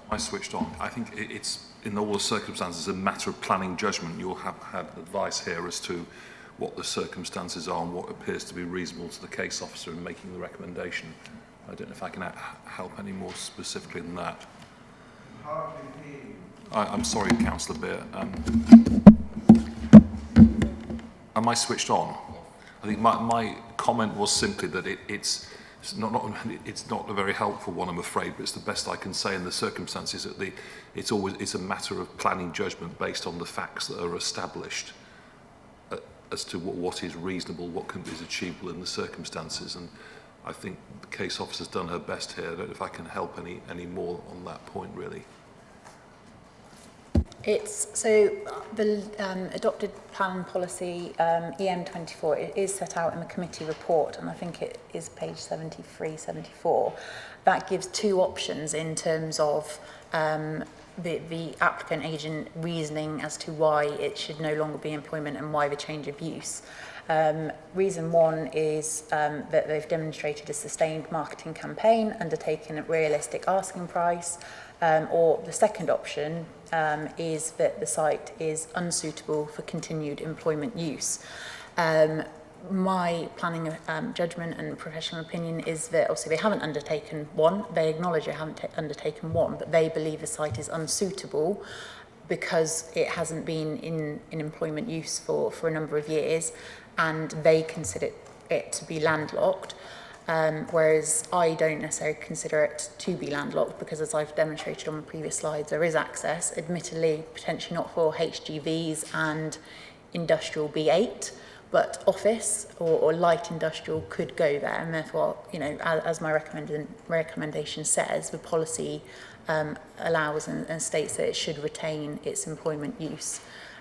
I switched on. I think it's, in all the circumstances, a matter of planning judgment. You'll have had advice here as to what the circumstances are and what appears to be reasonable to the case officer in making the recommendation. I don't know if I can help any more specifically than that. I'm sorry, Councillor Beer. Am I switched on? I think my comment was simply that it's not a very helpful one, I'm afraid, but it's the best I can say in the circumstances. That it's a matter of planning judgment based on the facts that are established as to what is reasonable, what is achievable in the circumstances. And I think the case officer's done her best here. I don't know if I can help any more on that point, really. It's so the adopted plan policy EM24, it is set out in the committee report, and I think it is page 73, 74. That gives two options in terms of the applicant agent reasoning as to why it should no longer be employment and why the change of use. Reason one is that they've demonstrated a sustained marketing campaign, undertaken at realistic asking price, or the second option is that the site is unsuitable for continued employment use. My planning judgment and professional opinion is that obviously they haven't undertaken one, they acknowledge they haven't undertaken one, but they believe the site is unsuitable because it hasn't been in employment use for a number of years, and they consider it to be landlocked. Whereas I don't necessarily consider it to be landlocked because, as I've demonstrated on the previous slides, there is access, admittedly potentially not for HGVs and industrial B8, but office or light industrial could go there, and therefore, you know, as my recommendation says, the policy allows and states that it should retain its employment use.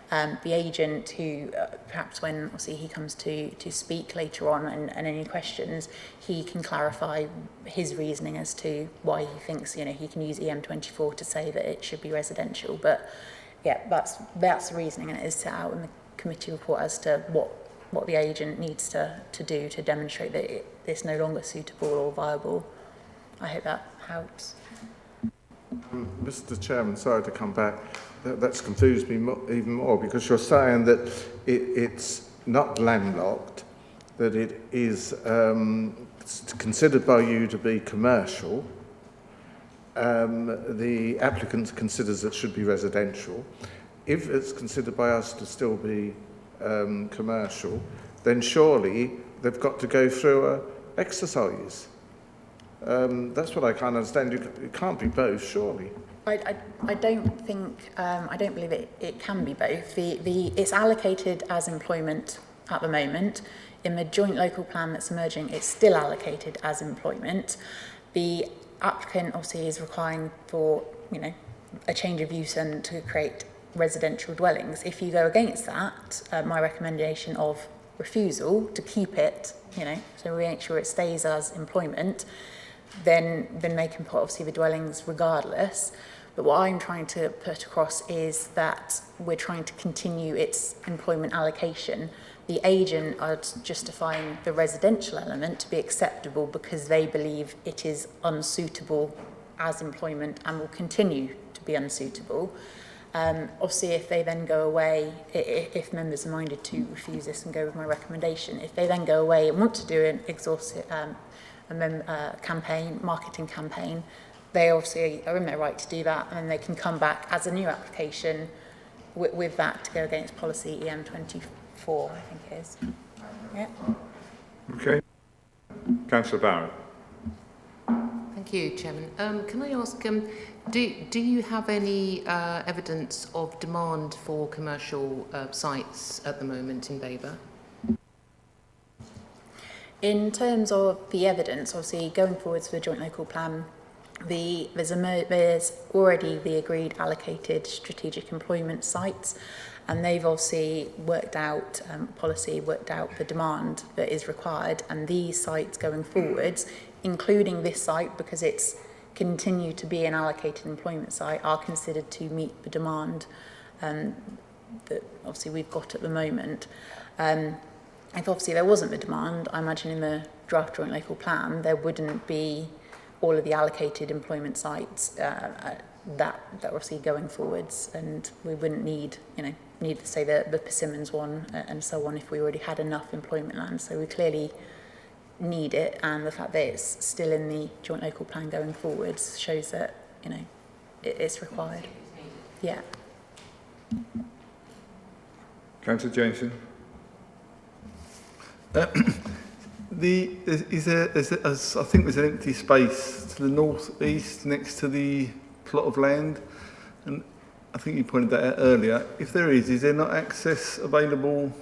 The agent who, perhaps when obviously he comes to speak later on and any questions, he can clarify his reasoning as to why he thinks, you know, he can use EM24 to say that it should be residential. But yeah, that's the reasoning, and it is set out in the committee report as to what the agent needs to do to demonstrate that it's no longer suitable or viable. I hope that helps. Mr. Chairman, sorry to come back. That's confused me even more, because you're saying that it's not landlocked, that it is considered by you to be commercial. The applicant considers it should be residential. If it's considered by us to still be commercial, then surely they've got to go through an exercise. That's what I can't understand. It can't be both, surely. I don't think, I don't believe it can be both. It's allocated as employment at the moment. In the joint local plan that's emerging, it's still allocated as employment. The applicant obviously is requiring for, you know, a change of use and to create residential dwellings. If you go against that, my recommendation of refusal to keep it, you know, so we make sure it stays as employment, then they can put obviously the dwellings regardless. But what I'm trying to put across is that we're trying to continue its employment allocation. The agent are justifying the residential element to be acceptable because they believe it is unsuitable as employment and will continue to be unsuitable. Obviously, if they then go away, if members are minded to refuse this and go with my recommendation, if they then go away and want to do an exhaustive marketing campaign, they obviously are in their right to do that, and then they can come back as a new application with that to go against policy EM24, I think it is. Yeah. Okay. Councillor Barrett. Thank you, Chairman. Can I ask, do you have any evidence of demand for commercial sites at the moment in Babergh? In terms of the evidence, obviously going forwards for the joint local plan, there's already the agreed allocated strategic employment sites, and they've obviously worked out worked out the demand that is required, and these sites going forwards, including this site because it's continued to be an allocated employment site, are considered to meet the demand that obviously we've got at the moment. If obviously there wasn't the demand, I imagine in the draft joint local plan there wouldn't be all of the allocated employment sites that obviously going forwards, and we wouldn't need to say the Persimmons one and so on if we already had enough employment land. So we clearly need it, and the fact that it's still in the joint local plan going forwards shows that it's required. Yeah. Councillor Jameson. I think there's an empty space to the north-east next to the plot of land, and I think you pointed that out earlier. If there is there not access available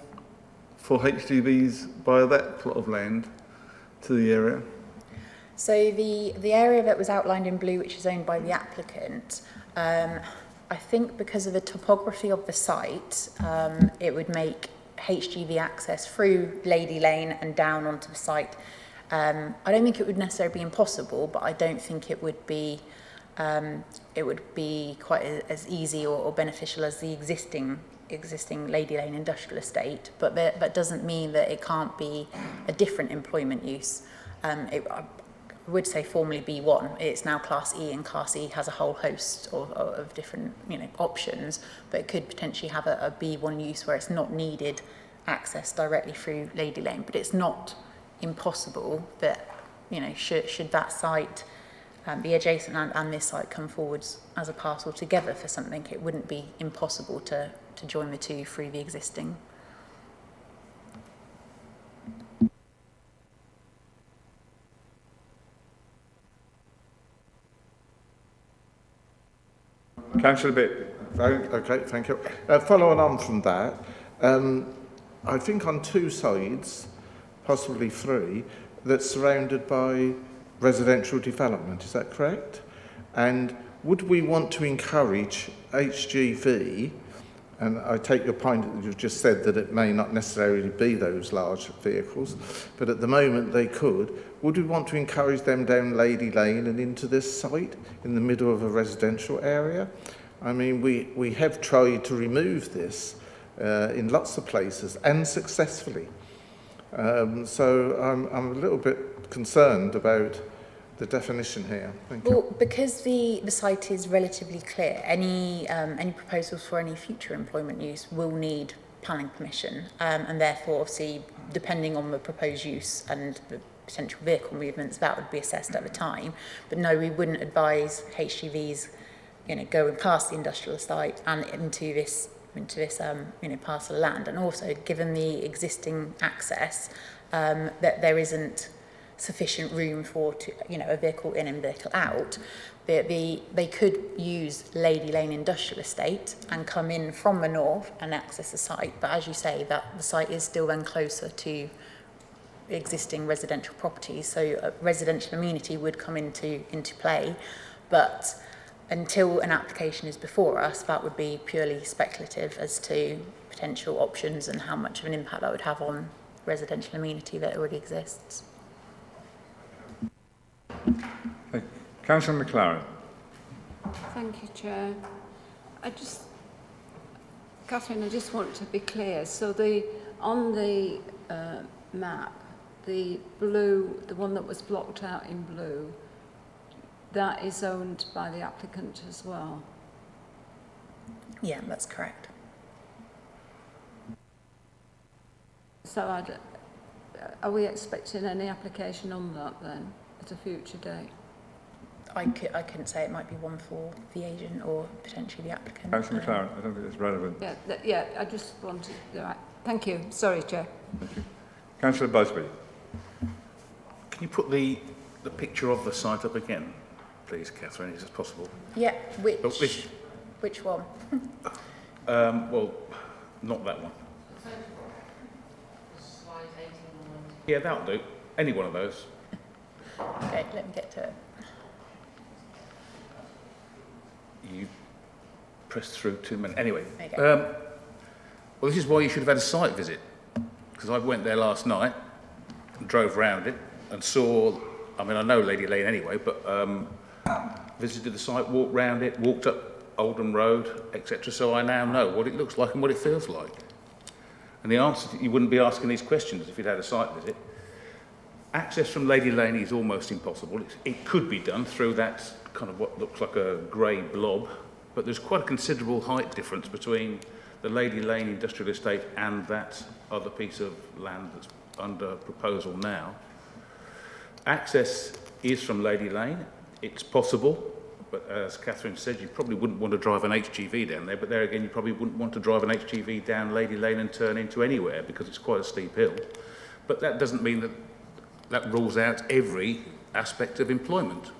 for HGVs via that plot of land to the area? So the area that was outlined in blue, which is owned by the applicant, I think because of the topography of the site, it would make HGV access through Lady Lane and down onto the site. I don't think it would necessarily be impossible, but I don't think it would be quite as easy or beneficial as the existing Lady Lane industrial estate. But that doesn't mean that it can't be a different employment use. I would say formally B1. It's now Class E, and Class E has a whole host of different options, but it could potentially have a B1 use where it's not needed access directly through Lady Lane. But it's not impossible that should that site, the adjacent land and this site come forwards as a parcel together for something, it wouldn't be impossible to join the two through the existing. Councillor Bitt. Okay, thank you. Following on from that, I think on two sides, possibly three, that's surrounded by residential development, is that correct? And would we want to encourage HGV, and I take your point that you've just said that it may not necessarily be those large vehicles, but at the moment they could, would we want to encourage them down Lady Lane and into this site in the middle of a residential area? I mean, we have tried to remove this in lots of places and successfully. So I'm a little bit concerned about the definition here. Thank you. Well, because the site is relatively clear, any proposals for any future employment use will need planning permission, and therefore, obviously, depending on the proposed use and the potential vehicle movements, that would be assessed at the time. But no, we wouldn't advise HGVs, going past the industrial site and into this parcel of land. And also, given the existing access, that there isn't sufficient room for a vehicle in and vehicle out, they could use Lady Lane Industrial Estate and come in from the north and access the site. But as you say, that the site is still then closer to existing residential properties, so a residential amenity would come into play. But until an application is before us, that would be purely speculative as to potential options and how much of an impact that would have on residential amenity that already exists. Councillor McLaren. Thank you, Chair. Catherine, I just want to be clear. So on the map, the blue, the one that was blocked out in blue, that is owned by the applicant as well? Yeah, that's correct. So are we expecting any application on that then at a future date? I couldn't say. It might be one for the agent or potentially the applicant. Councillor McLaren, I don't think it's relevant. Yeah, I just wanted... Right. Thank you. Sorry, Chair. Thank you. Councillor Busby. Can you put the picture of the site up again, please, Catherine, is it possible? Yeah, which one? Well, not that one. Yeah, that'll do. Any one of those. Okay, let me get to it. You pressed through too many. Anyway, There you go. well, this is why you should have had a site visit, because I went there last night and drove around it and saw, I mean, I know Lady Lane anyway, but visited the site, walked round it, walked up Oldham Road, etc. So I now know what it looks like and what it feels like. And the answer, you wouldn't be asking these questions if you'd had a site visit. Access from Lady Lane is almost impossible. It could be done through that kind of what looks like a grey blob, but there's quite a considerable height difference between the Lady Lane industrial estate and that other piece of land that's under proposal now. Access is from Lady Lane. It's possible, but as Catherine said, you probably wouldn't want to drive an HGV down there, but there again, you probably wouldn't want to drive an HGV down Lady Lane and turn into anywhere because it's quite a steep hill. But that doesn't mean that that rules out every aspect of employment.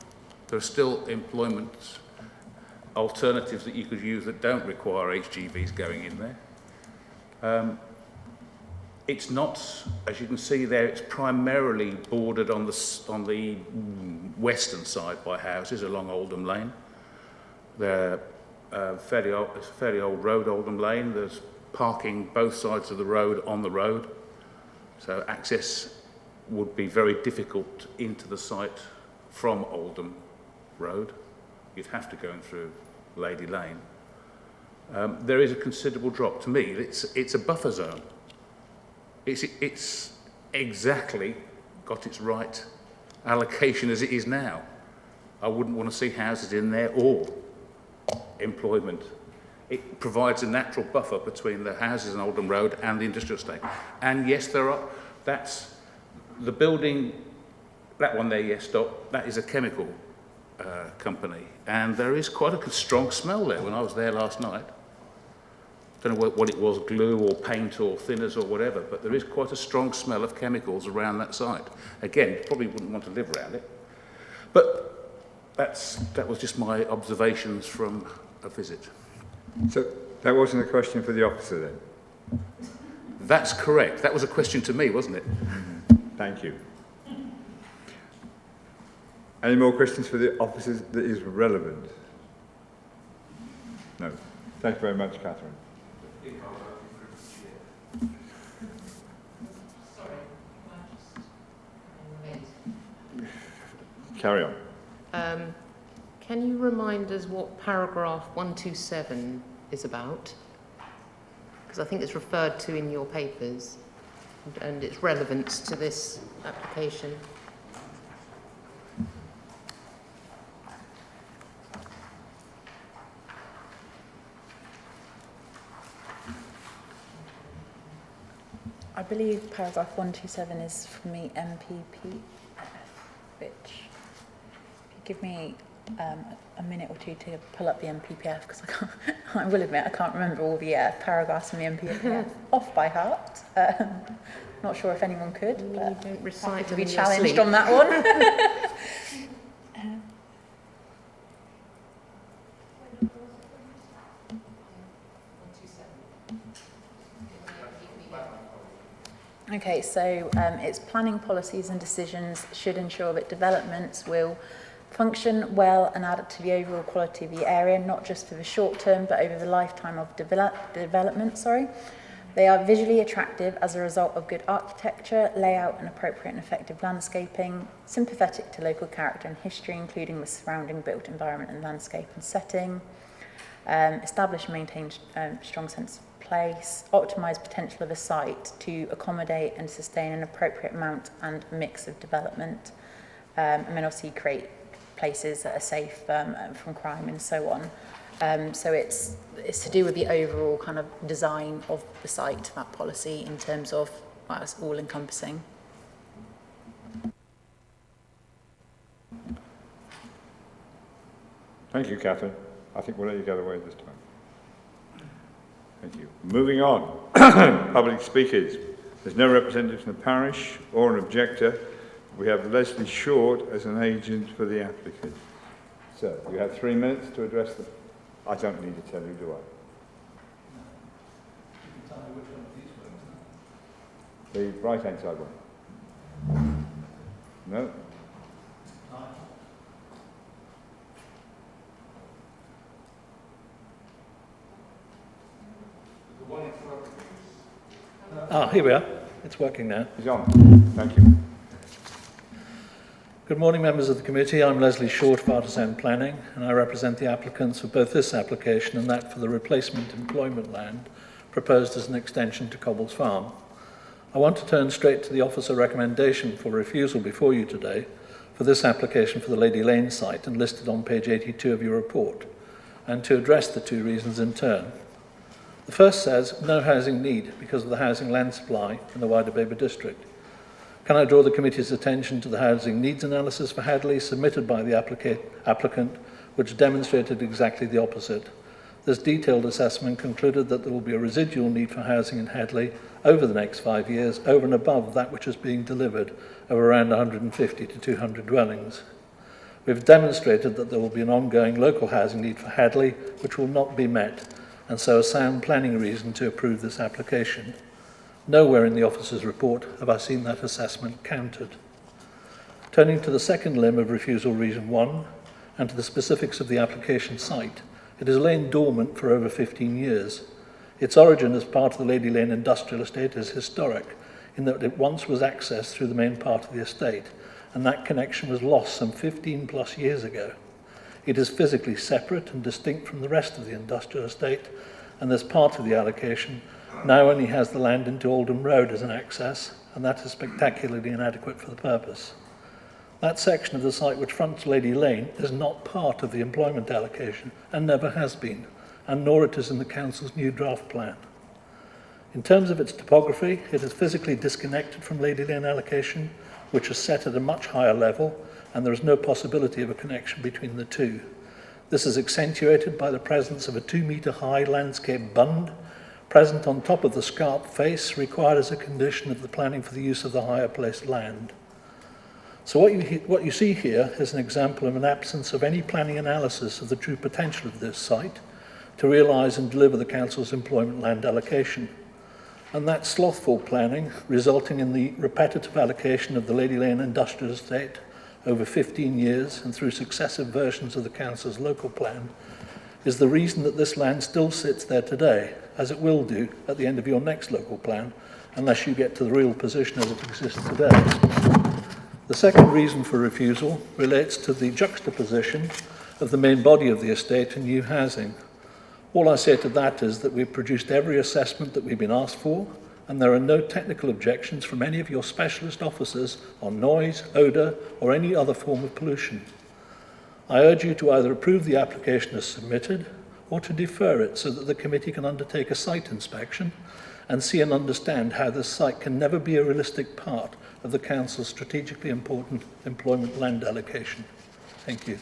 There are still employment alternatives that you could use that don't require HGVs going in there. It's not, as you can see there, it's primarily bordered on the western side by houses along Oldham Lane. They're it's a fairly old road, Oldham Lane. There's parking both sides of the road on the road. So access would be very difficult into the site from Oldham Road. You'd have to go in through Lady Lane. There is a considerable drop. To me, it's a buffer zone. It's exactly got its right allocation as it is now. I wouldn't want to see houses in there or employment. It provides a natural buffer between the houses in Oldham Road and the industrial estate. And yes, that's the building, that one there, yes, stop, that is a chemical company. And there is quite a strong smell there when I was there last night. Don't know what it was, glue or paint or thinners or whatever, but there is quite a strong smell of chemicals around that site. Again, you probably wouldn't want to live around it. But that was just my observations from a visit. So that wasn't a question for the officer then? That's correct. That was a question to me, wasn't it? Thank you. Any more questions for the officers that is relevant? No. Thank you very much, Catherine. Carry on. Can you remind us what paragraph 127 is about? Because I think it's referred to in your papers and its relevance to this application. I believe paragraph 127 is from the MPPF, which, if you give me a minute or two to pull up the MPPF, because I will admit I can't remember all the paragraphs in the MPPF off by heart. Not sure if anyone could, but don't recite to them be in your challenged sleep. on that one. Okay, so its planning policies and decisions should ensure that developments will function well and add to the overall quality of the area, not just for the short term, but over the lifetime of development. They are visually attractive as a result of good architecture, layout, and appropriate and effective landscaping, sympathetic to local character and history, including the surrounding built environment and landscape and setting, establish and maintain strong sense of place, optimise potential of a site to accommodate and sustain an appropriate amount and mix of development, and then obviously create places that are safe from crime and so on. So it's to do with the overall kind of design of the site, that policy, in terms of, well, it's all encompassing. Thank you, Catherine. I think we'll let you get away this time. Thank you. Moving on. Public speakers. There's no representative from the parish or an objector. We have Leslie Short as an agent for the applicant. So, you have 3 minutes to address them. I don't need to tell you, do I? The right-hand side one. No? Here we are. It's working now. It's on. Thank you. Good morning, members of the committee. I'm Leslie Short of Artisan Planning, and I represent the applicants for both this application and that for the replacement employment land proposed as an extension to Cobbles Farm. I want to turn straight to the officer recommendation for refusal before you today for this application for the Lady Lane site and listed on page 82 of your report, and to address the two reasons in turn. The first says no housing need because of the housing land supply in the wider Babergh district. Can I draw the committee's attention to the housing needs analysis for Hadleigh submitted by the applicant, which demonstrated exactly the opposite. This detailed assessment concluded that there will be a residual need for housing in Hadleigh over the next 5 years, over and above that which is being delivered, of around 150 to 200 dwellings. We've demonstrated that there will be an ongoing local housing need for Hadleigh, which will not be met, and so a sound planning reason to approve this application. Nowhere in the officer's report have I seen that assessment countered. Turning to the second limb of refusal reason 1 and to the specifics of the application site, it has lain dormant for over 15 years. Its origin as part of the Lady Lane industrial estate is historic in that it once was accessed through the main part of the estate, and that connection was lost some 15 plus years ago. It is physically separate and distinct from the rest of the industrial estate, and as part of the allocation now only has the land into Oldham Road as an access, and that is spectacularly inadequate for the purpose. That section of the site which fronts Lady Lane is not part of the employment allocation and never has been, and nor it is in the council's new draft plan. In terms of its topography, it is physically disconnected from Lady Lane allocation, which is set at a much higher level, and there is no possibility of a connection between the two. This is accentuated by the presence of a 2-metre high landscape bund present on top of the scarp face, required as a condition of the planning for the use of the higher placed land. So what you see here is an example of an absence of any planning analysis of the true potential of this site to realise and deliver the council's employment land allocation. And that slothful planning, resulting in the repetitive allocation of the Lady Lane industrial estate over 15 years and through successive versions of the council's local plan, is the reason that this land still sits there today, as it will do at the end of your next local plan, unless you get to the real position as it exists today. The second reason for refusal relates to the juxtaposition of the main body of the estate and new housing. All I say to that is that we've produced every assessment that we've been asked for, and there are no technical objections from any of your specialist officers on noise, odour, or any other form of pollution. I urge you to either approve the application as submitted or to defer it so that the committee can undertake a site inspection and see and understand how this site can never be a realistic part of the council's strategically important employment land allocation. Thank you.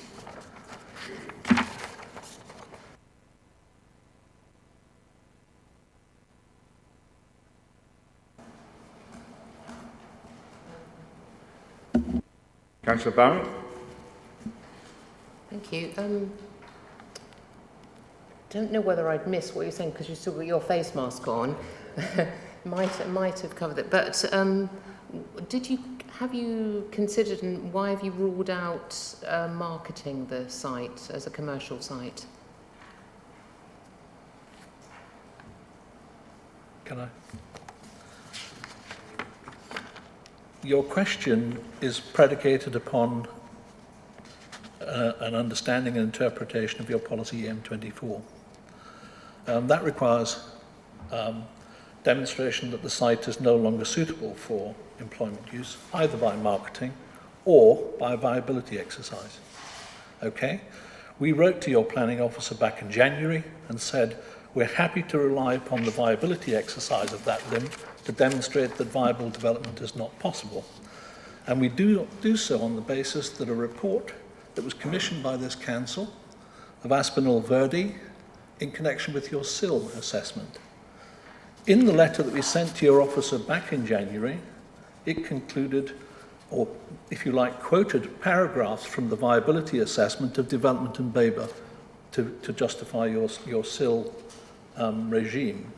Councillor Barrett. Thank you. Don't know whether I'd missed what you're saying because you still got your face mask on. might have covered it, but have you considered and why have you ruled out marketing the site as a commercial site? Can I? Your question is predicated upon an understanding and interpretation of your policy EM24. That requires demonstration that the site is no longer suitable for employment use, either by marketing or by a viability exercise. Okay? We wrote to your planning officer back in January and said, we're happy to rely upon the viability exercise of that limb to demonstrate that viable development is not possible. And we do so on the basis that a report that was commissioned by this council of Aspinall Verde in connection with your SIL assessment. In the letter that we sent to your officer back in January, it concluded, or if you like, quoted paragraphs from the viability assessment of development in Babergh to justify your SIL regime.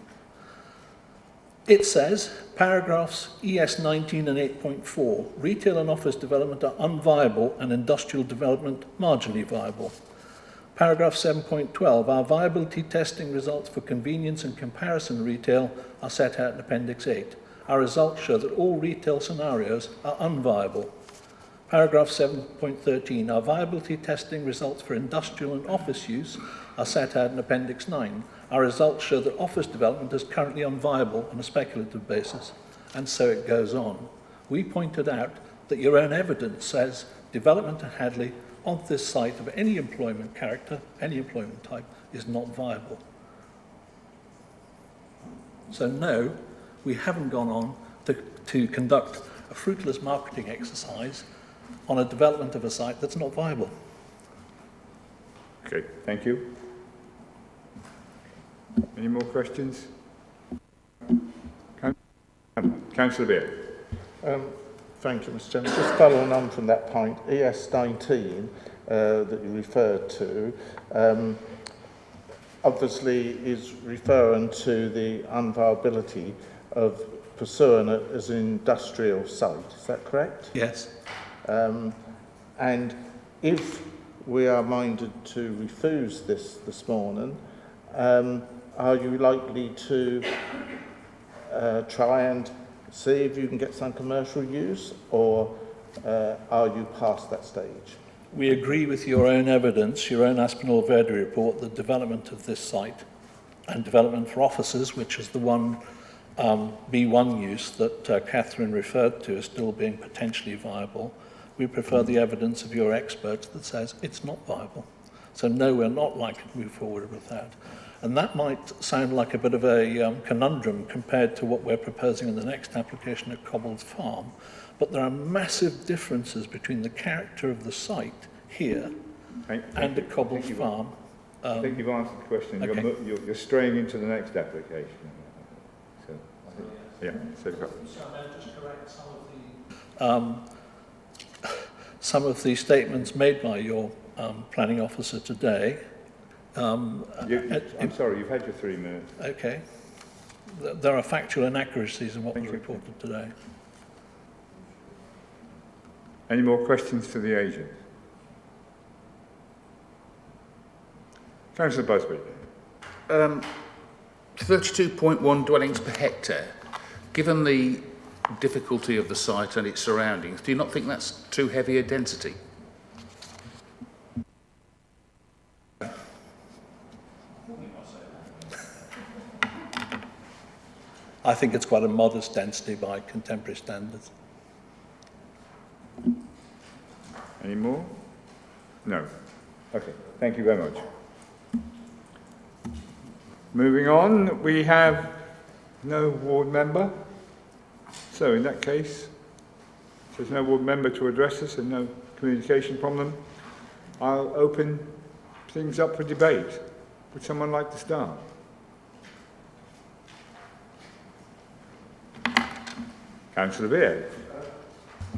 It says, paragraphs ES 19 and 8.4, retail and office development are unviable and industrial development marginally viable. Paragraph 7.12, our viability testing results for convenience and comparison retail are set out in Appendix 8. Our results show that all retail scenarios are unviable. Paragraph 7.13, our viability testing results for industrial and office use are set out in Appendix 9. Our results show that office development is currently unviable on a speculative basis, and so it goes on. We pointed out that your own evidence says development at Hadleigh on this site of any employment character, any employment type, is not viable. So no, we haven't gone on to conduct a fruitless marketing exercise on a development of a site that's not viable. Okay, thank you. Any more questions? Councillor Beard. Thank you, Mr. Chairman. Just following on from that point, ES 19 that you referred to, obviously is referring to the unviability of pursuing it as an industrial site. Is that correct? Yes. And if we are minded to refuse this morning, are you likely to try and see if you can get some commercial use, or are you past that stage? We agree with your own evidence, your own Aspinall Verde report, the development of this site and development for offices, which is the one B1 use that Catherine referred to as still being potentially viable. We prefer the evidence of your experts that says it's not viable. So no, we're not likely to move forward with that. And that might sound like a bit of a conundrum compared to what we're proposing in the next application at Cobbles Farm. But there are massive differences between the character of the site here and at Cobbles Farm. I think you've answered the question. Okay. You're straying into the next application. So, yeah, so you've got... just correct some of the statements made by your planning officer today. I'm sorry, you've had your 3 minutes. Okay. There are factual inaccuracies in what was reported today. Any more questions to the agent? Councillor Busby. 32.1 dwellings per hectare. Given the difficulty of the site and its surroundings, do you not think that's too heavy a density? I think it's quite a modest density by contemporary standards. Any more? No. Okay, thank you very much. Moving on, we have no ward member. So in that case, if there's no ward member to address us and no communication from them, I'll open things up for debate. Would someone like to start? Councillor Beard.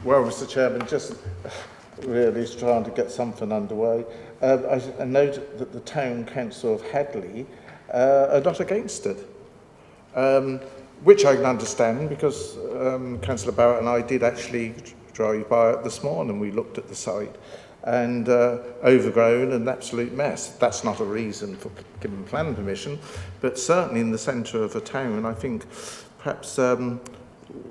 Well, Mr. Chairman, just really trying to get something underway. I note that the Town Council of Hadleigh are not against it, which I can understand because Councillor Barrett and I did actually drive by it this morning. We looked at the site and overgrown and an absolute mess. That's not a reason for giving planning permission, but certainly in the centre of a town, I think perhaps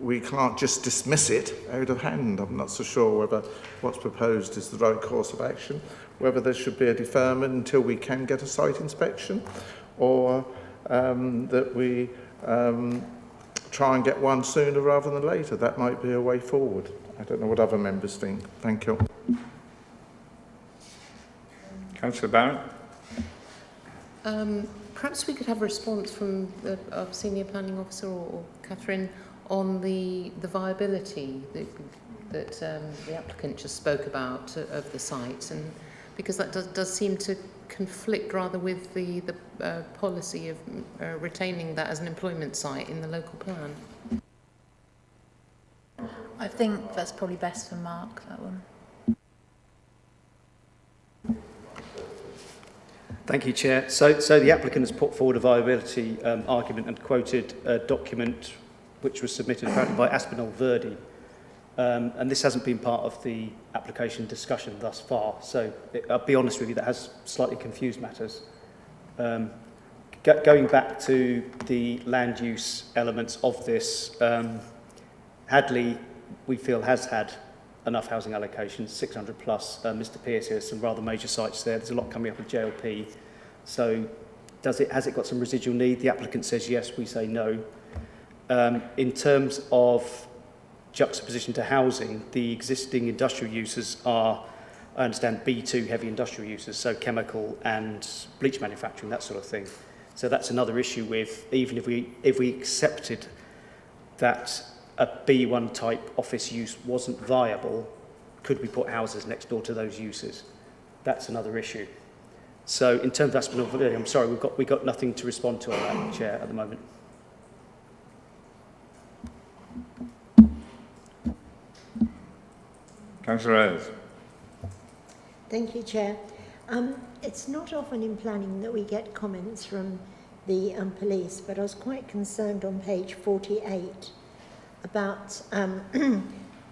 we can't just dismiss it out of hand. I'm not so sure whether what's proposed is the right course of action, whether there should be a deferment until we can get a site inspection, or that we try and get one sooner rather than later. That might be a way forward. I don't know what other members think. Thank you. Councillor Barrett. Perhaps we could have a response from our senior planning officer or Catherine on the viability that the applicant just spoke about of the site, and because that does seem to conflict rather with the policy of retaining that as an employment site in the local plan? I think that's probably best for Mark, that one. Thank you, Chair. So the applicant has put forward a viability argument and quoted a document which was submitted apparently by Aspinall Verdi. And this hasn't been part of the application discussion thus far. So I'll be honest with you, that has slightly confused matters. Going back to the land use elements of this, Hadleigh, we feel, has had enough housing allocations, 600 plus. Mr Pearce here, some rather major sites there. There's a lot coming up with JLP. So has it got some residual need? The applicant says yes, we say no. In terms of juxtaposition to housing, the existing industrial uses are, I understand, B2 heavy industrial uses, so chemical and bleach manufacturing, that sort of thing. So that's another issue with, even if we accepted that a B1 type office use wasn't viable, could we put houses next door to those uses? That's another issue. So in terms of Aspinall Verdi, I'm sorry, we've got nothing to respond to on that, Chair, at the moment. Councillor Ayres. Thank you, Chair. It's not often in planning that we get comments from the police, but I was quite concerned on page 48 about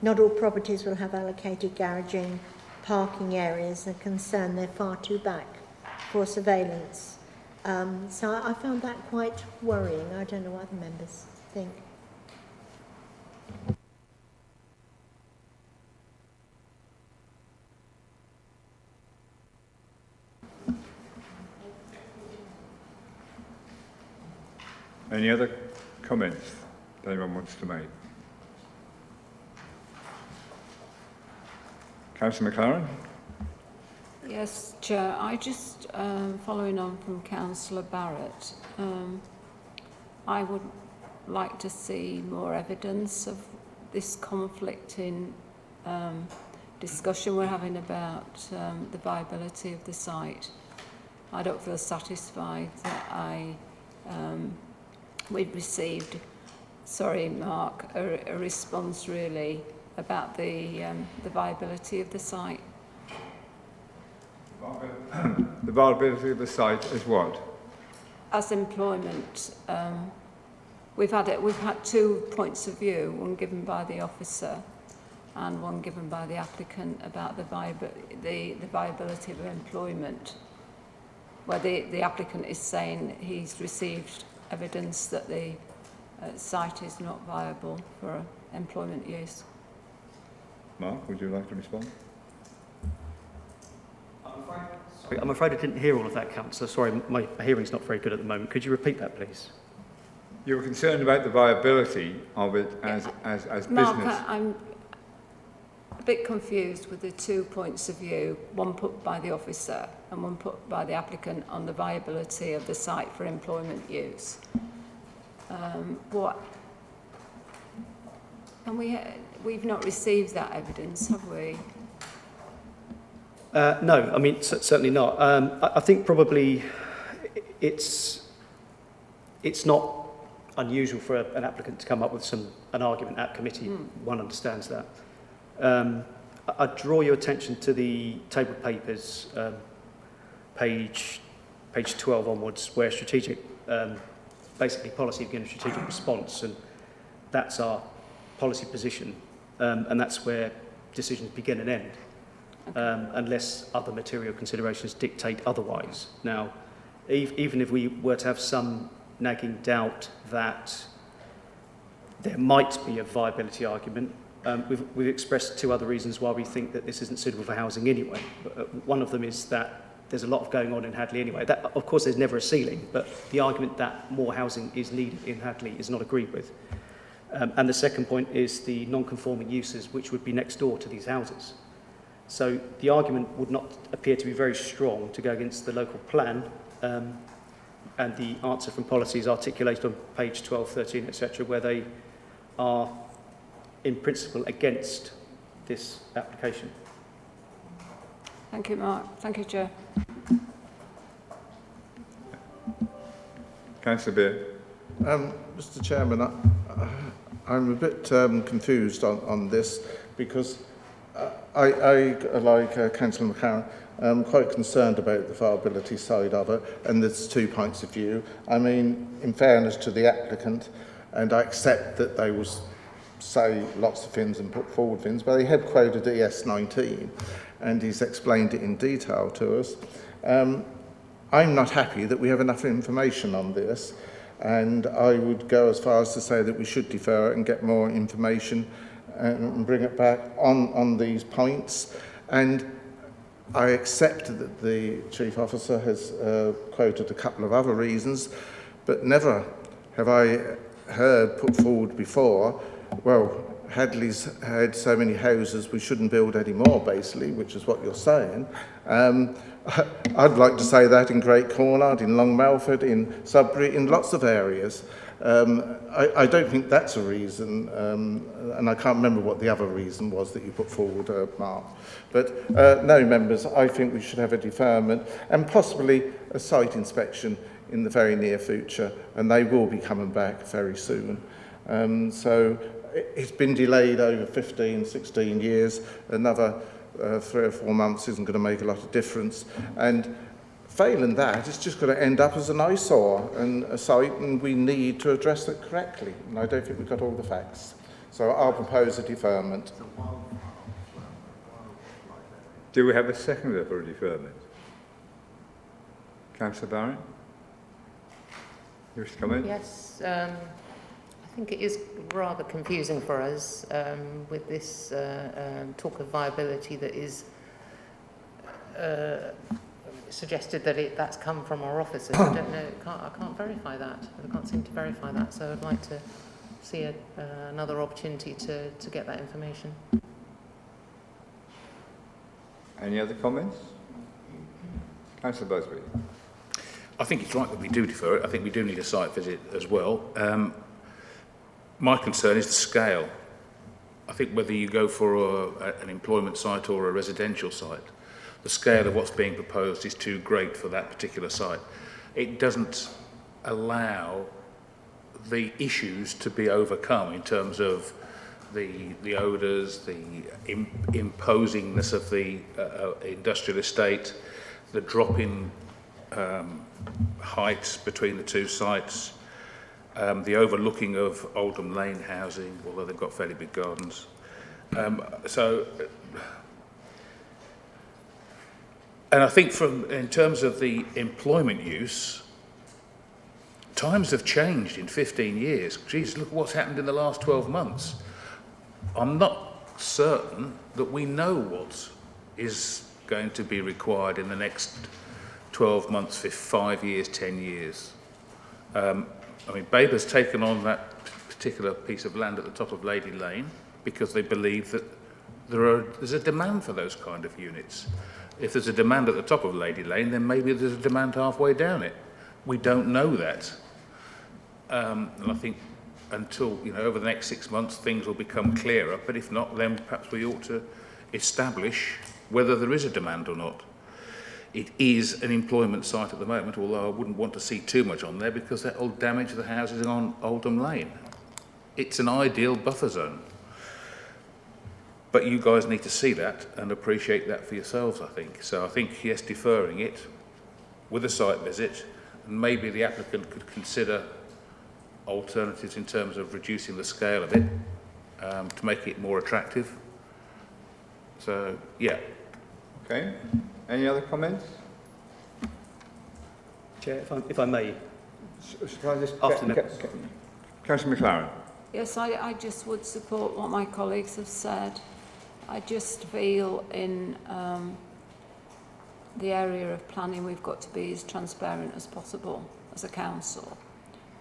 not all properties will have allocated garaging, parking areas, and concern they're far too back for surveillance. So I found that quite worrying. I don't know what other members think. Any other comments that anyone wants to make? Councillor McLaren? Yes, Chair. I just, following on from Councillor Barrett, I would like to see more evidence of this conflicting discussion we're having about the viability of the site. I don't feel satisfied that we've received, sorry Mark, a response really about the viability of the site. The viability of the site is what? As employment, we've had 2 points of view, one given by the officer and one given by the applicant about the viability of employment, where the applicant is saying he's received evidence that the site is not viable for employment use. Mark, would you like to respond? I'm afraid I didn't hear all of that, Councillor. Sorry, my hearing's not very good at the moment. Could you repeat that, please? You were concerned about the viability of it as Mark, business. I'm a bit confused with the 2 points of view, one put by the officer and one put by the applicant on the viability of the site for employment use. We've not received that evidence, have we? No, I mean, certainly not. I think probably it's not unusual for an applicant to come up with an argument at committee. One understands that. I draw your attention to the table of papers, page 12 onwards, where strategic, basically policy of giving a strategic response, and that's our policy position, and that's where decisions begin and end. Unless other material considerations dictate otherwise. Now, even if we were to have some nagging doubt that there might be a viability argument, we've expressed 2 other reasons why we think that this isn't suitable for housing anyway. One of them is that there's a lot going on in Hadleigh anyway. That, of course, there's never a ceiling, but the argument that more housing is needed in Hadleigh is not agreed with. And the second point is the non-conforming uses which would be next door to these houses. So the argument would not appear to be very strong to go against the local plan, and the answer from policy is articulated on page 12, 13, etc., where they are in principle against this application. Thank you, Mark. Thank you, Chair. Councillor Beer. Mr Chairman, I'm a bit confused on this because I like Councillor McLaren, I'm quite concerned about the viability side of it, and there's 2 points of view. I mean, in fairness to the applicant, and I accept that they will say lots of things and put forward things, but he had quoted ES19 and he's explained it in detail to us. I'm not happy that we have enough information on this, and I would go as far as to say that we should defer it and get more information and bring it back on these points. And I accept that the Chief Officer has quoted a couple of other reasons, but never have I heard put forward before, well, Hadleigh's had so many houses, we shouldn't build any more, basically, which is what you're saying. I'd like to say that in Great Cornard, in Long Melford, in Sudbury, in lots of areas. I don't think that's a reason, and I can't remember what the other reason was that you put forward, Mark. But no, members, I think we should have a deferment and possibly a site inspection in the very near future, and they will be coming back very soon. So it's been delayed over 15, 16 years. Another 3 or 4 months isn't going to make a lot of difference. And failing that, it's just going to end up as an eyesore and a site, and we need to address it correctly. And I don't think we've got all the facts. So I'll propose a deferment. Do we have a seconder for a deferment? Councillor Barrett? You wish to come in? Yes, I think it is rather confusing for us with this talk of viability that is suggested that that's come from our officers. I don't know, I can't verify that. I can't seem to verify that, so I'd like to see another opportunity to get that information. Any other comments? Councillor Busby. I think it's right that we do defer it. I think we do need a site visit as well. My concern is the scale. I think whether you go for an employment site or a residential site, the scale of what's being proposed is too great for that particular site. It doesn't allow the issues to be overcome in terms of the odours, the imposingness of the industrial estate, the drop in height between the two sites, the overlooking of Oldham Lane housing, although they've got fairly big gardens. And I think in terms of the employment use, times have changed in 15 years. Geez, look what's happened in the last 12 months. I'm not certain that we know what is going to be required in the next 12 months, 5 years, 10 years. I mean, Babergh's taken on that particular piece of land at the top of Lady Lane because they believe that there's a demand for those kind of units. If there's a demand at the top of Lady Lane, then maybe there's a demand halfway down it. We don't know that. And I think until, over the next 6 months, things will become clearer. But if not, then perhaps we ought to establish whether there is a demand or not. It is an employment site at the moment, although I wouldn't want to see too much on there because that will damage the houses on Oldham Lane. It's an ideal buffer zone. But you guys need to see that and appreciate that for yourselves, I think. So I think, yes, deferring it with a site visit, and maybe the applicant could consider alternatives in terms of reducing the scale of it to make it more attractive. So, yeah. Okay. Any other comments? Chair, if I may. Shall I just Councillor McLaren. Yes, I just would support what my colleagues have said. I just feel in the area of planning we've got to be as transparent as possible as a council,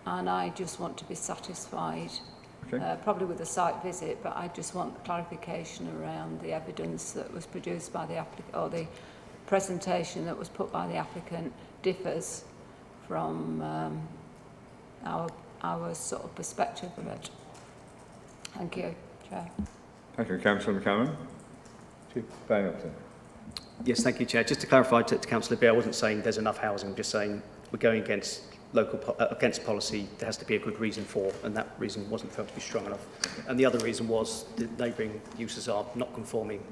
and I just want to be satisfied, probably with a site visit, but I just want clarification around the evidence that was produced by the applicant, or the presentation that was put by the applicant differs from our sort of perspective of it. Thank you, Chair. Thank you, Councillor McCarron. Chief Planning Officer. Yes, thank you, Chair. Just to clarify to Councillor Beer, I wasn't saying there's enough housing, I'm just saying we're going against against policy, there has to be a good reason for, and that reason wasn't felt to be strong enough. And the other reason was the neighbouring uses are not conforming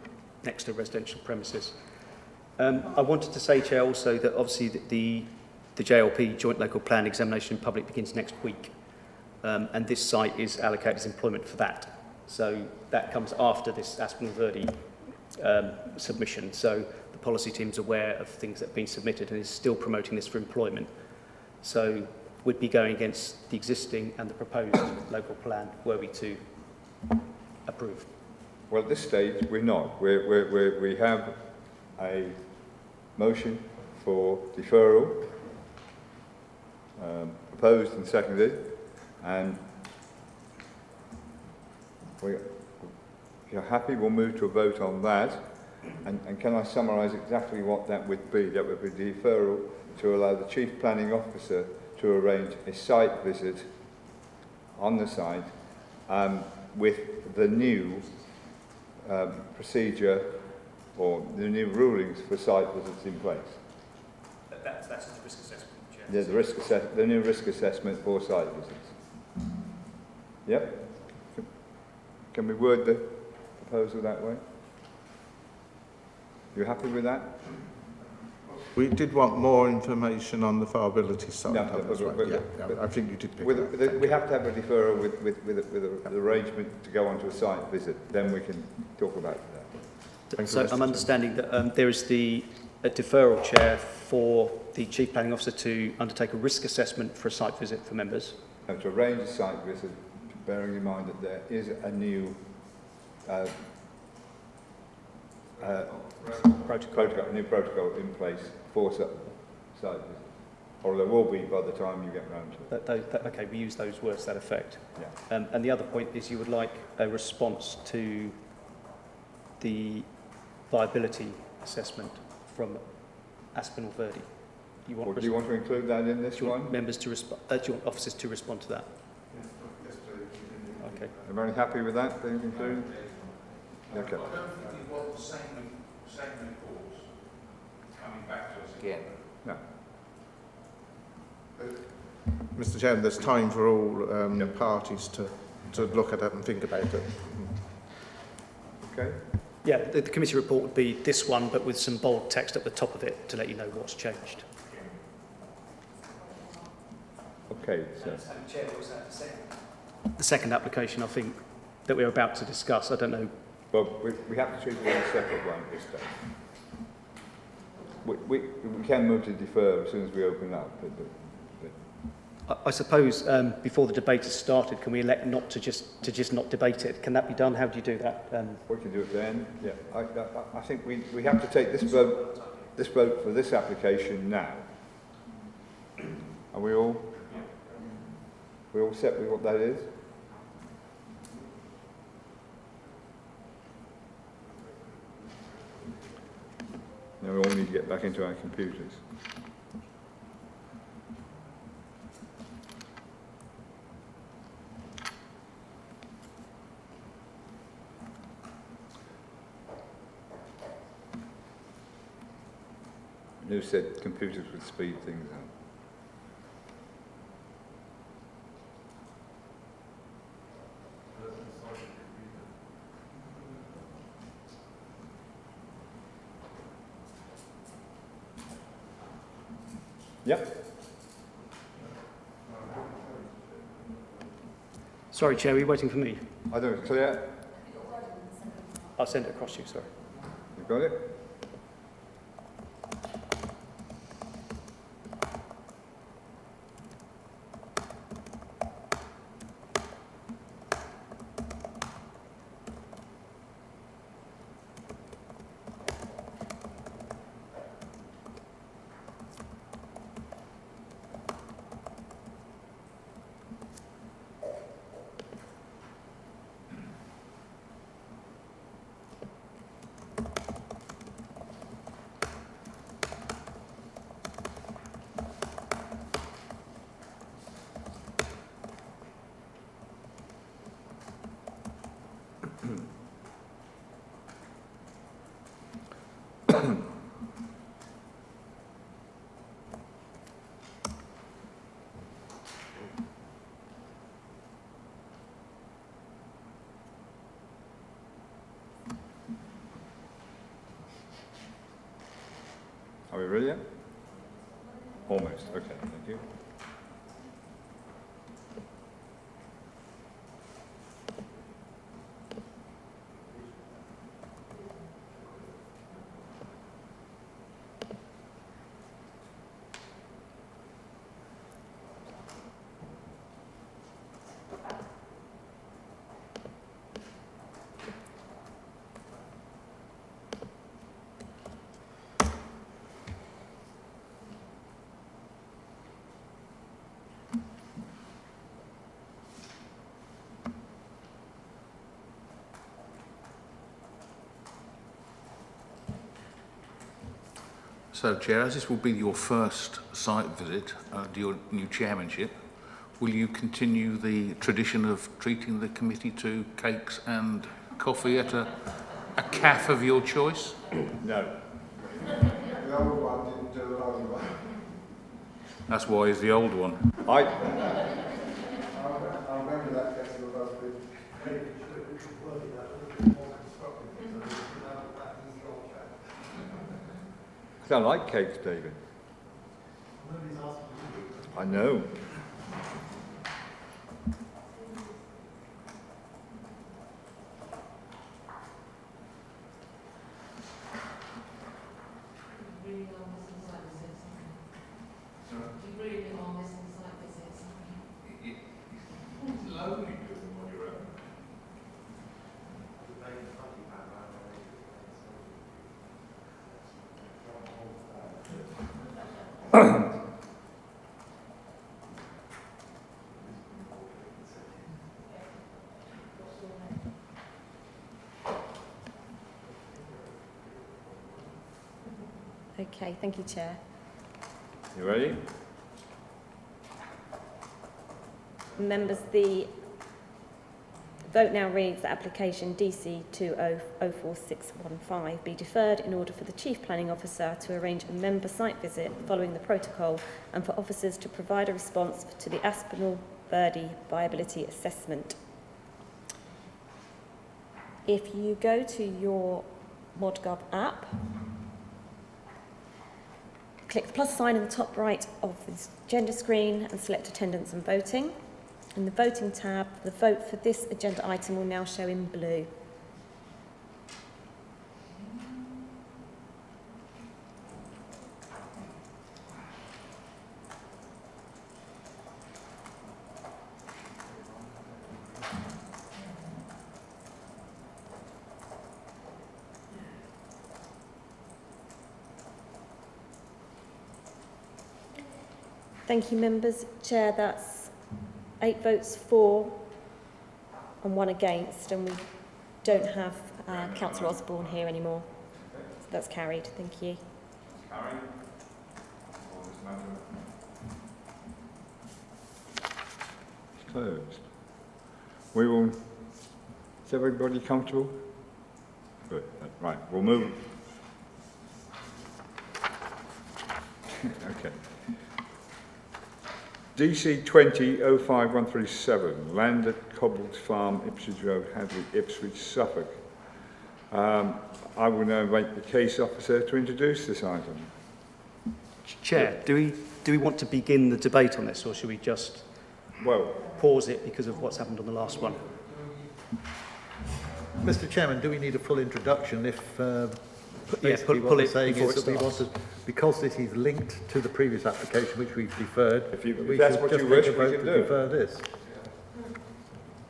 next to residential premises. I wanted to say, Chair, also that obviously the JLP, Joint Local Plan Examination in Public, begins next week, and this site is allocated as employment for that. So that comes after this Aspinall Verde submission. So the policy team's aware of things that have been submitted and is still promoting this for employment. So we'd be going against the existing and the proposed local plan were we to approve. Well, at this stage, we're not. We have a motion for deferral, proposed and seconded, and if you're happy, we'll move to a vote on that. And can I summarise exactly what that would be? That would be deferral to allow the Chief Planning Officer to arrange a site visit on the site with the new procedure or the new rulings for site visits in place. That's the risk assessment, Chair. Yeah, the new risk assessment for site visits. Yep. Can we word the proposal that way? You happy with that? We did want more information on the viability side. No, I think you did pick we have to have a deferral with an arrangement to go onto a site visit. Then we can talk about that. So I'm understanding that there is a deferral, Chair, for the Chief Planning Officer to undertake a risk assessment for a site visit for members. And to arrange a site visit, bearing in mind that there is a new protocol in place for site visits, or there will be by the time you get round to it. Okay, we use those words to that effect. Yeah. And the other point is you would like a response to the viability assessment from Aspinall Verde. Do you want to include that in this one? Members to do you want officers to respond to that? Yes, please. Okay. Everybody happy with that being included? Okay. I don't think you've got the same reports coming back to us again. No. Mr. Chairman, there's time for all parties to look at it and think about it. Okay. Yeah, the committee report would be this one, but with some bold text at the top of it to let you know what's changed. Okay, so. Chair, was that the second application, I think, that we're about to discuss? I don't know. Well, we have to treat it as a separate one this time. We can move to defer as soon as we open up. I suppose before the debate has started, can we elect not to just not debate it? Can that be done? How do you do that? We can do it then. Yeah, I think we have to take this vote for this application now. Are we all set with what that is? Now we all need to get back into our computers. Who said computers would speed things up? Yep. Sorry, Chair, are you waiting for me? I don't clear. I'll send it across to you, sorry. You got it? ready yet? Almost. Okay, thank you. So, Chair, as this will be your first site visit under your new chairmanship, will you continue the tradition of treating the committee to cakes and coffee at a cafe of your choice? No. The old one didn't do the old one. That's why he's the old one. I remember that festival last week. I don't like cakes, David. I know. Okay, thank you, Chair. You ready? Members, the vote now reads that application DC 20044615 be deferred in order for the Chief Planning Officer to arrange a member site visit following the protocol and for officers to provide a response to the Aspinall Verdi viability assessment. If you go to your ModGov app, click the plus sign in the top right of this agenda screen and select attendance and voting. In the voting tab, the vote for this agenda item will now show in blue. Thank you, members. Chair, that's 8 votes for and 1 against, and we don't have Councillor Osborne here anymore. So that's carried. Thank you. Carried. It's closed. We will. Is everybody comfortable? Good. Right. We'll move. Okay. DC 20-05137, land at Cobbles Farm, Ipswich Road, Hadleigh, Ipswich, Suffolk. I will now invite the case officer to introduce this item. Chair, do we want to begin the debate on this, or should we just pause it because of what's happened on the last one? Mr. Chairman, do we need a full introduction if Yes, pull it it saying before is it that we want starts. to, because this is linked to the previous application which we've deferred, If we that's should what just you take wish, a we vote can to do. defer this.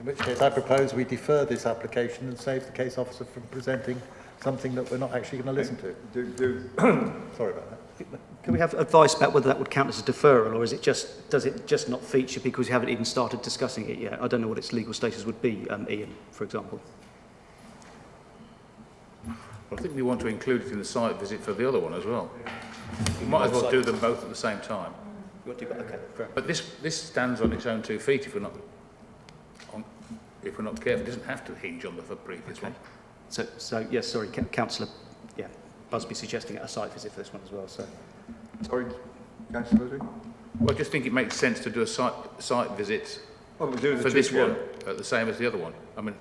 In which case I propose we defer this application and save the case officer from presenting something that we're not actually going to listen to. Sorry about that. Can we have advice about whether that would count as a deferral, or is it just, does it just not feature because you haven't even started discussing it yet? I don't know what its legal status would be, Ian, for example. Well, I think we want to include it in the site visit for the other one as well. We might as well do them both at the same time. You want to do that? Okay, fair. But this stands on its own 2 feet if we're not careful. It doesn't have to hinge on the previous one. So yes, sorry, Councillor Busby suggesting a site visit for this one as well. So, sorry, Councillor Busby? Well, I just think it makes sense to do a site visit we'll do the for this two one the same as the other one. I mean,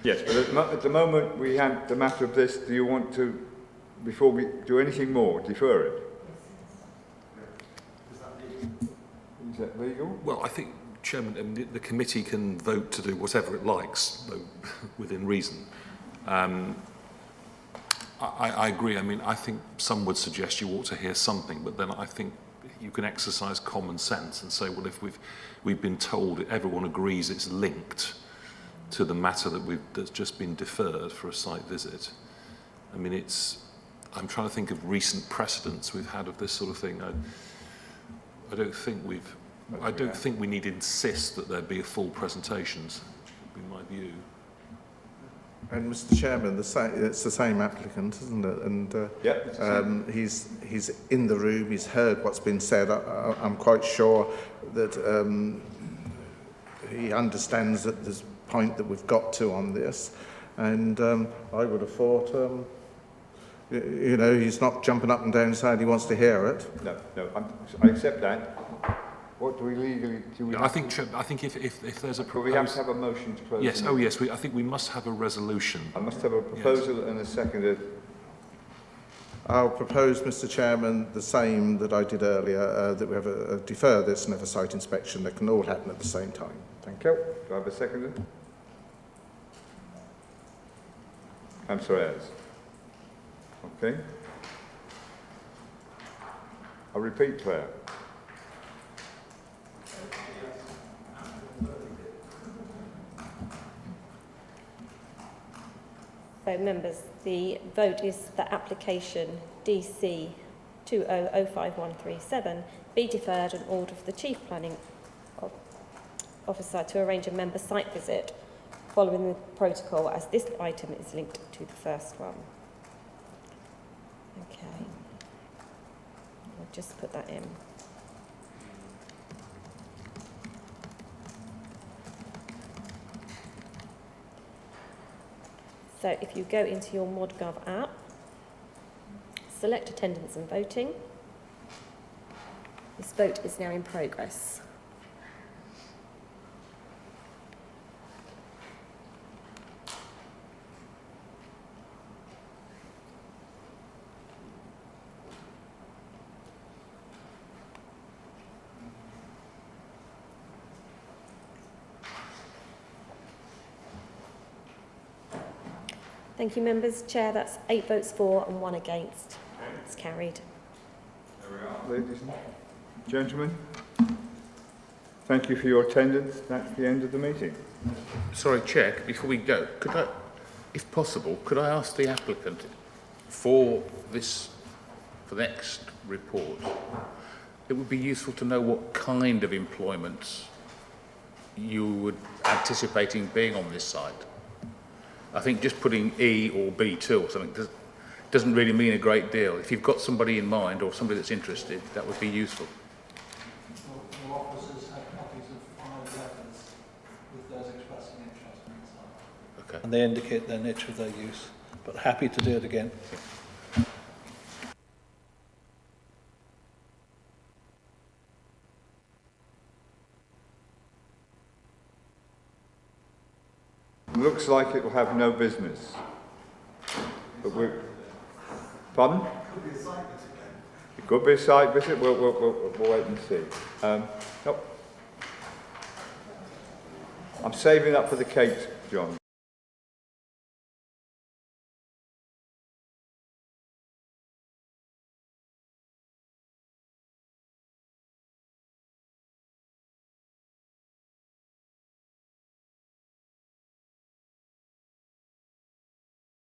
yes, but at the moment we have the matter of this. Do you want to, before we do anything more, defer it? Is that legal? Well, I think, Chairman, I mean, the committee can vote to do whatever it likes, though, within reason. I agree. I mean, I think some would suggest you ought to hear something, but then I think you can exercise common sense and say, well, if we've been told, everyone agrees it's linked to the matter that's just been deferred for a site visit. I mean, I'm trying to think of recent precedents we've had of this sort of thing. I don't think we need to insist that there be a full presentations, would be my view. And Mr. Chairman, it's the same applicant, isn't it? And he's in the room. He's heard what's been said. I'm quite sure that he understands that there's a point that we've got to on this. And I would have thought, you know, he's not jumping up and down saying he wants to hear it. No, I accept that. What do we legally do? I think if there's a proposal, we have to have a motion to close. Yes. Oh, yes. I think we must have a resolution. I must have a proposal and a seconded. I'll propose, Mr. Chairman, the same that I did earlier, that we have a defer this and have a site inspection that can all happen at the same time. Thank you. Do I have a seconded? Councillor Ayres. Okay. I'll repeat, Claire. So members, the vote is that application DC 2005-137 be deferred and order for the Chief Planning Officer to arrange a member site visit following the protocol, as this item is linked to the first one. Okay. I'll just put that in. So if you go into your ModGov app, select attendance and voting. This vote is now in progress. Thank you, members. Chair, that's 8 votes for and 1 against. It's carried. There we are, ladies and gentlemen. Thank you for your attendance. That's the end of the meeting. Sorry, Chair, before we go, could I, if possible, could I ask the applicant for the next report, it would be useful to know what kind of employment you would anticipating being on this site. I think just putting E or B2 or something doesn't really mean a great deal. If you've got somebody in mind or somebody that's interested, that would be useful. All officers have copies of 5 letters with those expressing interest in the site. Okay. And they indicate their nature of their use, but happy to do it again. Looks like it will have no business. But we're... Pardon? It could be a site visit. We'll wait and see. Nope. I'm saving up for the cake, John.